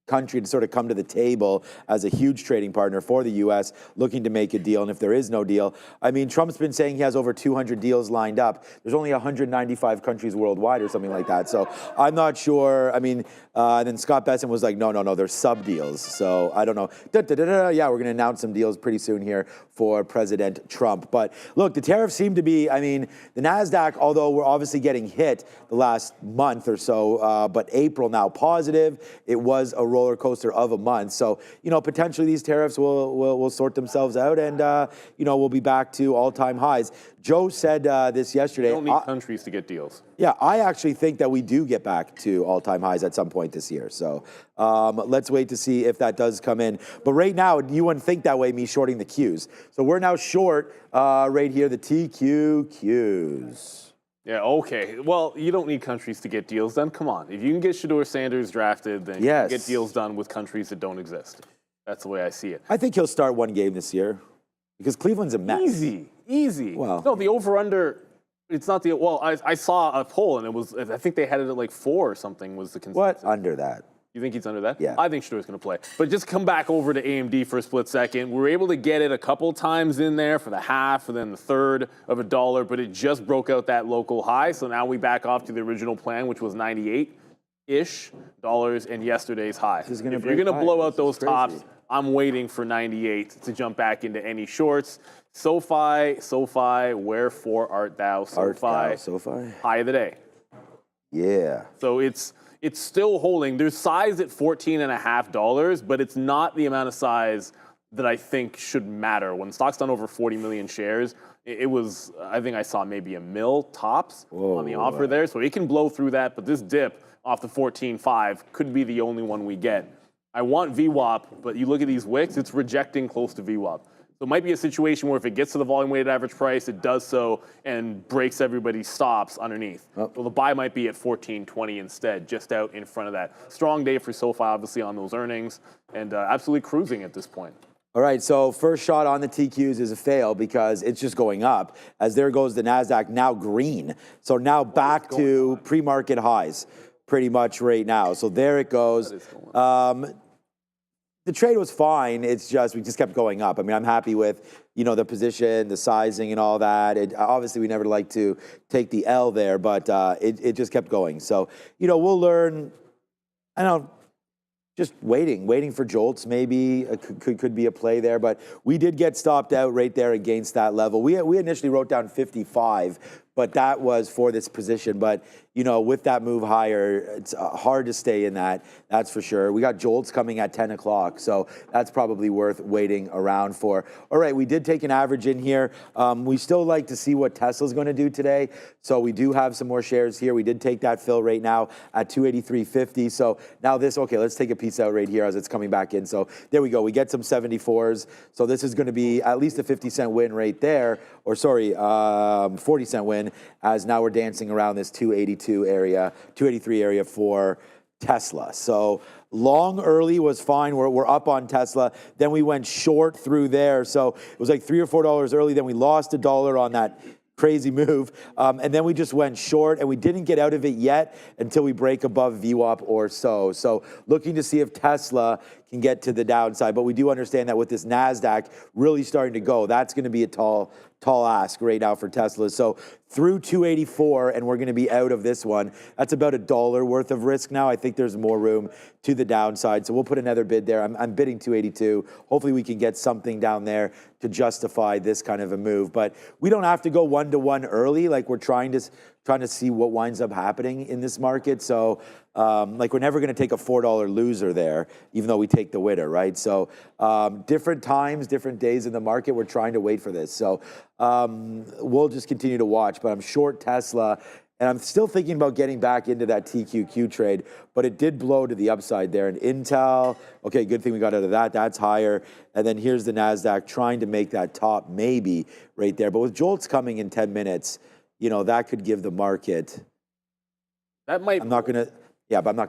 country to sort of come to the table as a huge trading partner for the U.S., looking to make a deal. And if there is no deal, I mean, Trump's been saying he has over 200 deals lined up. There's only 195 countries worldwide or something like that. So I'm not sure. I mean, and then Scott Besson was like, no, there's sub deals. So I don't know. Yeah, we're going to announce some deals pretty soon here for President Trump. But look, the tariffs seem to be, I mean, the NASDAQ, although we're obviously getting hit the last month or so, but April now positive. It was a roller coaster of a month. So, you know, potentially these tariffs will sort themselves out, and, you know, we'll be back to all-time highs. Joe said this yesterday. You don't need countries to get deals. Yeah, I actually think that we do get back to all-time highs at some point this year. So let's wait to see if that does come in. But right now, you wouldn't think that way, me shorting the Qs. So we're now short right here, the TQQs. Yeah, okay. Well, you don't need countries to get deals done. Come on. If you can get Shedeur Sanders drafted, then you can get deals done with countries that don't exist. That's the way I see it. I think he'll start one game this year because Cleveland's a mess. Easy. Well, no, the over-under, it's not the, well, I saw a poll, and it was, I think they had it at like 4 or something was the consensus. What? Under that? You think he's under that? Yeah. I think Shedeur's going to play. But just come back over to AMD for a split second. We were able to get it a couple times in there for the half and then the third of $1, but it just broke out that local high. So now we back off to the original plan, which was 98-ish dollars and yesterday's high. If you're going to blow out those tops, I'm waiting for 98 to jump back into any shorts. SoFi, wherefore art thou? SoFi, high of the day. Yeah. So it's still holding. There's size at $14.50, but it's not the amount of size that I think should matter. When stock's done over 40 million shares, it was, I think I saw maybe $1 million tops on the offer there. So it can blow through that, but this dip off the 14.5 could be the only one we get I want VWAP, but you look at these wicks, it's rejecting close to VWAP. So it might be a situation where if it gets to the volume-weighted average price, it does so and breaks everybody's stops underneath. Oh. So the buy might be at 14.20 instead, just out in front of that. Strong day for SoFi, obviously, on those earnings, and absolutely cruising at this point. All right, so first shot on the TQs is a fail because it's just going up. As there goes the NASDAQ, now green. So now back to pre-market highs pretty much right now. So there it goes. The trade was fine. It's just, we just kept going up. I mean, I'm happy with, the position, the sizing and all that. Obviously, we never like to take the L there, but it just kept going. So, we'll learn, just waiting for jolts maybe could be a play there, but we did get stopped out right there against that level. We initially wrote down 55, but that was for this position. But, with that move higher, it's hard to stay in that, that's for sure. We got jolts coming at 10 o'clock, so that's probably worth waiting around for. All right, we did take an average in here. We still like to see what Tesla's going to do today, so we do have some more shares here. We did take that fill right now at 283.50. So now okay, let's take a piece out right here as it's coming back in. So there we go. We get some 74s. So this is going to be at least a 50-cent win right there, or sorry, 40-cent win, as now we're dancing around this 283 area for Tesla. So long early was fine. We're up on Tesla. Then we went short through there. So it was like $3 or $4 early. Then we lost $1 on that crazy move. And then we just went short, and we didn't get out of it yet until we break above VWAP or so. So looking to see if Tesla can get to the downside. But we do understand that with this NASDAQ really starting to go, that's going to be a tall ask right now for Tesla. So through 284, and we're going to be out of this one. That's about $1 worth of risk now. I think there's more room to the downside. So we'll put another bid there. I'm bidding 282. Hopefully we can get something down there to justify this kind of a move. But we don't have to go 1-to-1 early. Like, we're trying to see what winds up happening in this market. So we're never going to take a $4 loser there, even though we take the winner, right? So different times, different days in the market, we're trying to wait for this. So we'll just continue to watch. But I'm short Tesla, and I'm still thinking about getting back into that TQQ trade, but it did blow to the upside there. And Intel, okay, good thing we got out of that. That's higher. And then here's the NASDAQ trying to make that top maybe right there. But with jolts coming in 10 minutes, that could give the market. That might. I'm not going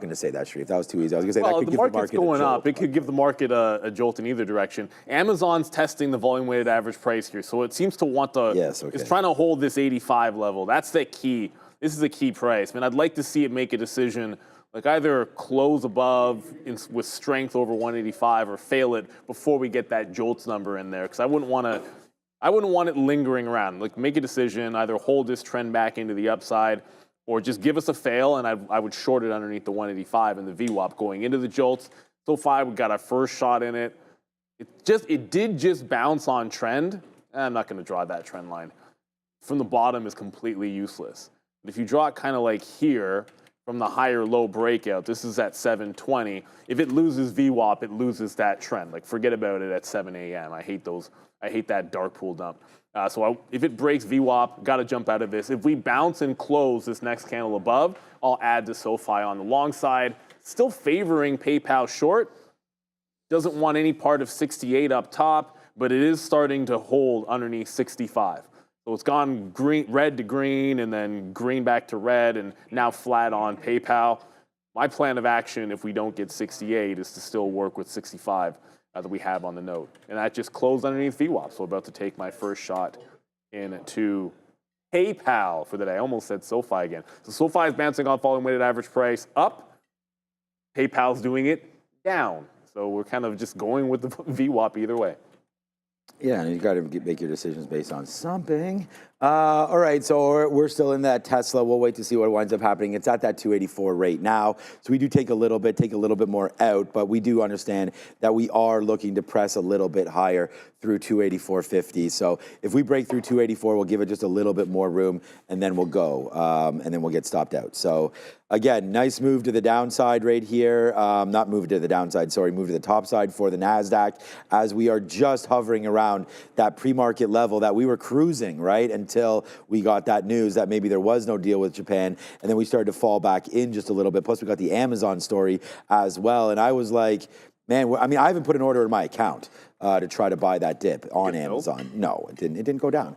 to say that, Sharif. That was too easy. I was going to say that could give the market a jolt. Going up. It could give the market a jolt in either direction. Amazon's testing the volume-weighted average price here, so it seems to want to. Yes, okay. It's trying to hold this 85 level. That's the key. This is a key price. I'd like to see it make a decision, like either close above with strength over 185 or fail it before we get that jolts number in there, because I wouldn't want it lingering around. Like, make a decision, either hold this trend back into the upside, or just give us a fail, and I would short it underneath the 185 and the VWAP going into the jolts. SoFi, we got our first shot in it. It did just bounce on trend. I'm not going to draw that trend line. From the bottom is completely useless. But if you draw it kind of like here, from the higher low breakout, this is at 720. If it loses VWAP, it loses that trend. Like, forget about it at 7 a.m. I hate that dark pool dump. If it breaks VWAP, got to jump out of this. If we bounce and close this next candle above, I'll add to SoFi on the long side. Still favoring PayPal short. Doesn't want any part of 68 up top, but it is starting to hold underneath 65. So it's gone red to green, and then green back to red, and now flat on PayPal. My plan of action, if we don't get 68, is to still work with 65 that we have on the note. And that just closed underneath VWAP. So I'm about to take my first shot into PayPal for the day. I almost said SoFi again. So SoFi is bouncing off volume weighted average price up. PayPal's doing it down. So we're kind of just going with the VWAP either way. Yeah, and you got to make your decisions based on something. All right, so we're still in that Tesla. We'll wait to see what winds up happening. It's at that 284 right now. So we do take a little bit more out, but we do understand that we are looking to press a little bit higher through 284.50. So if we break through 284, we'll give it just a little bit more room, and then we'll go, and then we'll get stopped out. So again, nice move to the downside right here. Not move to the downside, sorry, move to the top side for the NASDAQ, as we are just hovering around that pre-market level that we were cruising, right, until we got that news that maybe there was no deal with Japan, and then we started to fall back in just a little bit. Plus, we got the Amazon story as well, and I was like, Man, I mean, I haven't put an order in my account to try to buy that dip on Amazon. No, it didn't. It didn't go down.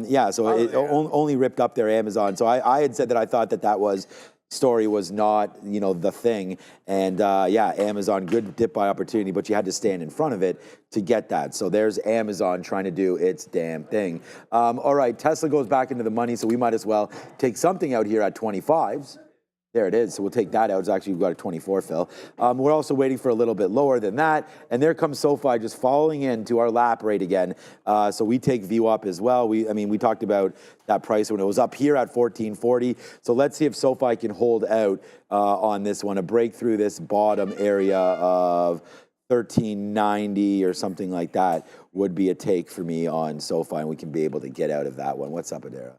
Yeah, so it only ripped up their Amazon. So I had said that I thought that story was not, the thing. And yeah, Amazon, good dip buy opportunity, but you had to stand in front of it to get that. So there's Amazon trying to do its damn thing. All right, Tesla goes back into the money, so we might as well take something out here at 25s. There it is. So we'll take that out. It's actually, we've got a 24 fill. We're also waiting for a little bit lower than that. And there comes SoFi just falling into our lap rate again. So we take VWAP as well. We talked about that price when it was up here at 1440. So let's see if SoFi can hold out on this one, a break through this bottom area of 1390 or something like that would be a take for me on SoFi, and we can be able to get out of that one. What's up, Adara?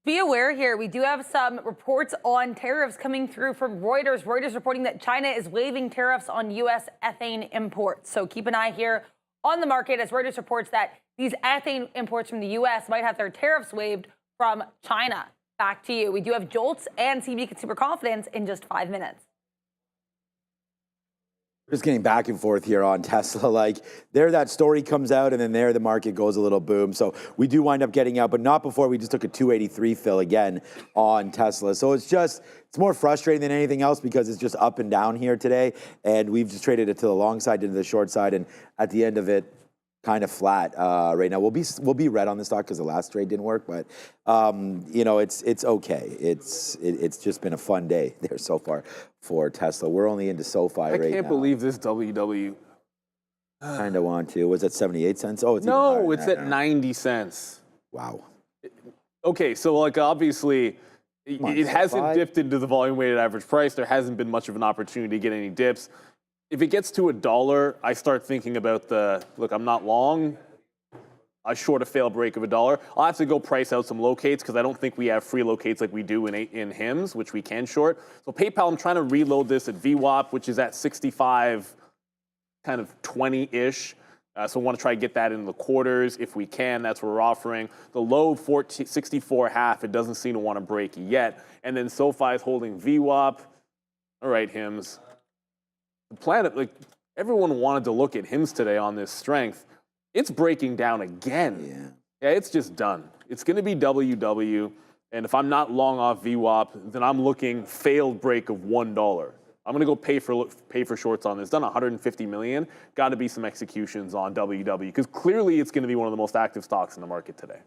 Be aware here, we do have some reports on tariffs coming through from Reuters. Reuters reporting that China is waiving tariffs on U.S. ethane imports. So keep an eye here on the market as Reuters reports that these ethane imports from the U.S. might have their tariffs waived from China. Back to you. We do have jolts and CB consumer confidence in just 5 minutes. Just getting back and forth here on Tesla. Like there, that story comes out, and then there the market goes a little boom. So we do wind up getting out, but not before we just took a 283 fill again on Tesla. So it's more frustrating than anything else because it's just up and down here today, and we've just traded it to the long side, into the short side, and at the end of it, kind of flat right now. We'll be red on the stock because the last trade didn't work, but it's okay. It's just been a fun day there so far for Tesla. We're only into SoFi right now. I can't believe this WW. Kind of want to. Was it 78 cents? Oh, it's at 90 cents. Wow. Okay, so like obviously it hasn't dipped into the volume weighted average price. There hasn't been much of an opportunity to get any dips. If it gets to $1, I start thinking about look, I'm not long. I short a fail break of $1. I'll have to go price out some locates because I don't think we have free locates like we do in HIMS, which we can short. So PayPal, I'm trying to reload this at VWAP, which is at 65, kind of 20-ish. So we want to try to get that in the quarters if we can. That's what we're offering. The low 64.5, it doesn't seem to want to break yet. And then SoFi is holding VWAP. All right, HIMS. The planet, like everyone wanted to look at HIMS today on this strength. It's breaking down again. Yeah, it's just done. It's going to be WW, and if I'm not long off VWAP, then I'm looking failed break of $1. I'm going to go pay for shorts on this. Done 150 million. Got to be some executions on WW because clearly it's going to be one of the most active stocks in the market today.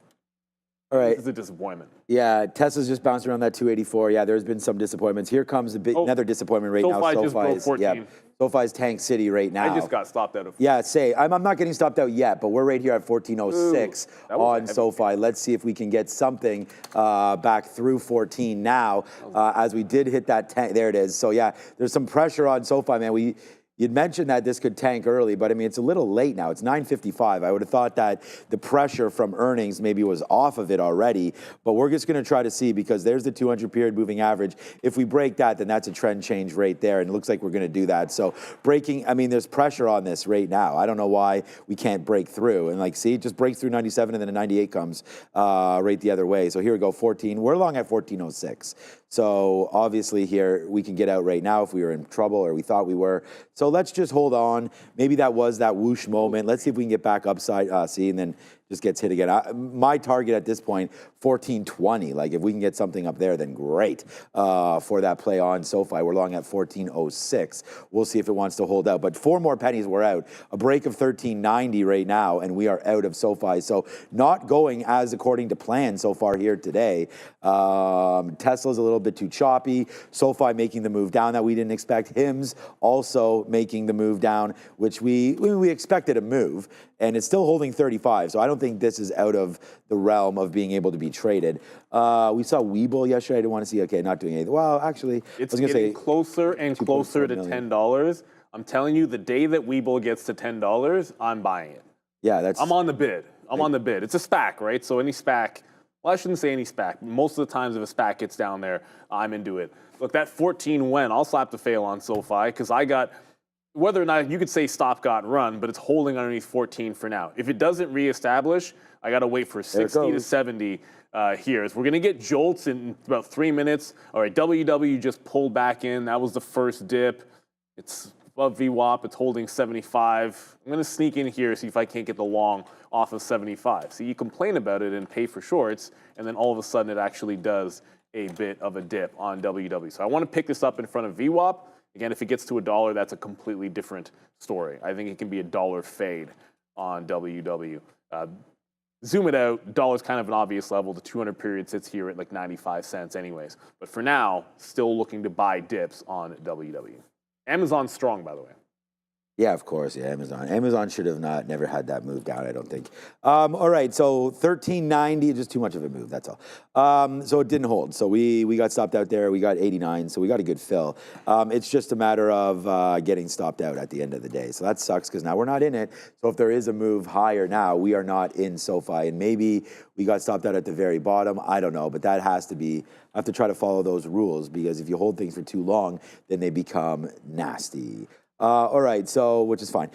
All right. This is a disappointment. Yeah, Tesla's just bounced around that 284. Yeah, there's been some disappointments. Here comes another disappointment right now. SoFi just broke 14. SoFi's Tank City right now. I just got stopped out of. Yeah, I'm not getting stopped out yet, but we're right here at 1406 on SoFi. Let's see if we can get something back through 14 now, as we did hit that tank. There it is. So yeah, there's some pressure on SoFi, man. You'd mentioned that this could tank early, but I mean, it's a little late now. It's 9:55. I would have thought that the pressure from earnings maybe was off of it already, but we're just going to try to see because there's the 200 period moving average. If we break that, then that's a trend change right there, and it looks like we're going to do that. So there's pressure on this right now. I don't know why we can't break through. And like, see, it just breaks through 97, and then a 98 comes right the other way. So here we go, 14. We're long at 1406. So obviously here we can get out right now if we were in trouble or we thought we were. So let's just hold on. Maybe that was that whoosh moment. Let's see if we can get back upside, and then just gets hit again. My target at this point, 1420. Like if we can get something up there, then great for that play on SoFi. We're long at 1406. We'll see if it wants to hold out. But 4 more pennies, we're out. A break of 1390 right now, and we are out of SoFi. So not going as according to plan so far here today. Tesla's a little bit too choppy. SoFi making the move down that we didn't expect. HIMS also making the move down, which we expected a move, and it's still holding 35. So I don't think this is out of the realm of being able to be traded. We saw Webull yesterday. I didn't want to see. Okay, not doing anything. Well, actually, it's getting closer and closer to $10. I'm telling you, the day that Webull gets to $10, I'm buying it. Yeah, I'm on the bid. On the bid. It's a SPAC, right? So any SPAC. Well, I shouldn't say any SPAC. Most of the times if a SPAC gets down there, I'm into it. Look, that 14 went. I'll slap the fail on SoFi because I got, whether or not you could say stop got run, but it's holding underneath 14 for now. If it doesn't reestablish, I got to wait for 60 to 70 here. So we're going to get jolts in about 3 minutes. All right, WW just pulled back in. That was the first dip. It's above VWAP. It's holding 75. I'm going to sneak in here, see if I can't get the long off of 75. So you complain about it and pay for shorts, and then all of a sudden it actually does a bit of a dip on WW. So I want to pick this up in front of VWAP. Again, if it gets to $1, that's a completely different story. I think it can be $1 fade on WW. Zoom it out, dollar's kind of an obvious level. The 200 period sits here at like 95 cents anyways. But for now, still looking to buy dips on WW. Amazon's strong, by the way. Yeah, of course. Yeah, Amazon. Amazon should have never had that move down, I don't think. All right, so 1390, just too much of a move, that's all. So it didn't hold. So we got stopped out there. We got 89, so we got a good fill. It's just a matter of getting stopped out at the end of the day. So that sucks because now we're not in it. So if there is a move higher now, we are not in SoFi. And maybe we got stopped out at the very bottom. I don't know, but that has to be, I have to try to follow those rules because if you hold things for too long, then they become nasty. All right, so, which is fine.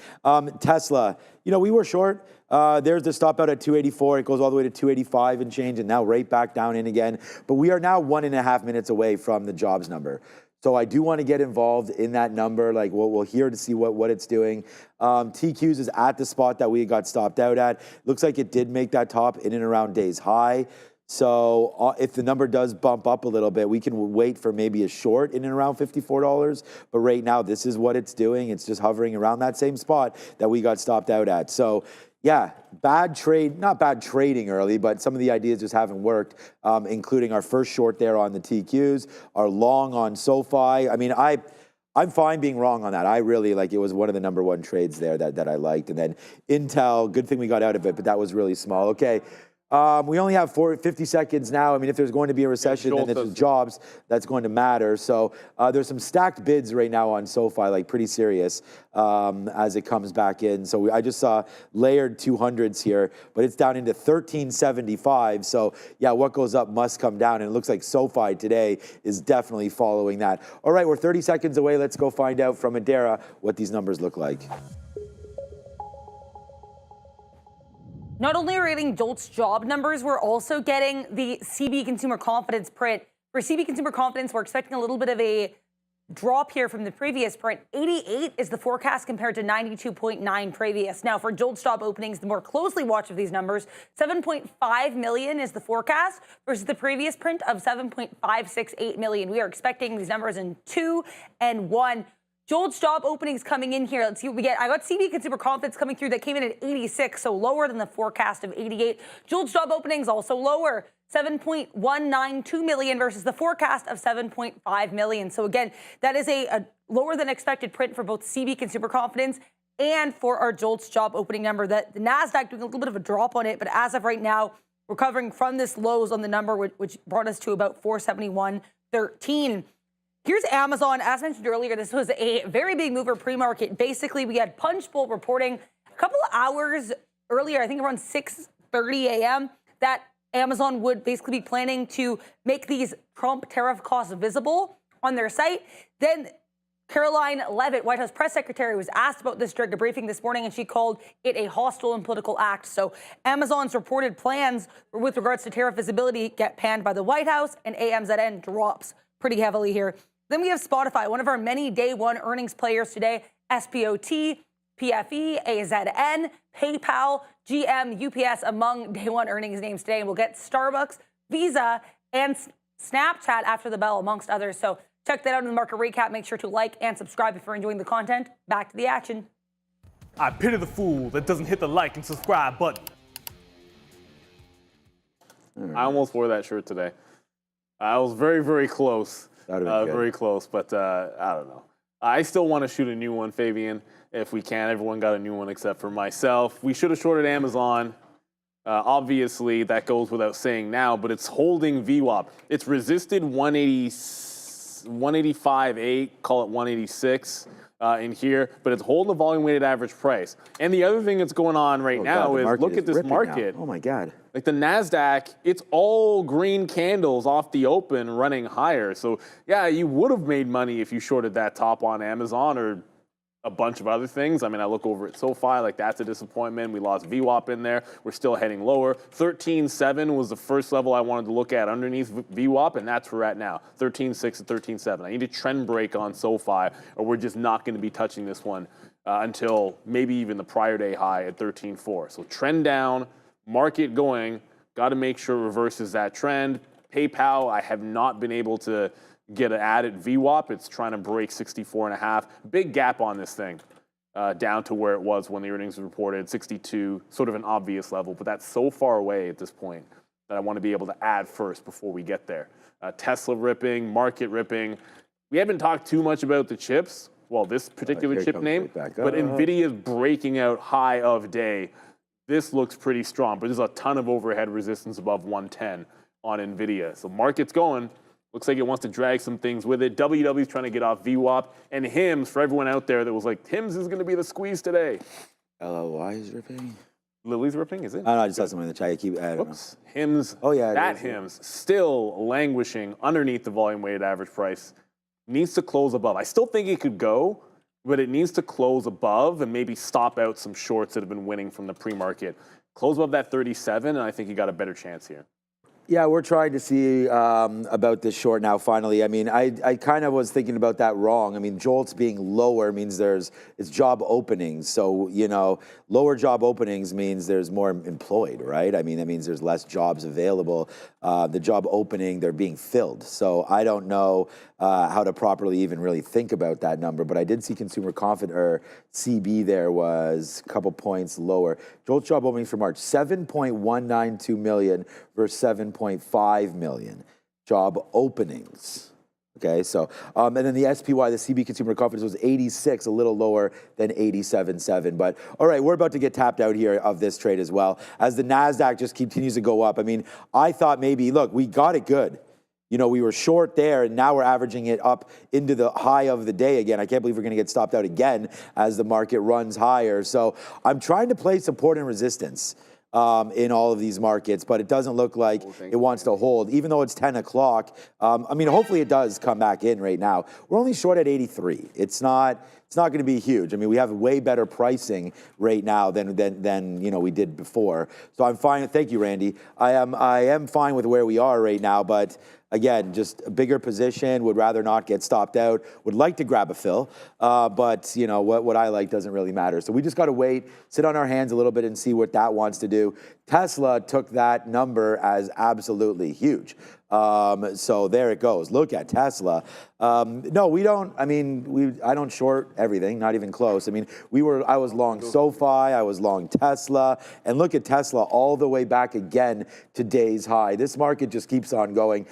Tesla, you know, we were short. There's the stop out at 284. It goes all the way to 285 and change, and now right back down in again. But we are now 1.5 minutes away from the jobs number. So I do want to get involved in that number. Like, we'll hear to see what it's doing. TQs is at the spot that we got stopped out at. Looks like it did make that top in and around day's high. So if the number does bump up a little bit, we can wait for maybe a short in and around $54. But right now, this is what it's doing. It's just hovering around that same spot that we got stopped out at. So yeah, bad trade, not bad trading early, but some of the ideas just haven't worked, including our first short there on the TQs, our long on SoFi. I mean, I'm fine being wrong on that. I really like, it was one of the #1 trades there that I liked. And then Intel, good thing we got out of it, but that was really small. Okay. We only have 50 seconds now. I mean, if there's going to be a recession, then it's jobs that's going to matter. So there's some stacked bids right now on SoFi, like pretty serious as it comes back in. So I just saw layered 200s here, but it's down into 1375. So yeah, what goes up must come down. And it looks like SoFi today is definitely following that. All right, we're 30 seconds away. Let's go find out from Adara what these numbers look like. Not only are we getting JOLTS job numbers, we're also getting the CB consumer confidence print. For CB consumer confidence, we're expecting a little bit of a drop here from the previous print. 88 is the forecast compared to 92.9 previous. Now, for JOLTS job openings, the more closely watched of these numbers, 7.5 million is the forecast versus the previous print of 7.568 million. We are expecting these numbers in 2 and 1. JOLTS job openings coming in here. Let's see what we get. I got CB consumer confidence coming through that came in at 86, so lower than the forecast of 88. JOLTS job openings also lower, 7.192 million versus the forecast of 7.5 million. So again, that is a lower than expected print for both CB consumer confidence and for our JOLTS job opening number. That the NASDAQ doing a little bit of a drop on it, but as of right now, recovering from this lows on the number, which brought us to about 471.13. Here's Amazon. As mentioned earlier, this was a very big mover pre-market. Basically, we had Punchbowl reporting a couple of hours earlier, I think around 6:30 a.m., that Amazon would basically be planning to make these Trump tariff costs visible on their site. Then Caroline Leavitt, White House press secretary, was asked about this during a briefing this morning, and she called it a hostile and political act. So Amazon's reported plans with regards to tariff visibility get panned by the White House, and AMZN drops pretty heavily here. Then we have Spotify, one of our many day one earnings players today. SPOT, PFE, AZN, PayPal, GM, UPS among day one earnings names today. And we'll get Starbucks, Visa, and Snapchat after the bell, amongst others. So check that out in the market recap. Make sure to like and subscribe if you're enjoying the content. Back to the action. I pity the fool that doesn't hit the like and subscribe button. I almost wore that shirt today. I was very, very close. Very close, but I don't know. I still want to shoot a new one, Fabian, if we can. Everyone got a new one except for myself. We should have shorted Amazon. Obviously, that goes without saying now, but it's holding VWAP. It's resisted 185.8, call it 186 in here, but it's holding the volume-weighted average price. And the other thing that's going on right now is look at this market. Oh, my God. Like the NASDAQ, it's all green candles off the open running higher. So, yeah, you would have made money if you shorted that top on Amazon or a bunch of other things. I mean, I look over at SoFi, like that's a disappointment. We lost VWAP in there. We're still heading lower. 13.7 was the first level I wanted to look at underneath VWAP, and that's where we're at now. 13.6 and 13.7. I need a trend break on SoFi, or we're just not going to be touching this one until maybe even the prior day high at 13.4. So trend down, market going. Got to make sure it reverses that trend. PayPal, I have not been able to get an ad at VWAP. It's trying to break 64.5. Big gap on this thing, down to where it was when the earnings were reported, 62, sort of an obvious level, but that's so far away at this point that I want to be able to add first before we get there. Tesla ripping, market ripping. We haven't talked too much about the chips, well, this particular chip name, but NVIDIA is breaking out high of day. This looks pretty strong, but there's a ton of overhead resistance above 110 on NVIDIA. So market's going. Looks like it wants to drag some things with it. WW is trying to get off VWAP. And HIMS, for everyone out there that was like, HIMS is going to be the squeeze today. LLY is ripping? Lily's ripping, is it? I just saw something in the chat. I don't know. HIMS, oh, yeah, that HIMS, still languishing underneath the volume-weighted average price. Needs to close above. I still think it could go, but it needs to close above and maybe stop out some shorts that have been winning from the pre-market. Close above that 37, and I think you got a better chance here. Yeah, we're trying to see about this short now, finally. I mean, I kind of was thinking about that wrong. I mean, JOLTS being lower means it's job openings. So, you know, lower job openings means there's more employed, right? I mean, that means there's less jobs available. The job opening, they're being filled. So I don't know how to properly even really think about that number, but I did see consumer confidence, or CB there was a couple points lower. JOLTS job openings for March, 7.192 million versus 7.5 million job openings. Okay, so, and then the SPY, the CB consumer confidence was 86, a little lower than 87.7. But all right, we're about to get tapped out here of this trade as well, as the NASDAQ just continues to go up. I mean, I thought maybe, look, we got it good. You know, we were short there, and now we're averaging it up into the high of the day again. I can't believe we're going to get stopped out again as the market runs higher. So I'm trying to play support and resistance in all of these markets, but it doesn't look like it wants to hold, even though it's 10 o'clock. I mean, hopefully it does come back in right now. We're only short at 83. It's not going to be huge. I mean, we have way better pricing right now than you know we did before. So I'm fine. Thank you, Randy. I am fine with where we are right now, but again, just a bigger position, would rather not get stopped out, would like to grab a fill, but you know, what I like doesn't really matter. So we just got to wait, sit on our hands a little bit and see what that wants to do. Tesla took that number as absolutely huge. So there it goes. Look at Tesla. No, we don't. I mean, I don't short everything, not even close. I mean, I was long SoFi, I was long Tesla, and look at Tesla all the way back again to day's high. This market just keeps on going.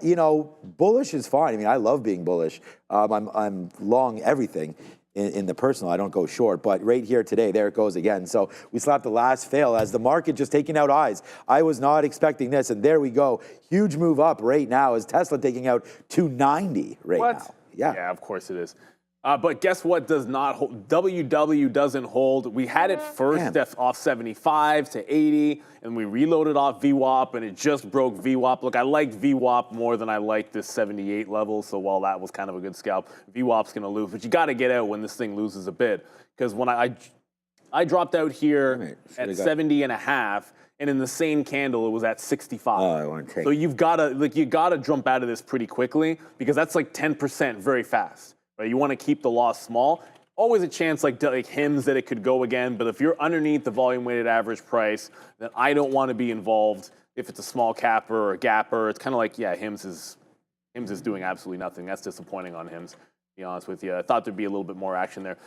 You know, bullish is fine. I mean, I love being bullish. I'm long everything. In the personal, I don't go short, but right here today, there it goes again. So we slapped the last fail as the market just taking out eyes. I was not expecting this, and there we go. Huge move up right now as Tesla taking out 290 right now. Yeah, of course it is. But guess what does not hold? WW doesn't hold. We had it first off 75 to 80, and we reloaded off VWAP, and it just broke VWAP. Look, I liked VWAP more than I liked this 78 level, so while that was kind of a good scalp, VWAP's going to lose. But you got to get out when this thing loses a bit, because when I dropped out here at 70.5, and in the same candle, it was at 65. Oh, I want to take. So you gotta jump out of this pretty quickly, because that's like 10% very fast. Right? You want to keep the loss small. Always a chance like HIMS that it could go again, but if you're underneath the volume-weighted average price, then I don't want to be involved if it's a small capper or a gapper. It's kind of like, yeah, HIMS is doing absolutely nothing. That's disappointing on HIMS, to be honest with you. I thought there'd be a little bit more action there.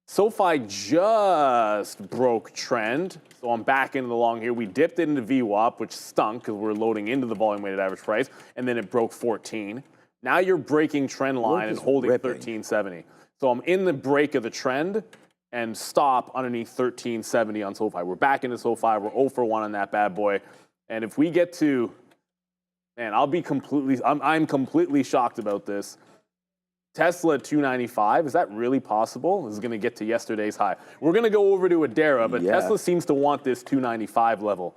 SoFi just broke trend, so I'm back into the long here. We dipped it into VWAP, which stunk because we're loading into the volume-weighted average price, and then it broke 14. Now you're breaking trend line and holding 1370. So I'm in the break of the trend and stop underneath 1370 on SoFi. We're back into SoFi. We're 0 for 1 on that bad boy. And if we get to, man, I'm completely shocked about this. Tesla at 295, is that really possible? This is going to get to yesterday's high. We're going to go over to Adara, but Tesla seems to want this 295 level.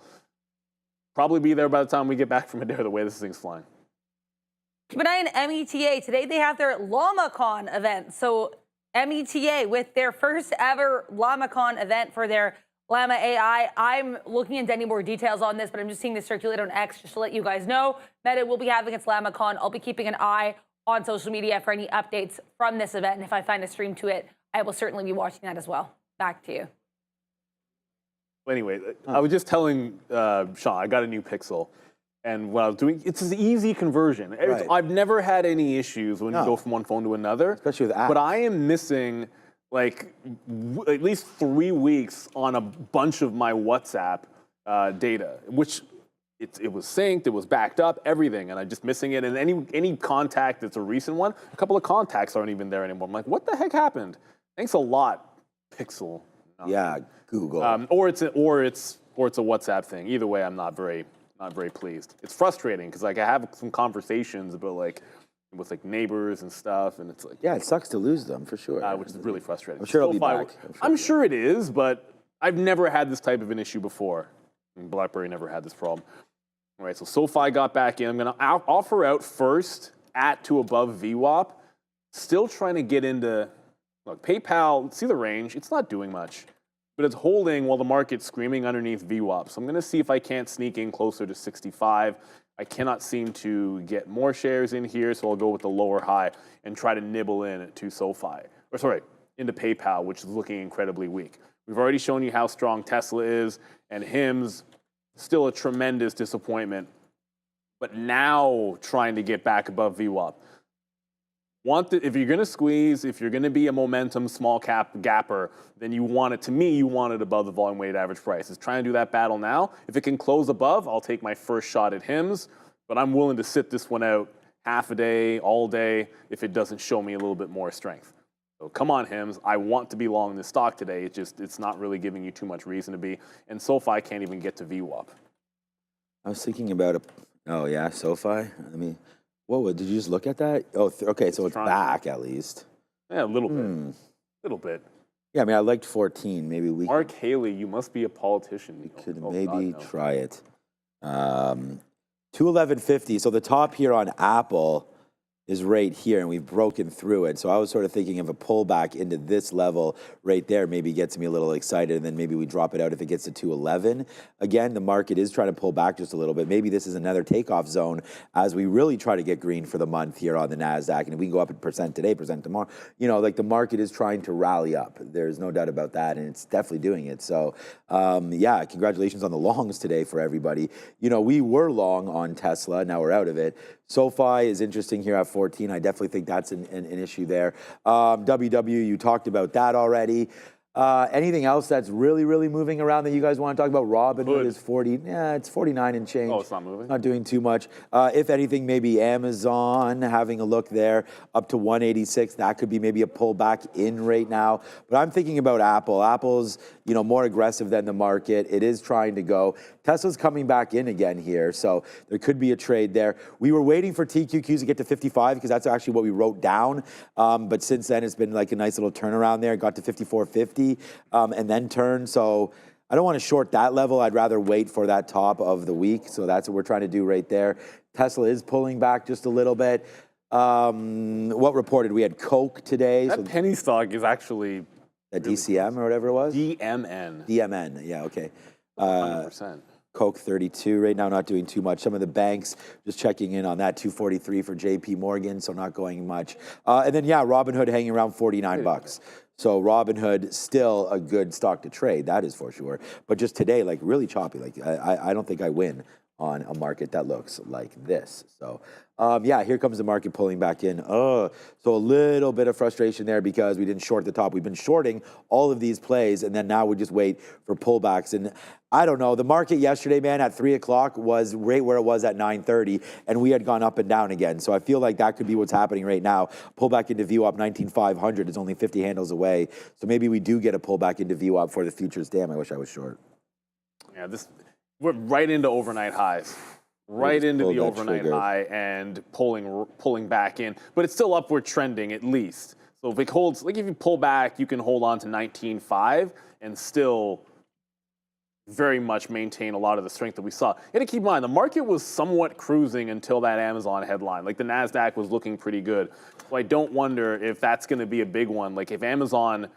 Probably be there by the time we get back from Adara, the way this thing's flying. Keep an eye on META. Today they have their LlamaCon event. So META with their first ever LlamaCon event for their Llama AI. I'm looking into any more details on this, but I'm just seeing this circulate on X just to let you guys know. Meta will be having its LlamaCon. I'll be keeping an eye on social media for any updates from this event. And if I find a stream to it, I will certainly be watching that as well. Back to you. Anyway, I was just telling Sean, I got a new Pixel. And what I was doing, it's an easy conversion. Right. I've never had any issues when you go from one phone to another. Especially with apps. But I am missing like at least 3 weeks on a bunch of my WhatsApp data, which it was synced, it was backed up, everything, and I'm just missing it. And any contact that's a recent one, a couple of contacts aren't even there anymore. I'm like, what the heck happened? Thanks a lot, Pixel. Yeah, Google. Or it's a WhatsApp thing. Either way, I'm not very pleased. It's frustrating because like I have some conversations about like with like neighbors and stuff, and it's like yeah, it sucks to lose them for sure. which is really frustrating. I'm sure it'll be back. I'm sure it is, but I've never had this type of an issue before. And BlackBerry never had this problem. All right, so SoFi got back in. I'm going to offer out first at to above VWAP. Still trying to get into look PayPal. See the range? It's not doing much. But it's holding while the market's screaming underneath VWAP. So I'm going to see if I can't sneak in closer to 65. I cannot seem to get more shares in here, so I'll go with the lower high and try to nibble in to SoFi. Or sorry, into PayPal, which is looking incredibly weak. We've already shown you how strong Tesla is, and HIMS, still a tremendous disappointment. But now trying to get back above VWAP. If you're going to squeeze, if you're going to be a momentum small cap gapper, then you want it, to me, you want it above the volume weighted average price. It's trying to do that battle now. If it can close above, I'll take my first shot at HIMS, but I'm willing to sit this one out half a day, all day, if it doesn't show me a little bit more strength. So come on, HIMS. I want to be long this stock today. It's not really giving you too much reason to be. And SoFi can't even get to VWAP. I was thinking about oh yeah, SoFi. I mean, whoa, did you just look at that? Oh, okay, so it's back at least. Yeah, a little bit. A little bit. Yeah, I mean, I liked 14. Maybe we Mark Haley, you must be a politician. We could maybe try it. 211.50. So the top here on Apple is right here, and we've broken through it. So I was sort of thinking of a pullback into this level right there maybe gets me a little excited, and then maybe we drop it out if it gets to 211. Again, the market is trying to pull back just a little bit. Maybe this is another takeoff zone as we really try to get green for the month here on the NASDAQ. And if we can go up a percent today, percent tomorrow, you know, like the market is trying to rally up. There's no doubt about that, and it's definitely doing it. So, yeah, congratulations on the longs today for everybody. You know, we were long on Tesla. Now we're out of it. SoFi is interesting here at 14. I definitely think that's an issue there. WW, you talked about that already. Anything else that's really, really moving around that you guys want to talk about? Robinhood is 40. Yeah, it's 49 and change. Oh, it's not moving? Not doing too much. If anything, maybe Amazon, having a look there, up to 186. That could be maybe a pullback in right now. But I'm thinking about Apple. Apple's, you know, more aggressive than the market. It is trying to go. Tesla's coming back in again here, so there could be a trade there. We were waiting for TQQs to get to 55 because that's actually what we wrote down. But since then, it's been like a nice little turnaround there. It got to 54.50 and then turned. So I don't want to short that level. I'd rather wait for that top of the week. So that's what we're trying to do right there. Tesla is pulling back just a little bit. What reported? We had Coke today. That penny stock is actually a DCM or whatever it was? DMN. DMN, yeah, okay. 100%. Coke 32 right now, not doing too much. Some of the banks just checking in on that 243 for JP Morgan, so not going much. And then, yeah, Robinhood hanging around 49 bucks. So Robinhood still a good stock to trade, that is for sure. But just today, like really choppy. Like I don't think I win on a market that looks like this. So, yeah, here comes the market pulling back in. So a little bit of frustration there because we didn't short the top. We've been shorting all of these plays, and then now we just wait for pullbacks. And I don't know, the market yesterday, man, at 3 o'clock was right where it was at 9:30, and we had gone up and down again. So I feel like that could be what's happening right now. Pullback into VWAP 19,500 is only 50 handles away. So maybe we do get a pullback into VWAP for the futures. Damn, I wish I was short. Yeah, we're right into overnight highs. Right into the overnight high and pulling back in. But it's still upward trending at least. So if it holds, like if you pull back, you can hold on to 19.5 and still very much maintain a lot of the strength that we saw. You got to keep in mind, the market was somewhat cruising until that Amazon headline. Like the NASDAQ was looking pretty good. So I don't wonder if that's going to be a big one. Like if Amazon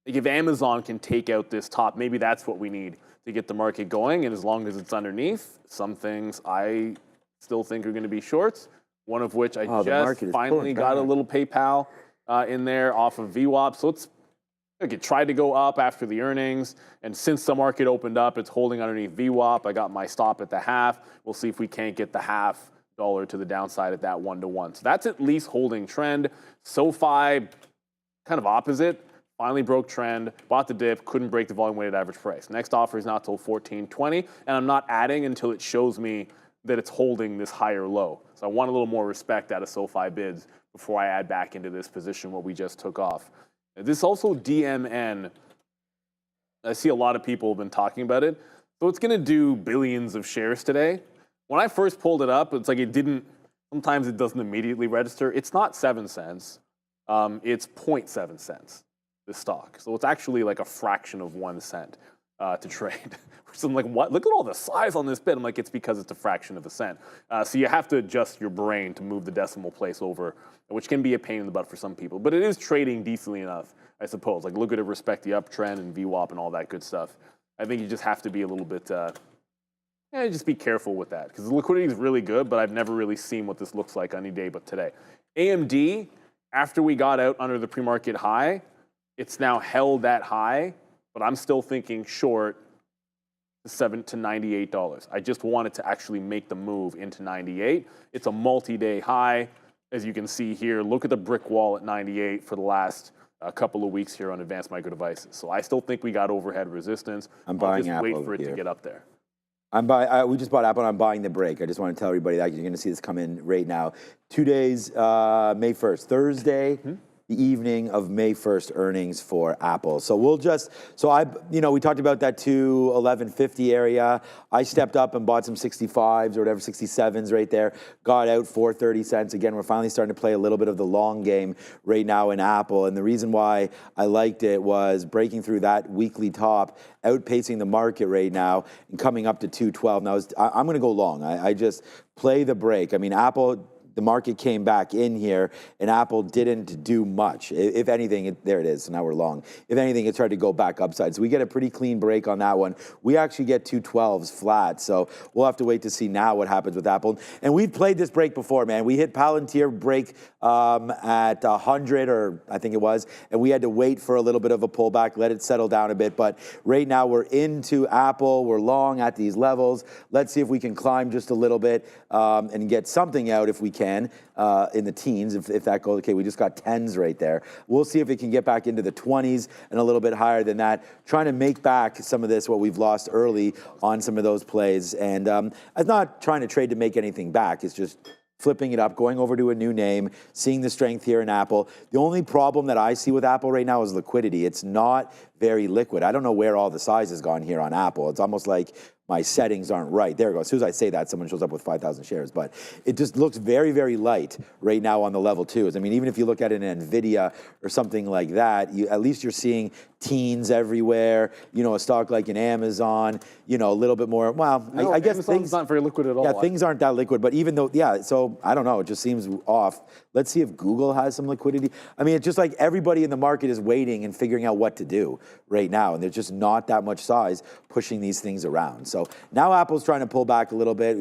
can take out this top, maybe that's what we need to get the market going. And as long as it's underneath, some things I still think are going to be shorts. One of which I just finally got a little PayPal in there off of VWAP. So it tried to go up after the earnings, and since the market opened up, it's holding underneath VWAP. I got my stop at the half. We'll see if we can't get the $0.50 to the downside at that 1-to-1. So that's at least holding trend. SoFi, kind of opposite. Finally broke trend, bought the dip, couldn't break the volume weighted average price. Next offer is not till 14.20, and I'm not adding until it shows me that it's holding this higher low. So I want a little more respect out of SoFi bids before I add back into this position what we just took off. This also DMN, I see a lot of people have been talking about it. So it's going to do billions of shares today. When I first pulled it up, it's like sometimes it doesn't immediately register. It's not 7 cents. It's 0.7 cents, this stock. So it's actually like a fraction of 1 cent to trade. So I'm like, what? Look at all the size on this bid. I'm like, it's because it's a fraction of a cent. So you have to adjust your brain to move the decimal place over, which can be a pain in the butt for some people. But it is trading decently enough, I suppose. Like, look at it, respect the uptrend and VWAP and all that good stuff. I think you just have to be a little bit, just be careful with that. Because the liquidity is really good, but I've never really seen what this looks like any day but today. AMD, after we got out under the pre-market high, it's now held that high, but I'm still thinking short $7 to $98. I just wanted to actually make the move into 98. It's a multi-day high. As you can see here, look at the brick wall at 98 for the last couple of weeks here on advanced micro devices. So I still think we got overhead resistance. I'm buying just Apple wait for it here to get up there. We just bought Apple and I'm buying the break. I just want to tell everybody that you're going to see this come in right now. 2 days, May 1st, Thursday. The evening of May 1st earnings for Apple. So we talked about that 211.50 area. I stepped up and bought some 65s or whatever, 67s right there. Got out for 30 cents. Again, we're finally starting to play a little bit of the long game right now in Apple. And the reason why I liked it was breaking through that weekly top, outpacing the market right now and coming up to 212. Now, I'm going to go long. I just play the break. I mean, Apple, the market came back in here, and Apple didn't do much. If anything, there it is. So now we're long. If anything, it started to go back upside. So we get a pretty clean break on that one. We actually get 212s flat. So we'll have to wait to see now what happens with Apple. And we've played this break before, man. We hit Palantir break at 100, or I think it was, and we had to wait for a little bit of a pullback, let it settle down a bit. But right now we're into Apple. We're long at these levels. Let's see if we can climb just a little bit and get something out if we can in the teens, if that goes. Okay, we just got 10s right there. We'll see if it can get back into the 20s and a little bit higher than that, trying to make back some of this, what we've lost early on some of those plays. And I'm not trying to trade to make anything back. It's just flipping it up, going over to a new name, seeing the strength here in Apple. The only problem that I see with Apple right now is liquidity. It's not very liquid. I don't know where all the size has gone here on Apple. It's almost like my settings aren't right. There we go. As soon as I say that, someone shows up with 5,000 shares. But it just looks very, very light right now on the level twos. I mean, even if you look at it in NVIDIA or something like that, at least you're seeing teens everywhere. A stock like an Amazon, a little bit more. Well, no, I guess things not very liquid at all. Yeah, things aren't that liquid. But even though, so I don't know. It just seems off. Let's see if Google has some liquidity. I mean, it's just like everybody in the market is waiting and figuring out what to do right now. And there's just not that much size pushing these things around. So now Apple's trying to pull back a little bit,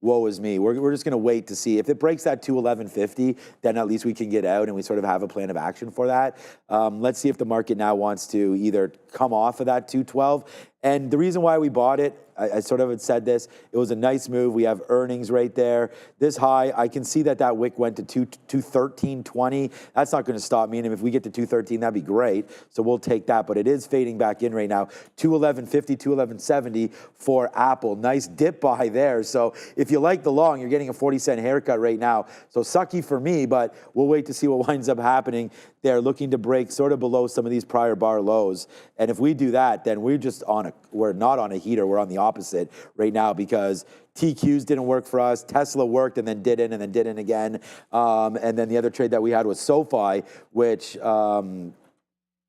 woe is me. We're just going to wait to see. If it breaks that 211.50, then at least we can get out and we sort of have a plan of action for that. Let's see if the market now wants to either come off of that 212. And the reason why we bought it, I sort of had said this, it was a nice move. We have earnings right there. This high, I can see that wick went to 213.20. That's not going to stop me. And if we get to 213, that'd be great. So we'll take that. But it is fading back in right now. 211.50, 211.70 for Apple. Nice dip buy there. So if you like the long, you're getting a 40-cent haircut right now. So sucky for me, but we'll wait to see what winds up happening. They're looking to break sort of below some of these prior bar lows. And if we do that, then we're not on a heater. We're on the opposite right now because TQs didn't work for us. Tesla worked and then didn't again. And then the other trade that we had was SoFi, which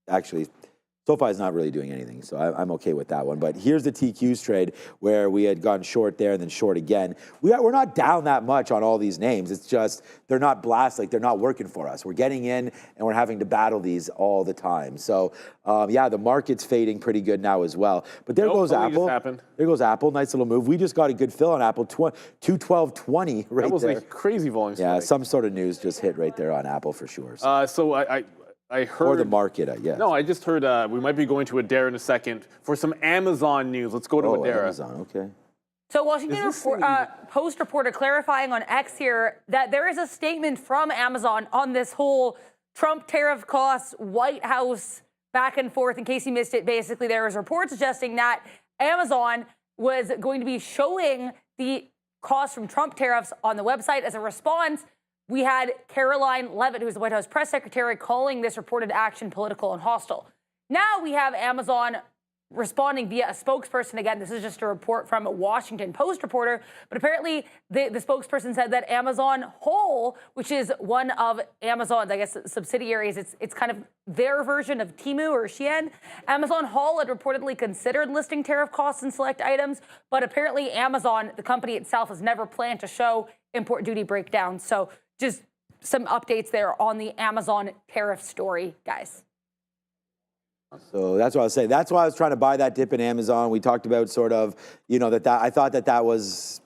actually SoFi is not really doing anything, so I'm okay with that one. But here's the TQs trade where we had gone short there and then short again. We're not down that much on all these names. It's just they're not blast, like they're not working for us. We're getting in and we're having to battle these all the time. So yeah, the market's fading pretty good now as well. But there goes Apple. There goes Apple. Nice little move. We just got a good fill on Apple. 212.20 right there. That was a crazy volume. Yeah, some sort of news just hit right there on Apple for sure. So I heard. Or the market, I guess. No, I just heard we might be going to Adara in a second for some Amazon news. Let's go to Adara. Amazon, okay. So Washington Post reporter clarifying on X here that there is a statement from Amazon on this whole Trump tariff costs, White House back and forth. In case you missed it, basically there was reports suggesting that Amazon was going to be showing the costs from Trump tariffs on the website. As a response, we had Caroline Leavitt, who's the White House press secretary, calling this reported action political and hostile. Now we have Amazon responding via a spokesperson. Again, this is just a report from a Washington Post reporter, but apparently the spokesperson said that Amazon Whole, which is one of Amazon's, I guess, subsidiaries, it's kind of their version of Temu or Shein. Amazon Whole had reportedly considered listing tariff costs in select items, but apparently Amazon, the company itself, has never planned to show import duty breakdowns. So just some updates there on the Amazon tariff story, guys. So that's what I was saying. That's why I was trying to buy that dip in Amazon. We talked about sort of, you know, that I thought that was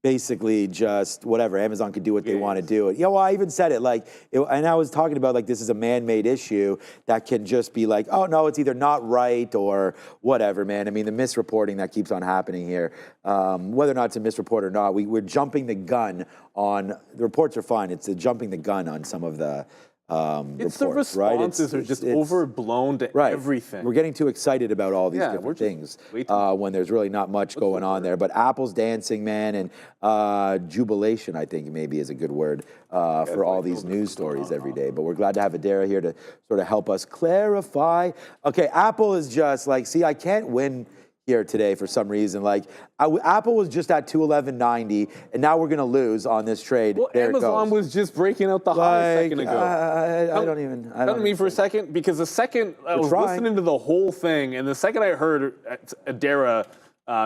basically just whatever. Amazon could do what they want to do. Yeah, well, I even said it like, and I was talking about like this is a man-made issue that can just be like, oh no, it's either not right or whatever, man. I mean, the misreporting that keeps on happening here, whether or not it's a misreport or not, we're jumping the gun on, the reports are fine. It's jumping the gun on some of the it's reports, the responses are just overblown to everything. We're getting too excited about all these different things when there's really not much going on there. But Apple's dancing, man, and jubilation, I think maybe is a good word for all these news stories every day. But we're glad to have Adara here to sort of help us clarify. Okay, Apple is just like, see, I can't win here today for some reason. Like Apple was just at 211.90, and now we're going to lose on this trade. Well, there Amazon was just breaking out the high a second ago. I don't even. Come to me for a second, because the second I was listening to the whole thing, and the second I heard Adara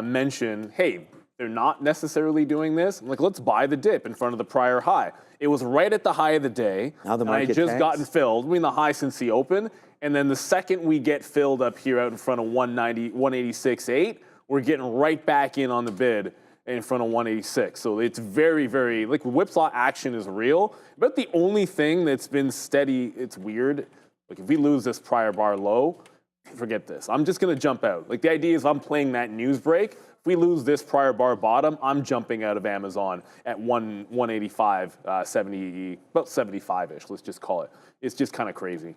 mention, hey, they're not necessarily doing this, I'm like, let's buy the dip in front of the prior high. It was right at the high of the day. Now the and I just gotten filled. I mean, the high since the open. And then the second we get filled up here out in front of 190, 186.8, we're getting right back in on the bid in front of 186. So it's very, very, like whipsaw action is real. But the only thing that's been steady, it's weird. Like if we lose this prior bar low, forget this. I'm just going to jump out. Like the idea is I'm playing that news break. If we lose this prior bar bottom, I'm jumping out of Amazon at 185, 70, about 75-ish, let's just call it. It's just kind of crazy.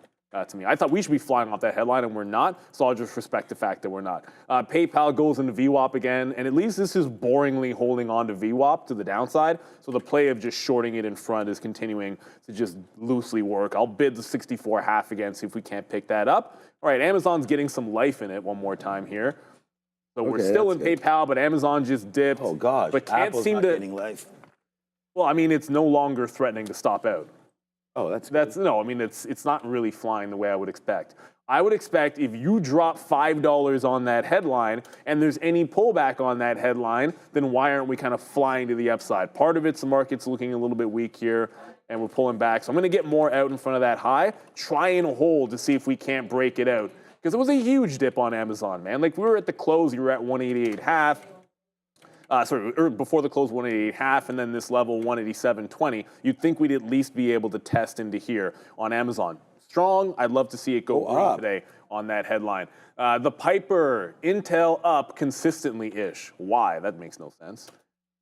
To me, I thought we should be flying off that headline, and we're not. So I'll just respect the fact that we're not. PayPal goes into VWAP again, and at least this is boringly holding on to VWAP to the downside. So the play of just shorting it in front is continuing to just loosely work. I'll bid the 64.5 again, see if we can't pick that up. All right, Amazon's getting some life in it one more time here. So we're still in PayPal, but Amazon just dipped. Oh gosh, but can't Apple's seem not to. Getting life. Well, I mean, it's no longer threatening to stop out. Oh, that's no. I mean, it's not really flying the way I would expect. I would expect if you drop $5 on that headline and there's any pullback on that headline, then why aren't we kind of flying to the upside? Part of it's the market's looking a little bit weak here, and we're pulling back. So I'm going to get more out in front of that high, try and hold to see if we can't break it out. Because it was a huge dip on Amazon, man. Like we were at the close, you were at 188.5. Or before the close 188.5, and then this level 187.20, you'd think we'd at least be able to test into here on Amazon. Strong, I'd love to see it go green today on that headline. The Piper, Intel up consistently-ish. Why? That makes no sense.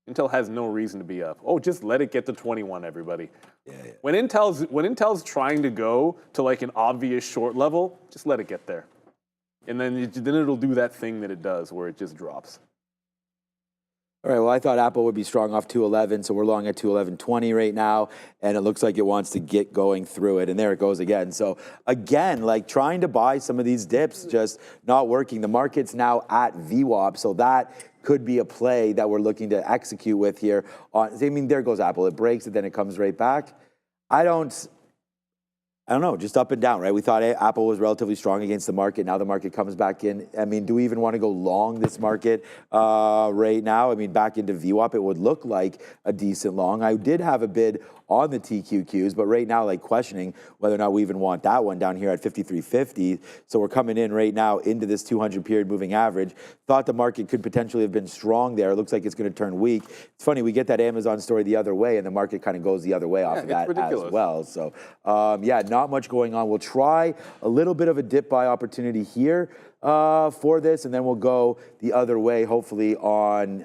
Intel has no reason to be up. Oh, just let it get to 21, everybody. Yeah. When Intel's trying to go to like an obvious short level, just let it get there. And then it'll do that thing that it does where it just drops. All right, well, I thought Apple would be strong off 211, so we're long at 211.20 right now, and it looks like it wants to get going through it, and there it goes again. So again, like trying to buy some of these dips, just not working. The market's now at VWAP, so that could be a play that we're looking to execute with here. I mean, there goes Apple. It breaks it, then it comes right back. I don't know, just up and down, right? We thought Apple was relatively strong against the market. Now the market comes back in. I mean, do we even want to go long this market right now? I mean, back into VWAP, it would look like a decent long. I did have a bid on the TQQs, but right now, like questioning whether or not we even want that one down here at 53.50. So we're coming in right now into this 200 period moving average. Thought the market could potentially have been strong there. It looks like it's going to turn weak. It's funny, we get that Amazon story the other way, and the market kind of goes the other way off of that as well. So, yeah, not much going on. We'll try a little bit of a dip buy opportunity here for this, and then we'll go the other way, hopefully on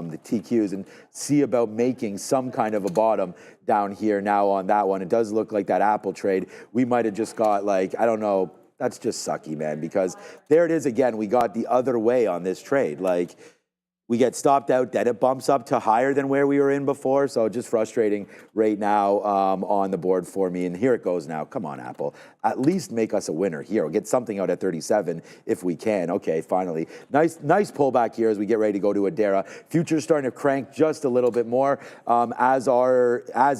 the TQs, and see about making some kind of a bottom down here now on that one. It does look like that Apple trade, we might have just got like, I don't know, that's just sucky, man, because there it is again. We got the other way on this trade. Like, we get stopped out, then it bumps up to higher than where we were in before. So just frustrating right now on the board for me. And here it goes now. Come on, Apple. At least make us a winner here. We'll get something out at 37 if we can. Okay, finally. Nice pullback here as we get ready to go to Adara. Futures starting to crank just a little bit more, as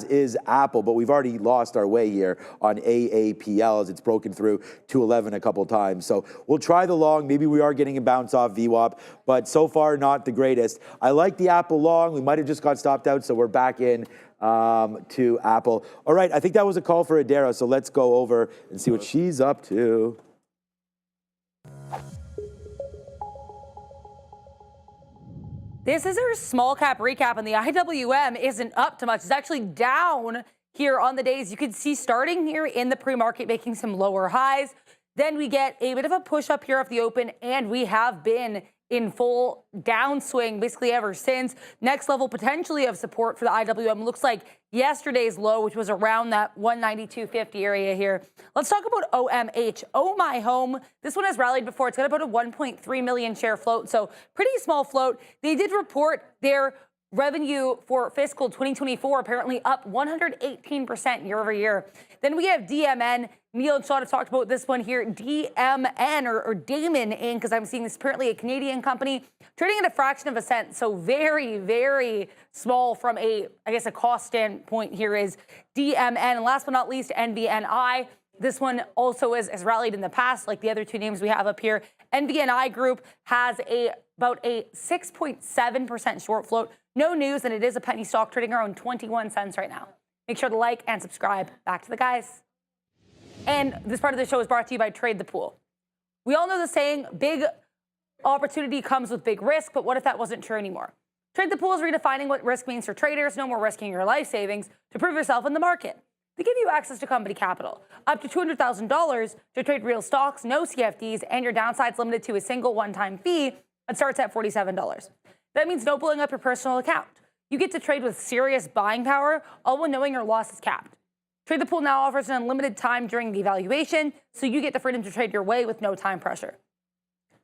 is Apple. But we've already lost our way here on AAPL as it's broken through 211 a couple times. So we'll try the long. Maybe we are getting a bounce off VWAP, but so far not the greatest. I like the Apple long. We might have just got stopped out, so we're back in to Apple. All right, I think that was a call for Adara, so let's go over and see what she's up to. This is our small cap recap, and the IWM isn't up too much. It's actually down here on the days. You can see starting here in the pre-market making some lower highs. Then we get a bit of a push up here off the open, and we have been in full downswing basically ever since. Next level potentially of support for the IWM looks like yesterday's low, which was around that 192.50 area here. Let's talk about OMH. Oh My Home. This one has rallied before. It's got about a 1.3 million share float, so pretty small float. They did report their revenue for fiscal 2024 apparently up 118% year over year. Then we have DMN. Neil and Sean have talked about this one here, DMN or demeaning, because I'm seeing this apparently a Canadian company trading at a fraction of a cent. So very, very small from a cost standpoint here is DMN. And last but not least, NVNI. This one also has rallied in the past, like the other two names we have up here. NVNI Group has about a 6.7% short float. No news, and it is a penny stock trading around 21 cents right now. Make sure to like and subscribe. Back to the guys. And this part of the show is brought to you by Trade the Pool. We all know the saying, big opportunity comes with big risk, but what if that wasn't true anymore? Trade the Pool is redefining what risk means for traders. No more risking your life savings to prove yourself in the market. They give you access to company capital, up to $200,000 to trade real stocks, no CFDs, and your downside's limited to a single one-time fee that starts at $47. That means no blowing up your personal account. You get to trade with serious buying power, all while knowing your loss is capped. Trade the Pool now offers an unlimited time during the evaluation, so you get the freedom to trade your way with no time pressure.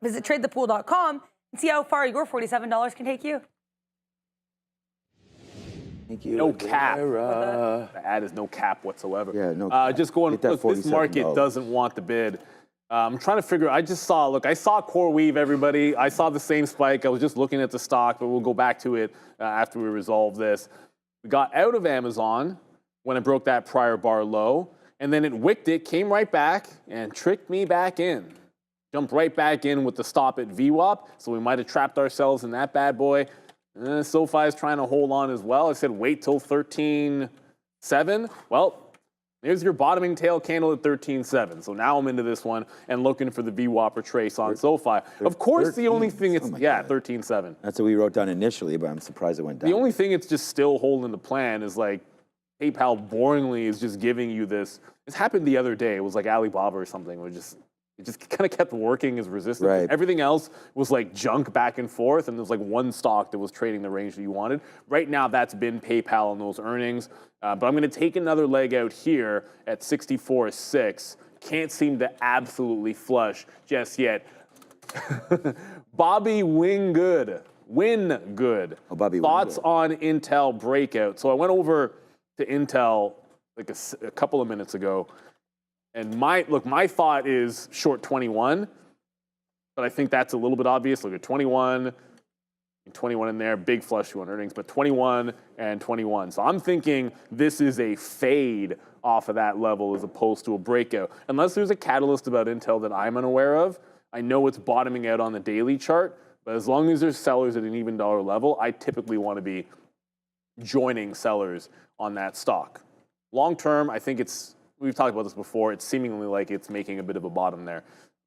Visit tradethepool.com and see how far your $47 can take you. Thank you. No cap. The ad is no cap whatsoever. Yeah, no cap. Just going, look, this market doesn't want the bid. I'm trying to figure, I saw CoreWeave, everybody. I saw the same spike. I was just looking at the stock, but we'll go back to it after we resolve this. We got out of Amazon when it broke that prior bar low, and then it wicked it, came right back, and tricked me back in. Jumped right back in with the stop at VWAP, so we might have trapped ourselves in that bad boy. SoFi is trying to hold on as well. I said wait till 13.7. Well, there's your bottoming tail candle at 13.7. So now I'm into this one and looking for the VWAP or trace on SoFi. Of course, the only thing it's, 13.7. That's what we wrote down initially, but I'm surprised it went down. The only thing it's just still holding the plan is like PayPal boringly is just giving you this. This happened the other day. It was like Alibaba or something. It just kind of kept working as resistance. Right. Everything else was like junk back and forth, and there was like one stock that was trading the range that you wanted. Right now, that's been PayPal and those earnings. But I'm going to take another leg out here at 64.6. Can't seem to absolutely flush just yet. Bobby Wingood. Oh, Bobby Thoughts Wingood. on Intel breakout. So I went over to Intel like a couple of minutes ago. And my thought is short 21, but I think that's a little bit obvious. Look at 21, 21 in there, big flush on earnings, but 21 and 21. So I'm thinking this is a fade off of that level as opposed to a breakout. Unless there's a catalyst about Intel that I'm unaware of. I know it's bottoming out on the daily chart, but as long as there's sellers at an even dollar level, I typically want to be joining sellers on that stock. Long term, I think we've talked about this before, it's seemingly like it's making a bit of a bottom there.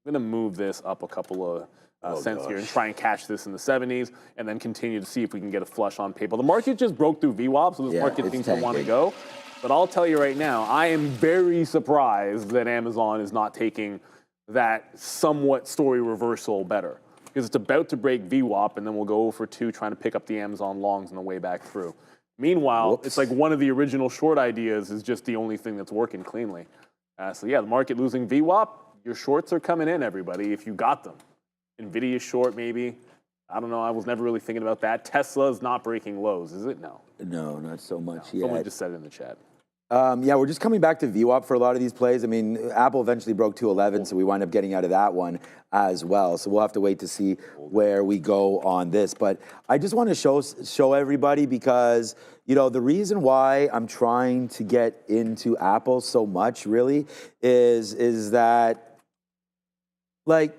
I'm going to move this up a couple of cents here and try and catch this in the 70s and then continue to see if we can get a flush on PayPal. The market just broke through VWAP, so this market seems to want to go. But I'll tell you right now, I am very surprised that Amazon is not taking that somewhat story reversal better, because it's about to break VWAP and then we'll go for 2 trying to pick up the Amazon longs on the way back through. Meanwhile, it's like one of the original short ideas is just the only thing that's working cleanly. So yeah, the market losing VWAP, your shorts are coming in, everybody, if you got them. NVIDIA short, maybe. I don't know. I was never really thinking about that. Tesla's not breaking lows, is it? No. No, not so much yet. Someone just said it in the chat. Yeah, we're just coming back to VWAP for a lot of these plays. I mean, Apple eventually broke 211, so we wind up getting out of that one as well. So we'll have to wait to see where we go on this. But I just want to show everybody, because, you know, the reason why I'm trying to get into Apple so much really is that, like,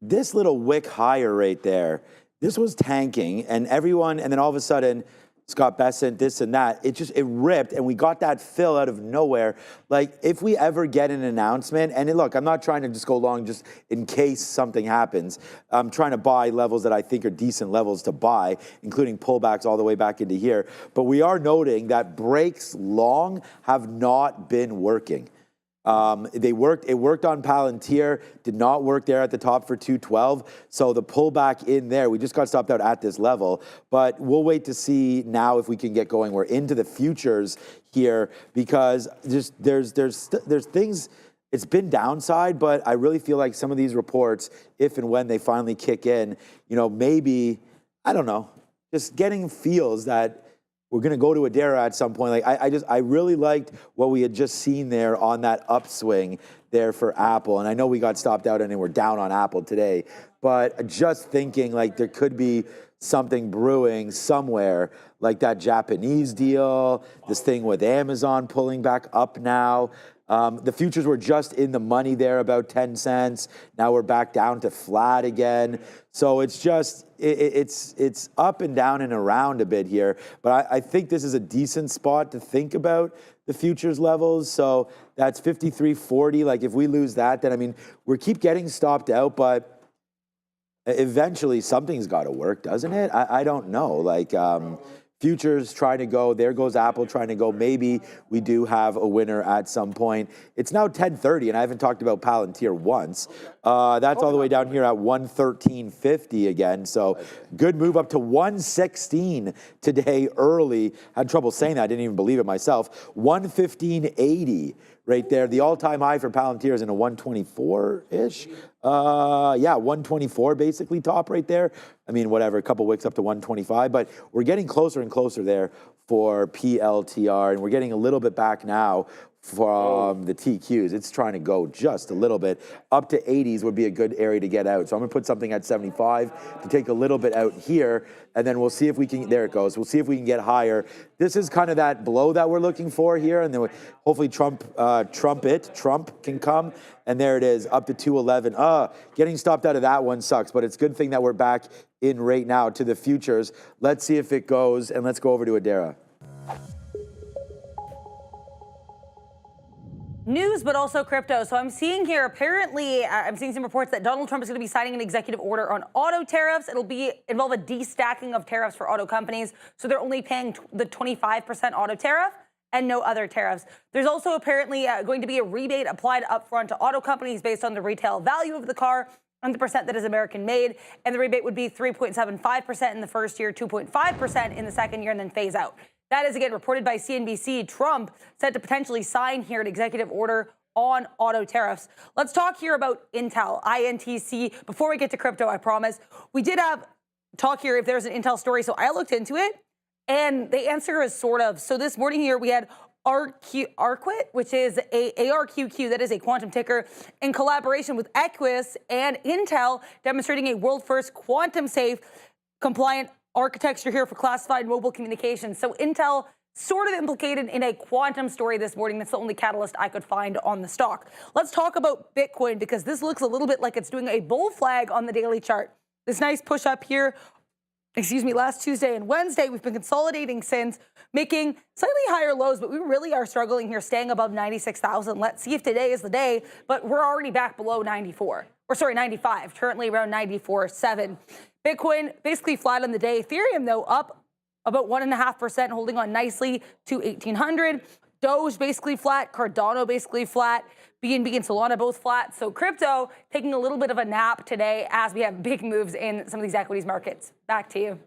this little wick higher right there, this was tanking, and then all of a sudden, Scott Bessent, this and that, it ripped, and we got that fill out of nowhere. Like, if we ever get an announcement, and look, I'm not trying to just go long just in case something happens. I'm trying to buy levels that I think are decent levels to buy, including pullbacks all the way back into here. But we are noting that breaks long have not been working. It worked on Palantir, did not work there at the top for 212. So the pullback in there, we just got stopped out at this level, but we'll wait to see now if we can get going. We're into the futures here, because there's things, it's been downside, but I really feel like some of these reports, if and when they finally kick in, you know, maybe, I don't know, just getting feels that we're going to go to Adara at some point. Like I really liked what we had just seen there on that upswing there for Apple. And I know we got stopped out and we're down on Apple today, but just thinking like there could be something brewing somewhere, like that Japanese deal, this thing with Amazon pulling back up now. The futures were just in the money there, about 10 cents. Now we're back down to flat again. So it's just, it's up and down and around a bit here. But I think this is a decent spot to think about the futures levels. So that's 53.40. Like, if we lose that, then, I mean, we keep getting stopped out, but eventually something's got to work, doesn't it? I don't know. Like, futures trying to go, there goes Apple trying to go. Maybe we do have a winner at some point. It's now 10:30, and I haven't talked about Palantir once. That's all the way down here at 113.50 again. So good move up to 116 today early. Had trouble saying that. I didn't even believe it myself. 115.80 right there. The all-time high for Palantir is in a 124-ish. Yeah, 124 basically top right there. I mean, whatever, a couple wicks up to 125, but we're getting closer and closer there for PLTR, and we're getting a little bit back now from the TQs. It's trying to go just a little bit. Up to 80s would be a good area to get out. So I'm going to put something at 75 to take a little bit out here, and then we'll see if we can, there it goes. We'll see if we can get higher. This is kind of that blow that we're looking for here, and then hopefully Trump can come, and there it is, up to 211. Getting stopped out of that one sucks, but it's a good thing that we're back in right now to the futures. Let's see if it goes, and let's go over to Adara. News, but also crypto. So I'm seeing here, apparently, I'm seeing some reports that Donald Trump is going to be signing an executive order on auto tariffs. It'll involve a destacking of tariffs for auto companies. So they're only paying the 25% auto tariff and no other tariffs. There's also apparently going to be a rebate applied upfront to auto companies based on the retail value of the car and the percent that is American made. And the rebate would be 3.75% in the first year, 2.5% in the second year, and then phase out. That is, again, reported by CNBC. Trump set to potentially sign here an executive order on auto tariffs. Let's talk here about Intel, INTC. Before we get to crypto, I promise, we did have talk here if there's an Intel story. So I looked into it, and the answer is sort of. So this morning here, we had Arquit, which is a ARQQ, that is a quantum ticker, in collaboration with Equus and Intel, demonstrating a world-first quantum-safe compliant architecture here for classified mobile communications. So Intel sort of implicated in a quantum story this morning. That's the only catalyst I could find on the stock. Let's talk about Bitcoin, because this looks a little bit like it's doing a bull flag on the daily chart. This nice push up here, last Tuesday and Wednesday. We've been consolidating since, making slightly higher lows, but we really are struggling here, staying above 96,000. Let's see if today is the day, but we're already back below 95, currently around 94.7. Bitcoin basically flat on the day. Ethereum, though, up about 1.5%, holding on nicely to 1,800. Doge basically flat, Cardano basically flat, BNB and Solana both flat. So crypto taking a little bit of a nap today as we have big moves in some of these equities markets. Back to you.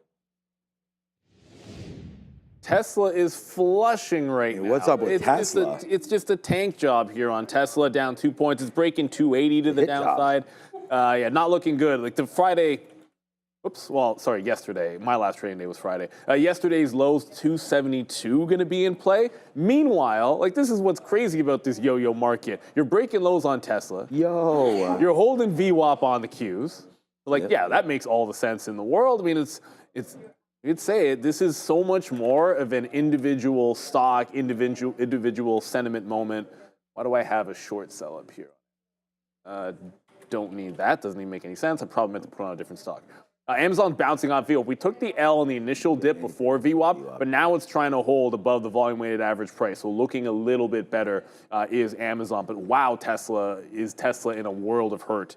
Tesla is flushing right now. What's up with Tesla? It's just a tank job here on Tesla, down 2 points. It's breaking 280 to the downside. Yeah, not looking good. Like the Friday. Yesterday. My last trading day was Friday. Yesterday's lows, 272, going to be in play. Meanwhile, like this is what's crazy about this yo-yo market. You're breaking lows on Tesla. You're holding VWAP on the Qs. Like, yeah, that makes all the sense in the world. I mean, you'd say it. This is so much more of an individual stock, individual sentiment moment. Why do I have a short sell up here? Don't need that. Doesn't even make any sense. I probably meant to put on a different stock. Amazon bouncing off VWAP. We took the L on the initial dip before VWAP, but now it's trying to hold above the volume-weighted average price. So looking a little bit better is Amazon. But wow, Tesla in a world of hurt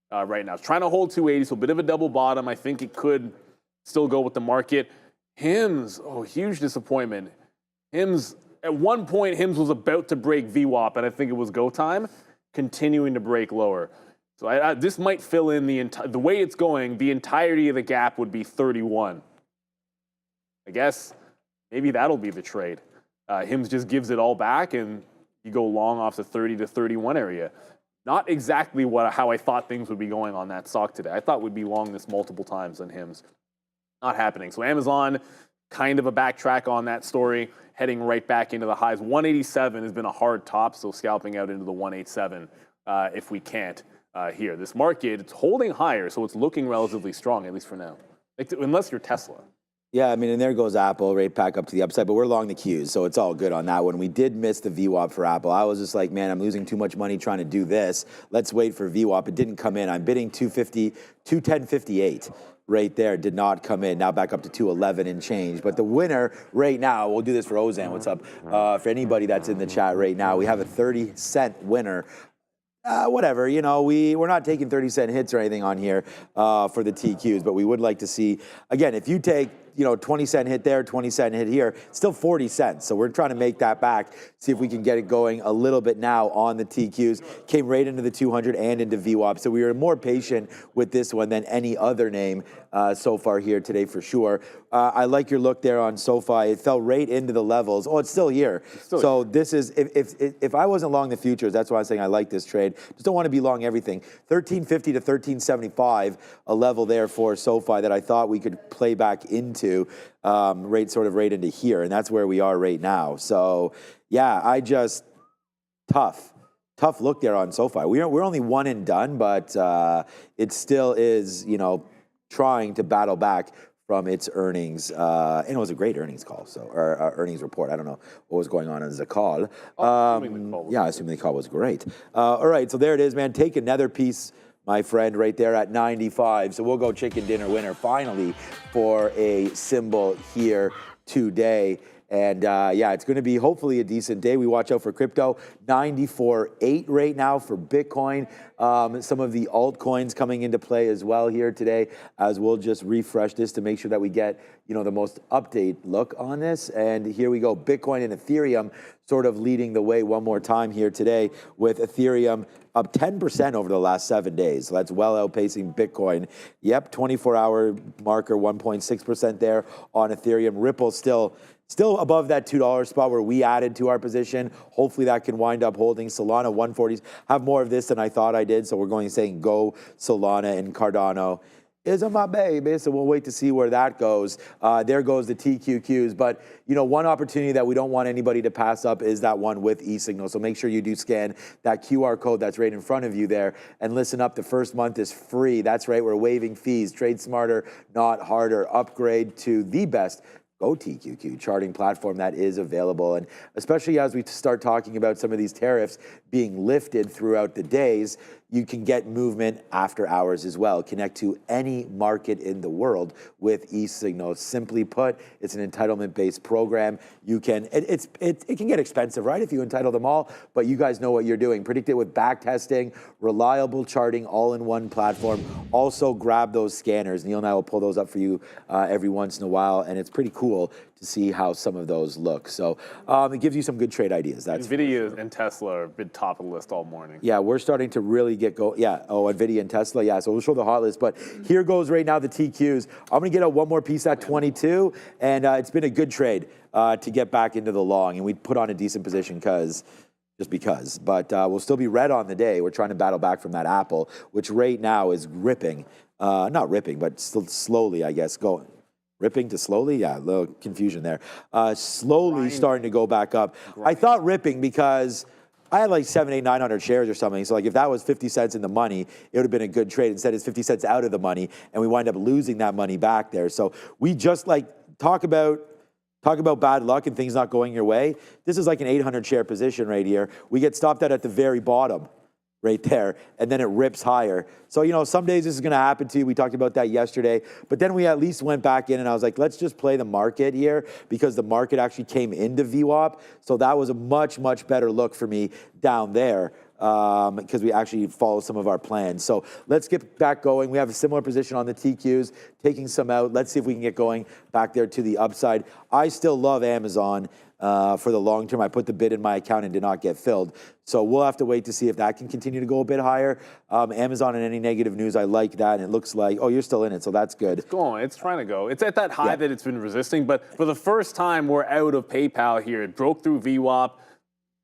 right now. It's trying to hold 280, so a bit of a double bottom. I think it could still go with the market. HIMS, huge disappointment. HIMS, at one point, HIMS was about to break VWAP, and I think it was go time, continuing to break lower. So this might fill in the way it's going, the entirety of the gap would be 31. I guess maybe that'll be the trade. HIMS just gives it all back and you go long off the 30 to 31 area. Not exactly how I thought things would be going on that stock today. I thought we'd be long this multiple times on HIMS. Not happening. So Amazon, kind of a backtrack on that story, heading right back into the highs. 187 has been a hard top, so scalping out into the 187 if we can't. Here. This market, it's holding higher, so it's looking relatively strong, at least for now. Unless you're Tesla. Yeah, I mean, and there goes Apple right back up to the upside, but we're long the Qs, so it's all good on that one. We did miss the VWAP for Apple. I was just like, man, I'm losing too much money trying to do this. Let's wait for VWAP. It didn't come in. I'm bidding 210.58 right there. Did not come in. Now back up to 211 and change. But the winner right now, we'll do this for Ozan. What's up? For anybody that's in the chat right now, we have a 30-cent winner. Whatever, we're not taking 30-cent hits or anything on here for the TQs, but we would like to see, again, if you take, 20-cent hit there, 20-cent hit here, still 40 cents. So we're trying to make that back, see if we can get it going a little bit now on the TQs. Came right into the 200 and into VWAP. So we were more patient with this one than any other name so far here today for sure. I like your look there on SoFi. It fell right into the levels. Oh, it's still here. This is, if I wasn't long the futures, that's why I'm saying I like this trade. Just don't want to be long everything. 1350 to 1375, a level there for SoFi that I thought we could play back into. Right into here, and that's where we are right now. So, yeah, tough look there on SoFi. We're only one and done, but it still is, trying to battle back from its earnings. And it was a great earnings call, or earnings report. I don't know what was going on as a call. Assuming the call was great. All right, so there it is, man. Take another piece, my friend, right there at 95. So we'll go chicken dinner winner finally for a symbol here today. And it's going to be hopefully a decent day. We watch out for crypto. 94.8 right now for Bitcoin. Some of the altcoins coming into play as well here today, as we'll just refresh this to make sure that we get the most update look on this. And here we go. Bitcoin and Ethereum sort of leading the way one more time here today, with Ethereum up 10% over the last 7 days. So that's well outpacing Bitcoin. Yep, 24-hour marker, 1.6% there on Ethereum. Ripple still above that $2 spot where we added to our position. Hopefully that can wind up holding. Solana 140s. Have more of this than I thought I did, so we're saying go Solana and Cardano. is my baby, so we'll wait to see where that goes. There goes the TQQs, but one opportunity that we don't want anybody to pass up is that one with eSignal. So make sure you do scan that QR code that's right in front of you there, and listen up. The first month is free. That's right, we're waiving fees. Trade smarter, not harder. Upgrade to the best Go TQQ charting platform that is available. And especially as we start talking about some of these tariffs being lifted throughout the days, you can get movement after hours as well. Connect to any market in the world with eSignal. Simply put, it's an entitlement-based program. You can, it can get expensive, right, if you entitle them all, but you guys know what you're doing. Predict it with back testing, reliable charting, all-in-one platform. Also grab those scanners. Neil and I will pull those up for you every once in a while, and it's pretty cool to see how some of those look. So it gives you some good trade ideas. That's NVIDIA and Tesla have been top of the list all morning. Yeah, we're starting to really get going. Yeah, NVIDIA and Tesla. Yeah, so we'll show the hot list. But here goes right now the TQs. I'm going to get out one more piece at 22, and it's been a good trade to get back into the long. And we put on a decent position just because. But we'll still be red on the day. We're trying to battle back from that Apple, which right now is ripping. Not ripping, but still slowly, I guess, going. Ripping to slowly? Yeah, a little confusion there. Slowly starting to go back up. I thought ripping because I had like 700, 800, 900 shares or something. So like if that was 50 cents in the money, it would have been a good trade. Instead, it's 50 cents out of the money, and we wind up losing that money back there. So we just like talk about bad luck and things not going your way. This is like an 800 share position right here. We get stopped out at the very bottom right there, and then it rips higher. So, some days this is going to happen to you. We talked about that yesterday, but then we at least went back in, and I was like, let's just play the market here, because the market actually came into VWAP. So that was a much, much better look for me down there, because we actually followed some of our plans. So let's get back going. We have a similar position on the TQs, taking some out. Let's see if we can get going back there to the upside. I still love Amazon for the long term. I put the bid in my account and did not get filled. So we'll have to wait to see if that can continue to go a bit higher. Amazon and any negative news, I like that. And it looks like, you're still in it, so that's good. It's going. It's trying to go. It's at that high that it's been resisting. But for the first time, we're out of PayPal here. It broke through VWAP.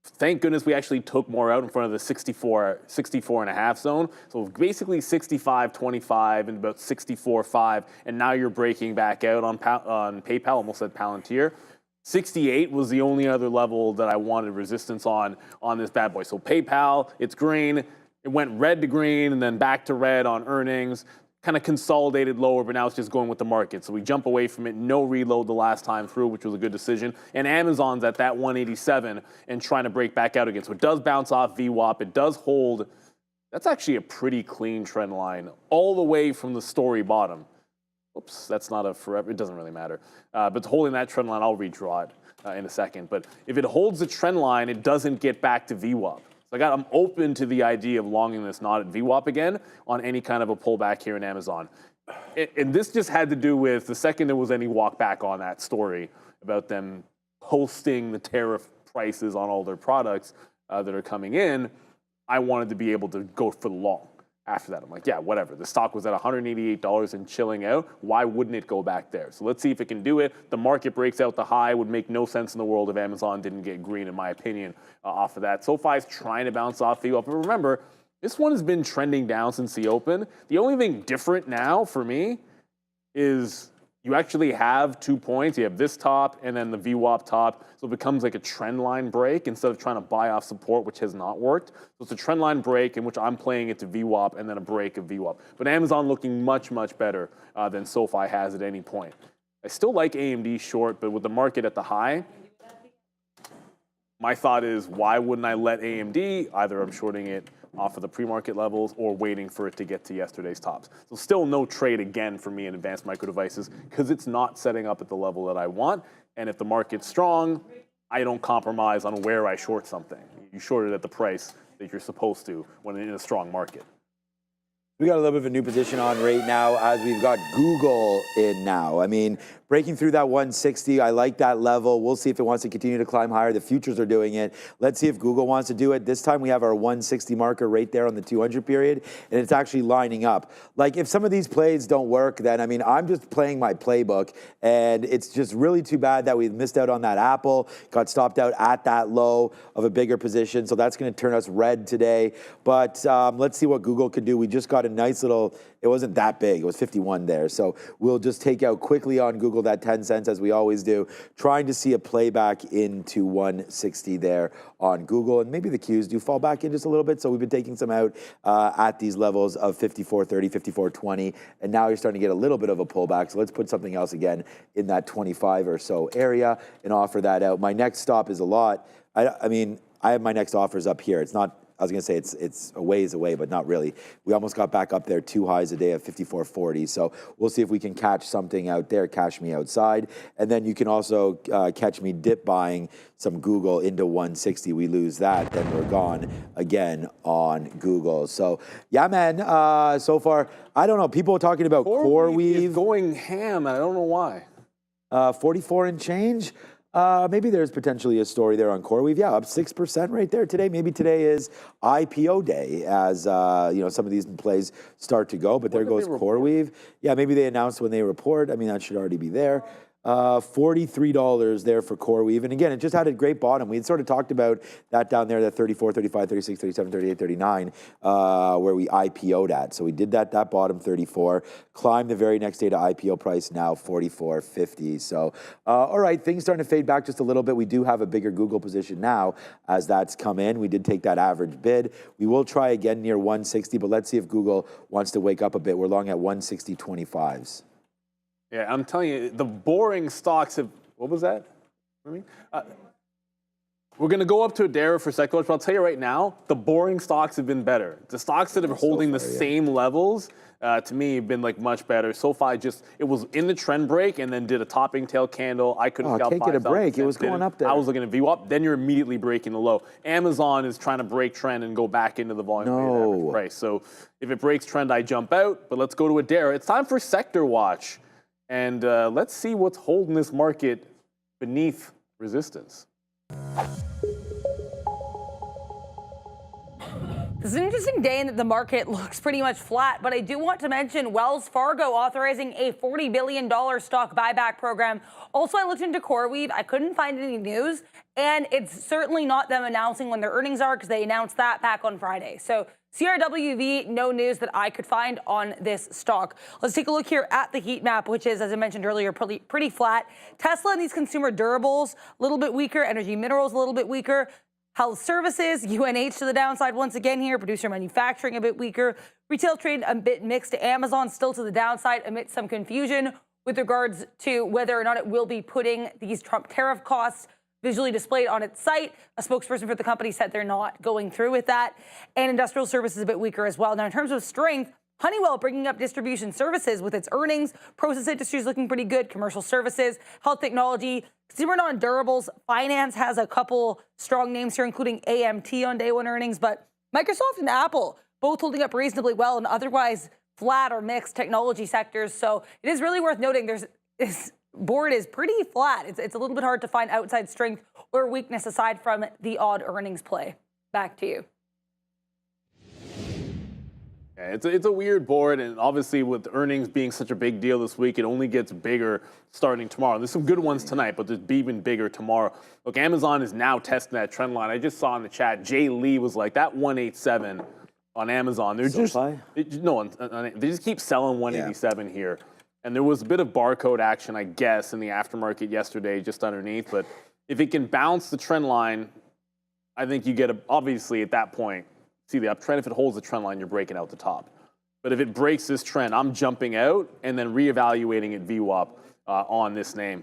Thank goodness we actually took more out in front of the 64 and a half zone. So basically 65.25 and about 64.5. And now you're breaking back out on PayPal, almost at Palantir. 68 was the only other level that I wanted resistance on this bad boy. So PayPal, it's green. It went red to green and then back to red on earnings. Kind of consolidated lower, but now it's just going with the market. So we jump away from it. No reload the last time through, which was a good decision. And Amazon's at that 187 and trying to break back out again. So it does bounce off VWAP. It does hold. That's actually a pretty clean trend line all the way from the story bottom. Oops, that's not a forever. It doesn't really matter. But holding that trend line, I'll redraw it in a second. But if it holds the trend line, it doesn't get back to VWAP. So I'm open to the idea of longing this not at VWAP again on any kind of a pullback here in Amazon. And this just had to do with the second there was any walk back on that story about them posting the tariff prices on all their products that are coming in, I wanted to be able to go for the long. After that, I'm like, yeah, whatever. The stock was at $188 and chilling out. Why wouldn't it go back there? So let's see if it can do it. The market breaks out the high. Would make no sense in the world if Amazon didn't get green, in my opinion, off of that. SoFi is trying to bounce off the open. But remember, this one has been trending down since the open. The only thing different now for me is you actually have 2 points. You have this top and then the VWAP top. So it becomes like a trend line break instead of trying to buy off support, which has not worked. So it's a trend line break in which I'm playing it to VWAP and then a break of VWAP. But Amazon looking much, much better than SoFi has at any point. I still like AMD short, but with the market at the high, my thought is, why wouldn't I let AMD? Either I'm shorting it off of the pre-market levels or waiting for it to get to yesterday's tops. So still no trade again for me in advanced micro devices because it's not setting up at the level that I want. And if the market's strong, I don't compromise on where I short something. You short it at the price that you're supposed to when in a strong market. We got a little bit of a new position on right now as we've got Google in now. I mean, breaking through that 160, I like that level. We'll see if it wants to continue to climb higher. The futures are doing it. Let's see if Google wants to do it. This time we have our 160 marker right there on the 200 period, and it's actually lining up. Like, if some of these plays don't work, then, I mean, I'm just playing my playbook, and it's just really too bad that we missed out on that Apple, got stopped out at that low of a bigger position, so that's going to turn us red today. But let's see what Google could do. We just got a nice little It wasn't that big. It was 51 there. So we'll just take out quickly on Google that 10 cents as we always do, trying to see a playback into 160 there on Google. And maybe the Qs do fall back in just a little bit. So we've been taking some out at these levels of 54.30, 54.20. And now you're starting to get a little bit of a pullback. So let's put something else again in that 25 or so area and offer that out. My next stop is a lot. I mean, I have my next offers up here. It's not, I was going to say it's a ways away, but not really. We almost got back up there, 2 highs a day of 54.40. So we'll see if we can catch something out there, cash me outside. And then you can also catch me dip buying some Google into 160. We lose that, then we're gone again on Google. So yeah, man, so far, I don't know. People are talking about CoreWeave. Is going ham, and I don't know why. 44 and change. Maybe there's potentially a story there on CoreWeave. Yeah, up 6% right there today. Maybe today is IPO day as some of these plays start to go. But there goes CoreWeave. Yeah, maybe they announced when they report. I mean, that should already be there. $43 there for CoreWeave. And again, it just had a great bottom. We had sort of talked about that down there, that 34, 35, 36, 37, 38, 39, where we IPO'd at. So we did that bottom 34, climbed the very next day to IPO price, now 44.50. So, all right, things starting to fade back just a little bit. We do have a bigger Google position now as that's come in. We did take that average bid. We will try again near 160, but let's see if Google wants to wake up a bit. We're long at 160.25s. Yeah, I'm telling you, the boring stocks have, what was that? We're going to go up to Adara for a second, but I'll tell you right now, the boring stocks have been better. The stocks that are holding the same levels, to me, have been like much better. SoFi it was in the trend break and then did a topping tail candle. I couldn't take it a break. It was going up there. I was looking at VWAP, then you're immediately breaking the low. Amazon is trying to break trend and go back into the volume weighted average price. So if it breaks trend, I jump out, but let's go to Adara. It's time for Sector Watch. And let's see what's holding this market beneath resistance. This is an interesting day in that the market looks pretty much flat, but I do want to mention Wells Fargo authorizing a $40 billion stock buyback program. Also, I looked into CoreWeave. I couldn't find any news, and it's certainly not them announcing when their earnings are because they announced that back on Friday. So CRWV, no news that I could find on this stock. Let's take a look here at the heat map, which is, as I mentioned earlier, pretty flat. Tesla and these consumer durables, a little bit weaker. Energy minerals, a little bit weaker. Health services, UNH to the downside once again here. Producer manufacturing a bit weaker. Retail trade a bit mixed. Amazon still to the downside amidst some confusion with regards to whether or not it will be putting these Trump tariff costs visually displayed on its site. A spokesperson for the company said they're not going through with that. And industrial services a bit weaker as well. Now, in terms of strength, Honeywell bringing up distribution services with its earnings. Process industries looking pretty good. Commercial services, health technology, consumer non-durables. Finance has a couple strong names here, including AMT on day one earnings. But Microsoft and Apple both holding up reasonably well and otherwise flat or mixed technology sectors. So it is really worth noting this board is pretty flat. It's a little bit hard to find outside strength or weakness aside from the odd earnings play. Back to you. Yeah, it's a weird board, and obviously with earnings being such a big deal this week, it only gets bigger starting tomorrow. There's some good ones tonight, but there's even bigger tomorrow. Look, Amazon is now testing that trend line. I just saw in the chat, Jay Lee was like, that 187 on Amazon. They're they just keep selling 187 here. And there was a bit of barcode action, I guess, in the aftermarket yesterday, just underneath. But if it can bounce the trend line, I think you get obviously at that point, see the uptrend. If it holds the trend line, you're breaking out the top. But if it breaks this trend, I'm jumping out and then reevaluating it VWAP on this name.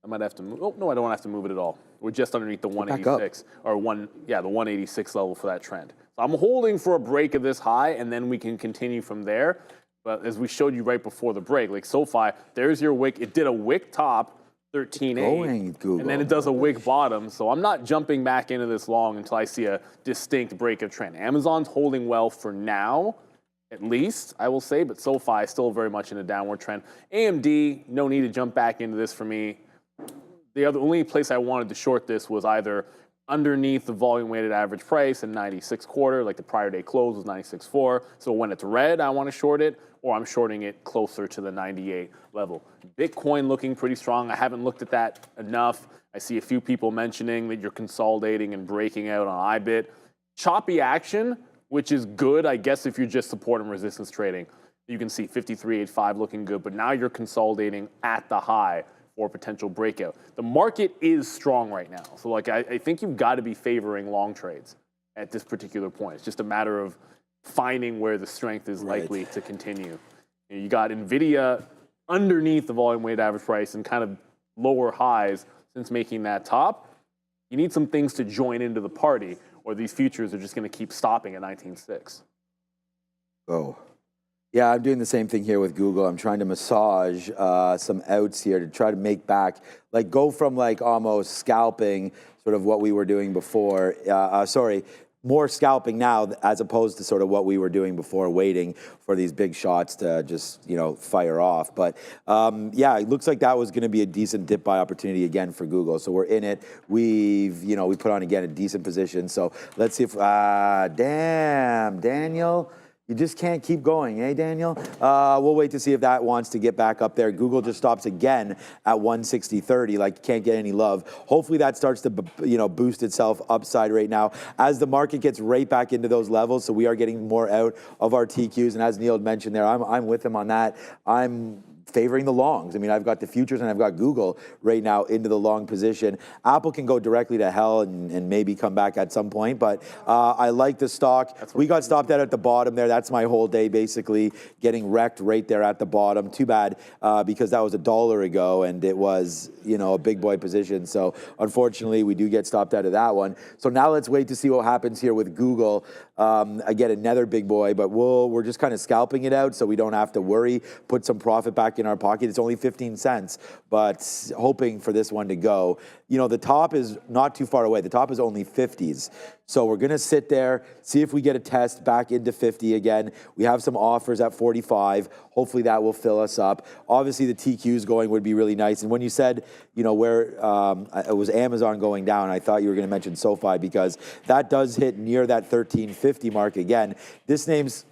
I might have to move. Oh, no, I don't have to move it at all. We're just underneath the 186 the 186 level for that trend. So I'm holding for a break of this high, and then we can continue from there. But as we showed you right before the break, like SoFi, there's your wick. It did a wick top, 13.8, and then it does a wick bottom. So I'm not jumping back into this long until I see a distinct break of trend. Amazon's holding well for now, at least, I will say, but SoFi is still very much in a downward trend. AMD, no need to jump back into this for me. The only place I wanted to short this was either underneath the volume weighted average price in 96.25, like the prior day close was 96.4. So when it's red, I want to short it, or I'm shorting it closer to the 98 level. Bitcoin looking pretty strong. I haven't looked at that enough. I see a few people mentioning that you're consolidating and breaking out on IBIT. Choppy action, which is good, I guess, if you're just support and resistance trading. You can see 53.85 looking good, but now you're consolidating at the high for potential breakout. The market is strong right now. So like I think you've got to be favoring long trades at this particular point. It's just a matter of finding where the strength is likely to continue. You got NVIDIA underneath the volume weighted average price and kind of lower highs since making that top. You need some things to join into the party, or these futures are just going to keep stopping at 19.6. Oh. Yeah, I'm doing the same thing here with Google. I'm trying to massage some outs here to try to make back, like go from like almost scalping, sort of what we were doing before. More scalping now as opposed to sort of what we were doing before, waiting for these big shots to just, fire off. But yeah, it looks like that was going to be a decent dip buy opportunity again for Google. So we're in it. We put on again a decent position. So let's see if, damn, Daniel. You just can't keep going, eh, Daniel? We'll wait to see if that wants to get back up there. Google just stops again at 160.30, like can't get any love. Hopefully that starts to, boost itself upside right now as the market gets right back into those levels. So we are getting more out of our TQs. And as Neil mentioned there, I'm with him on that. I'm favoring the longs. I mean, I've got the futures and I've got Google right now into the long position. Apple can go directly to hell and maybe come back at some point, but I like the stock. We got stopped out at the bottom there. That's my whole day, basically getting wrecked right there at the bottom. Too bad because that was $1 ago and it was, a big boy position. So unfortunately, we do get stopped out of that one. So now let's wait to see what happens here with Google. Again, another big boy, but we're just kind of scalping it out so we don't have to worry, put some profit back in our pocket. It's only 15 cents, but hoping for this one to go. The top is not too far away. The top is only 50s. So we're going to sit there, see if we get a test back into 50 again. We have some offers at 45. Hopefully that will fill us up. Obviously the TQs going would be really nice. And when you said, where it was Amazon going down, I thought you were going to mention SoFi because that does hit near that 1350 mark again. This name's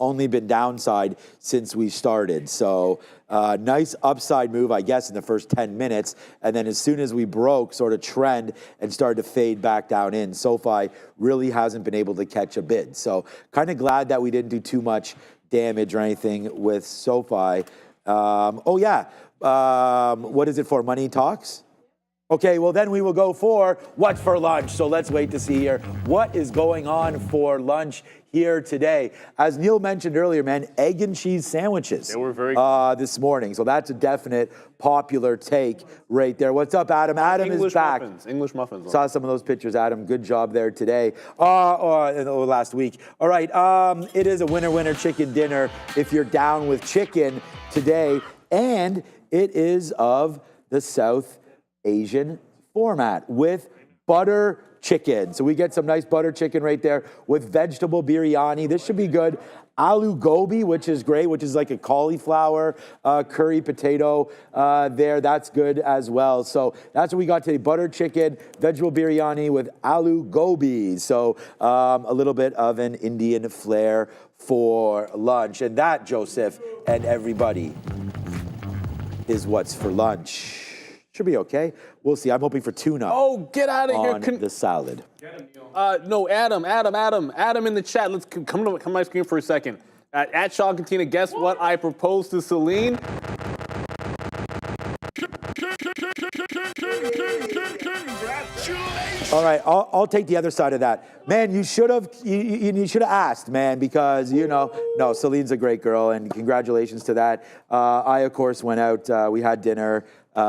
only been downside since we started. So nice upside move, I guess, in the first 10 minutes. And then as soon as we broke sort of trend and started to fade back down in, SoFi really hasn't been able to catch a bid. So kind of glad that we didn't do too much damage or anything with SoFi. What is it for? Money Talks? Okay, well then we will go for what's for lunch. So let's wait to see here what is going on for lunch here today. As Neil mentioned earlier, man, egg and cheese sandwiches. They were very good. This morning. So that's a definite popular take right there. What's up, Adam? Adam is back. English muffins. Saw some of those pictures, Adam. Good job there today. Last week. All right, it is a winner chicken dinner if you're down with chicken today. And it is of the South Asian format with butter chicken. So we get some nice butter chicken right there with vegetable biryani. This should be good. Aloo gobi, which is great, which is like a cauliflower curry potato there. That's good as well. So that's what we got today. Butter chicken, vegetable biryani with aloo gobi. So a little bit of an Indian flair for lunch. And that, Joseph and everybody, is what's for lunch. Should be okay. We'll see. I'm hoping for tuna. Oh, get out of here. On the salad. No, Adam in the chat. Let's come to my screen for a second. At Sean Cantina, guess what I proposed to Celine? All right, I'll take the other side of that. Man, you should have asked, man, because, no, Celine's a great girl, and congratulations to that. I, of course, went out. We had dinner,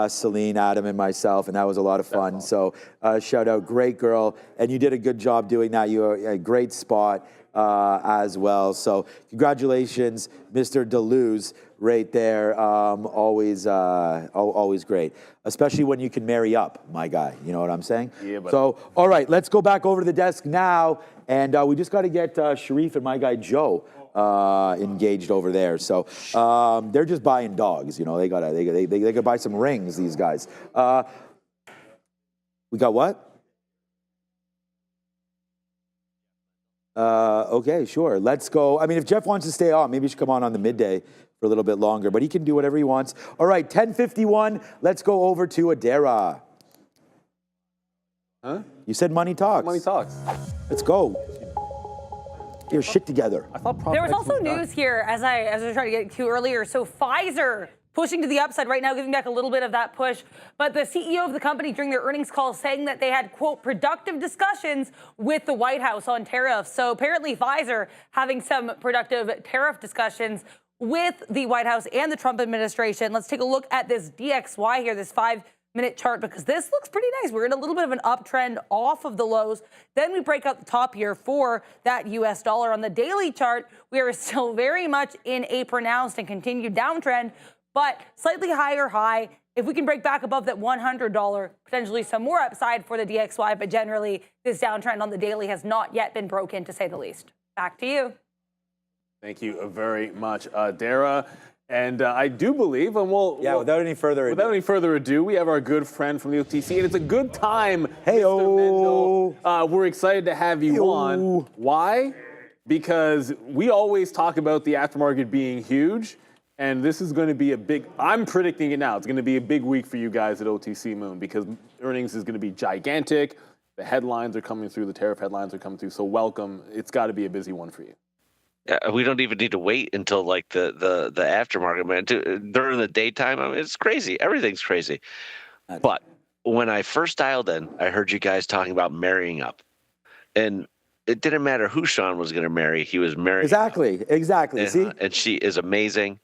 Celine, Adam, and myself, and that was a lot of fun. Awesome. So shout out, great girl, and you did a good job doing that. You were a great spot as well. So congratulations, Mr. Deleuze, right there. Always great, especially when you can marry up, my guy. You know what I'm saying? Yeah, but so, all right, let's go back over to the desk now, and we just got to get Sharif and my guy Joe engaged over there. So they're just buying dogs. They gotta buy some rings. These guys. We got what? Okay, sure. Let's go. I mean, if Jeff wants to stay on, maybe he should come on the midday for a little bit longer, but he can do whatever he wants. All right, 10:51. Let's go over to Adara. Huh? You said Money Talks. Money Talks. Let's go. your shit together. I thought There was Propex also done. news here, as I was trying to get to earlier. So Pfizer pushing to the upside right now, giving back a little bit of that push. But the CEO of the company during their earnings call saying that they had, quote, productive discussions with the White House on tariffs. So apparently Pfizer having some productive tariff discussions with the White House and the Trump administration. Let's take a look at this DXY here, this 5-minute chart, because this looks pretty nice. We're in a little bit of an uptrend off of the lows. Then we break out the top here for that US dollar. On the daily chart, we are still very much in a pronounced and continued downtrend, but slightly higher high. If we can break back above that $100, potentially some more upside for the DXY, but generally this downtrend on the daily has not yet been broken, to say the least. Back to you. Thank you very much, Dara. And I do believe, and Without any further ado, we have our good friend from the OTC, and it's a good time, Hey-o. Mr. Mendel. We're excited to have you Hey-o. on. Why? Because we always talk about the aftermarket being huge, and this is going to be I'm predicting it now, it's going to be a big week for you guys at OTC Moon, because earnings is going to be gigantic. The headlines are coming through, the tariff headlines are coming through, so welcome. It's got to be a busy one for you. We don't even need to wait until like the aftermarket, man. During the daytime, I mean, it's crazy. Everything's crazy. But when I first dialed in, I heard you guys talking about marrying up, and it didn't matter who Sean was going to marry. He was marrying. Exactly. See, and she is amazing.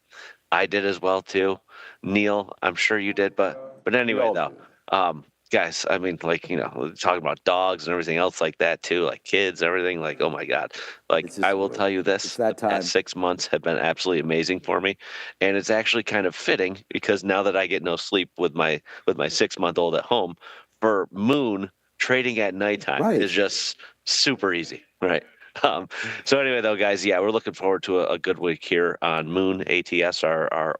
I did as well too. Neil, I'm sure you did, but anyway though. Guys, I mean, like, you know, talking about dogs and everything else like that too, like kids, everything, like, oh my God. Like, I will tell you this, the past 6 months have been absolutely amazing for me. And it's actually kind of fitting because now that I get no sleep with my 6-month-old at home, for Moon, trading at nighttime is just super easy, right? So anyway, though, guys, yeah, we're looking forward to a good week here on Moon ATS, our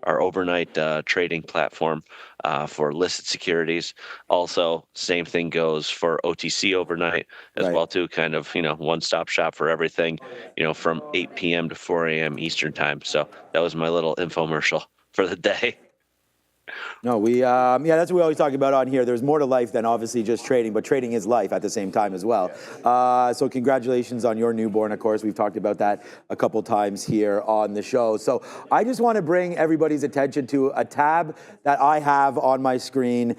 overnight trading platform for listed securities. Also, same thing goes for OTC overnight as well too. Kind of, you know, one-stop shop for everything, you know, from 8 p.m. to 4 a.m. Eastern time. So that was my little infomercial for the day. No, that's what we always talk about on here. There's more to life than obviously just trading, but trading is life at the same time as well. So congratulations on your newborn, of course. We've talked about that a couple times here on the show. So I just want to bring everybody's attention to a tab that I have on my screen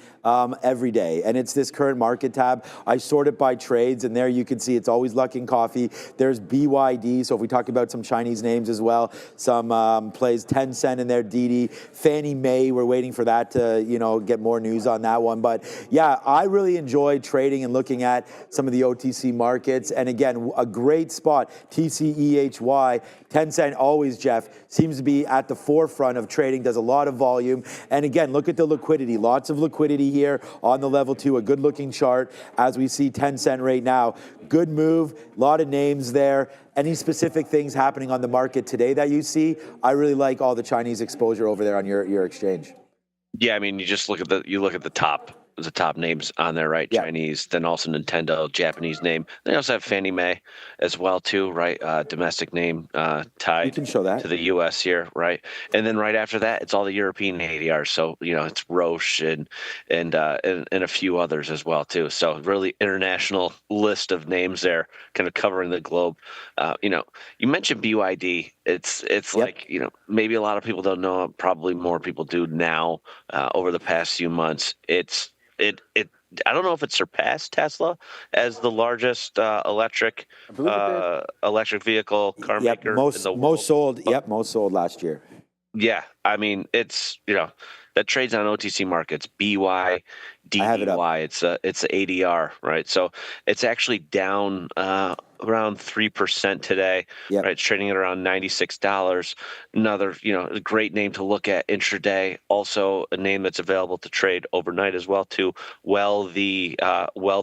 every day, and it's this current market tab. I sort it by trades, and there you can see it's always Luckin Coffee. There's BYD, so if we talk about some Chinese names as well, some plays Tencent in there, Didi, Fannie Mae, we're waiting for that to, you know, get more news on that one. But yeah, I really enjoy trading and looking at some of the OTC markets. And again, a great spot, TCEHY, Tencent always, Jeff, seems to be at the forefront of trading, does a lot of volume. And again, look at the liquidity, lots of liquidity here on the level 2, a good looking chart as we see Tencent right now. Good move, a lot of names there. Any specific things happening on the market today that you see? I really like all the Chinese exposure over there on your exchange. Yeah, I mean, you just look at the top names on there, right? Yeah. Chinese, then also Nintendo, Japanese name. They also have Fannie Mae as well too, right? Domestic name tied you can show that to the U.S. here, right? And then right after that, it's all the European ADRs. So you know, it's Roche and a few others as well too. So really international list of names there, kind of covering the globe. You know, you mentioned BYD. It's like, you know, maybe a lot of people don't know. Probably more people do now. Over the past few months, I don't know if it surpassed Tesla as the largest electric vehicle car maker in the world. Most sold last year. Yeah, I mean, it's, you know, that trades on OTC markets, BY, DDY, it's ADR, right? So it's actually down around 3% today, right? It's trading at around $96. Another, you know, a great name to look at intraday. Also a name that's available to trade overnight as well too. The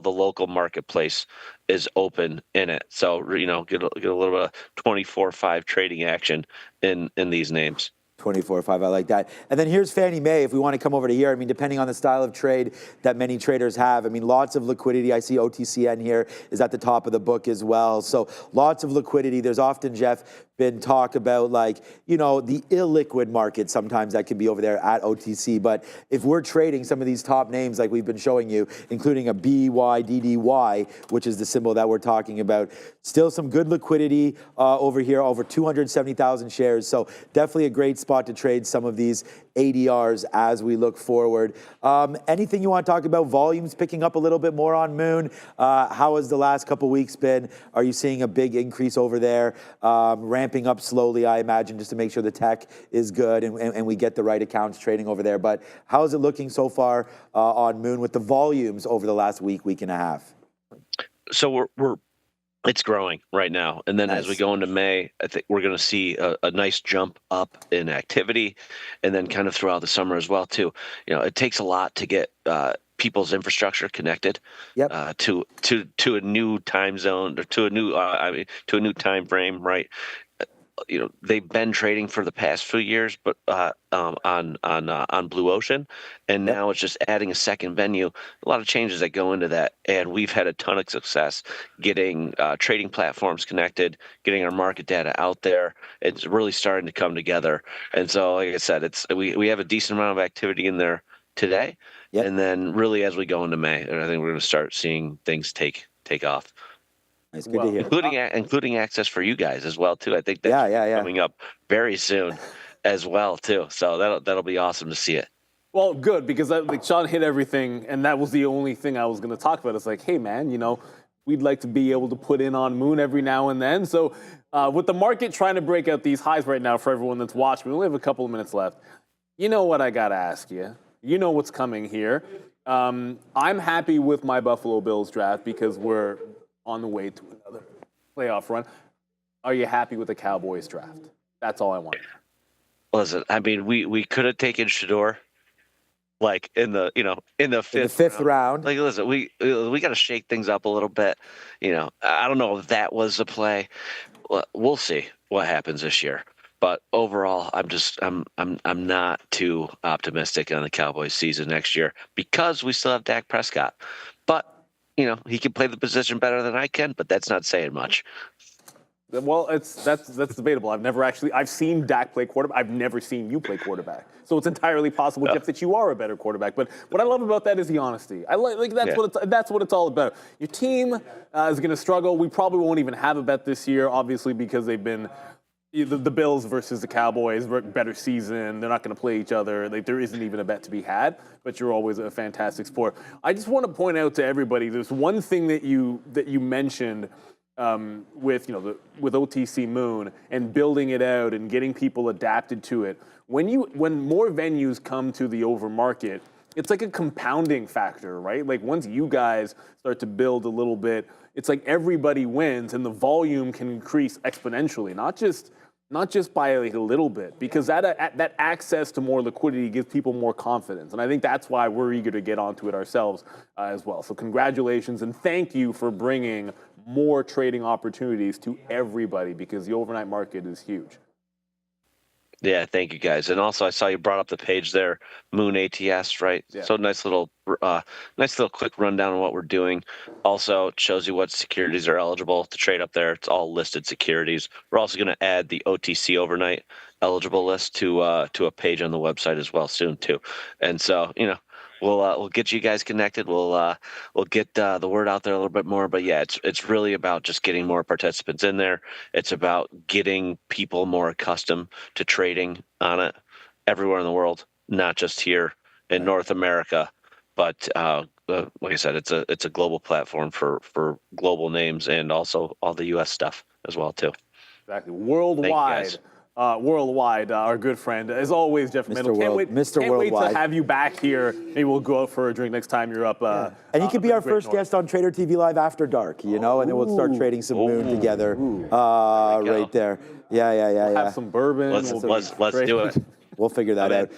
local marketplace is open in it. So, you know, get a little bit of 24/5 trading action in these names. 24/5, I like that. And then here's Fannie Mae, if we want to come over to here. I mean, depending on the style of trade that many traders have, I mean, lots of liquidity. I see OTCN here is at the top of the book as well. So lots of liquidity. There's often, Jeff, been talk about like, you know, the illiquid market sometimes that could be over there at OTC. But if we're trading some of these top names like we've been showing you, including a BYDDY, which is the symbol that we're talking about, still some good liquidity over here, over 270,000 shares. So definitely a great spot to trade some of these ADRs as we look forward. Anything you want to talk about? Volumes picking up a little bit more on Moon. How has the last couple weeks been? Are you seeing a big increase over there? Ramping up slowly, I imagine, just to make sure the tech is good and we get the right accounts trading over there. But how is it looking so far on Moon with the volumes over the last week and a half? So it's growing right now. And then as we go into May, I think we're going to see a nice jump up in activity, and then kind of throughout the summer as well too. You know, it takes a lot to get people's infrastructure connected to a new time zone, or to a new time frame, right? You know, they've been trading for the past few years, but on Blue Ocean, and now it's just adding a second venue. A lot of changes that go into that, and we've had a ton of success getting trading platforms connected, getting our market data out there. It's really starting to come together, and so, like I said, we have a decent amount of activity in there today, and then really as we go into May, I think we're going to start seeing things take off. It's good to hear. Including access for you guys as well too. I think that's coming up very soon as well too. So that'll be awesome to see it. Well, good, because like Sean hit everything, and that was the only thing I was going to talk about. It's like, hey man, you know, we'd like to be able to put in on Moon every now and then. So with the market trying to break out these highs right now for everyone that's watching, we only have a couple of minutes left. You know what I got to ask you? You know what's coming here. I'm happy with my Buffalo Bills draft because we're on the way to another playoff run. Are you happy with the Cowboys draft? That's all I want. Listen, I mean, we could have taken Shador, like in the fifth round. Like, listen, we got to shake things up a little bit. You know, I don't know if that was the play. We'll see what happens this year. But overall, I'm not too optimistic on the Cowboys season next year because we still have Dak Prescott. But you know, he can play the position better than I can, but that's not saying much. Well, that's debatable. I've seen Dak play quarterback. I've never seen you play quarterback. So it's entirely possible, Jeff, that you are a better quarterback. But what I love about that is the honesty. I like that's what it's all about. Your team is going to struggle. We probably won't even have a bet this year, obviously, because they've been the Bills versus the Cowboys, better season. They're not going to play each other. Like, there isn't even a bet to be had, but you're always a fantastic sport. I just want to point out to everybody, there's one thing that you mentioned with OTC Moon and building it out and getting people adapted to it. When more venues come to the over market, it's like a compounding factor, right? Like once you guys start to build a little bit, it's like everybody wins and the volume can increase exponentially, not just by like a little bit, because that access to more liquidity gives people more confidence. And I think that's why we're eager to get onto it ourselves as well. So congratulations and thank you for bringing more trading opportunities to everybody, because the overnight market is huge. Yeah, thank you guys. And also I saw you brought up the page there, Moon ATS, right? Yeah. So nice little quick rundown on what we're doing. Also, it shows you what securities are eligible to trade up there. It's all listed securities. We're also going to add the OTC overnight eligible list to a page on the website as well soon too. And so, you know, we'll get you guys connected. We'll get the word out there a little bit more. But yeah, it's really about just getting more participants in there. It's about getting people more accustomed to trading on it everywhere in the world, not just here in North America. But like I said, it's a global platform for global names and also all the U.S. stuff as well too. Exactly, worldwide. Worldwide, our good friend, as always, Jeff Mendel. Can't wait to have you back here. Maybe we'll go out for a drink next time you're up. And you could be our first guest on Trader TV Live after dark, you know, and then we'll start trading some Moon together right there. Yeah. Have some bourbon. Let's do it. We'll figure that out.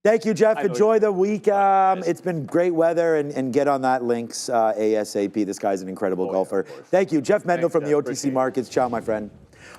Thank you, Jeff. Enjoy the week. It's been great weather, and get on that links ASAP. This guy's an incredible golfer. Thank you. Jeff Mendel from the OTC Markets. Ciao, my friend.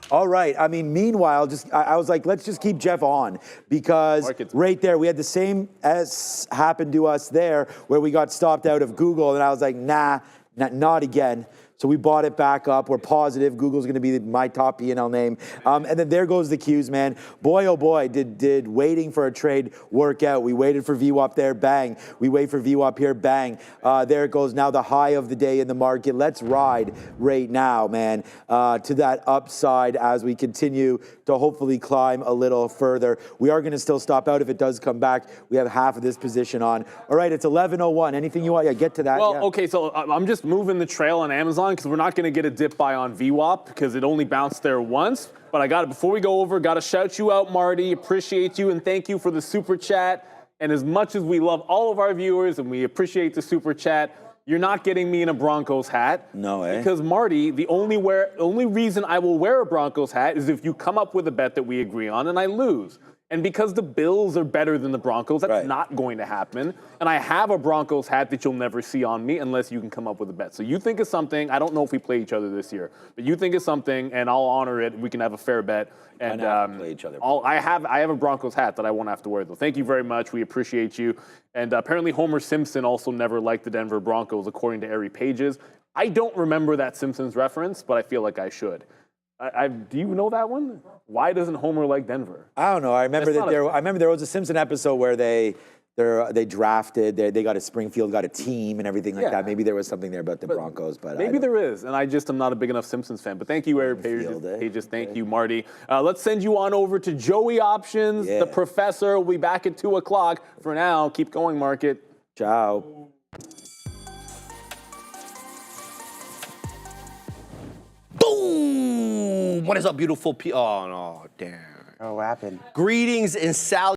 All right. I mean, meanwhile, I was like, let's just keep Jeff on, because right there, we had the same as happened to us there, where we got stopped out of Google, and I was like, nah, not again. So we bought it back up. We're positive Google's going to be my top P&L name. And then there goes the Qs, man. Boy, oh boy, did waiting for a trade work out. We waited for VWAP there, bang. We wait for VWAP here, bang. There it goes, now the high of the day in the market. Let's ride right now, man, to that upside as we continue to hopefully climb a little further. We are going to still stop out if it does come back. We have half of this position on. All right, it's 11:01. Anything you want? Yeah, get to that. Well, okay, so I'm just moving the trail on Amazon because we're not going to get a dip buy on VWAP because it only bounced there once. But I got it before we go over. Got to shout you out, Marty. Appreciate you and thank you for the super chat. And as much as we love all of our viewers and we appreciate the super chat, you're not getting me in a Broncos hat. No way. Because Marty, the only reason I will wear a Broncos hat is if you come up with a bet that we agree on and I lose. And because the Bills are better than the Broncos, that's not going to happen. And I have a Broncos hat that you'll never see on me unless you can come up with a bet. So you think of something. I don't know if we play each other this year, but you think of something, and I'll honor it. We can have a fair bet. And play each other. I have a Broncos hat that I won't have to wear though. Thank you very much. We appreciate you. And apparently Homer Simpson also never liked the Denver Broncos, according to Ari Pages. I don't remember that Simpsons reference, but I feel like I should. Do you know that one? Why doesn't Homer like Denver? I don't know. I remember there was a Simpson episode where they drafted, they got Springfield got a team and everything like that. Maybe there was something there about the Broncos, but maybe there is, and I just am not a big enough Simpsons fan. But thank you, Ari Pages. Thank you, Marty. Let's send you on over to Joey Options. The professor will be back at 2 o'clock. For now, keep going, market. Ciao. Boom! What is up, beautiful people? Oh, no, damn. Oh, what happened? Greetings and salutations.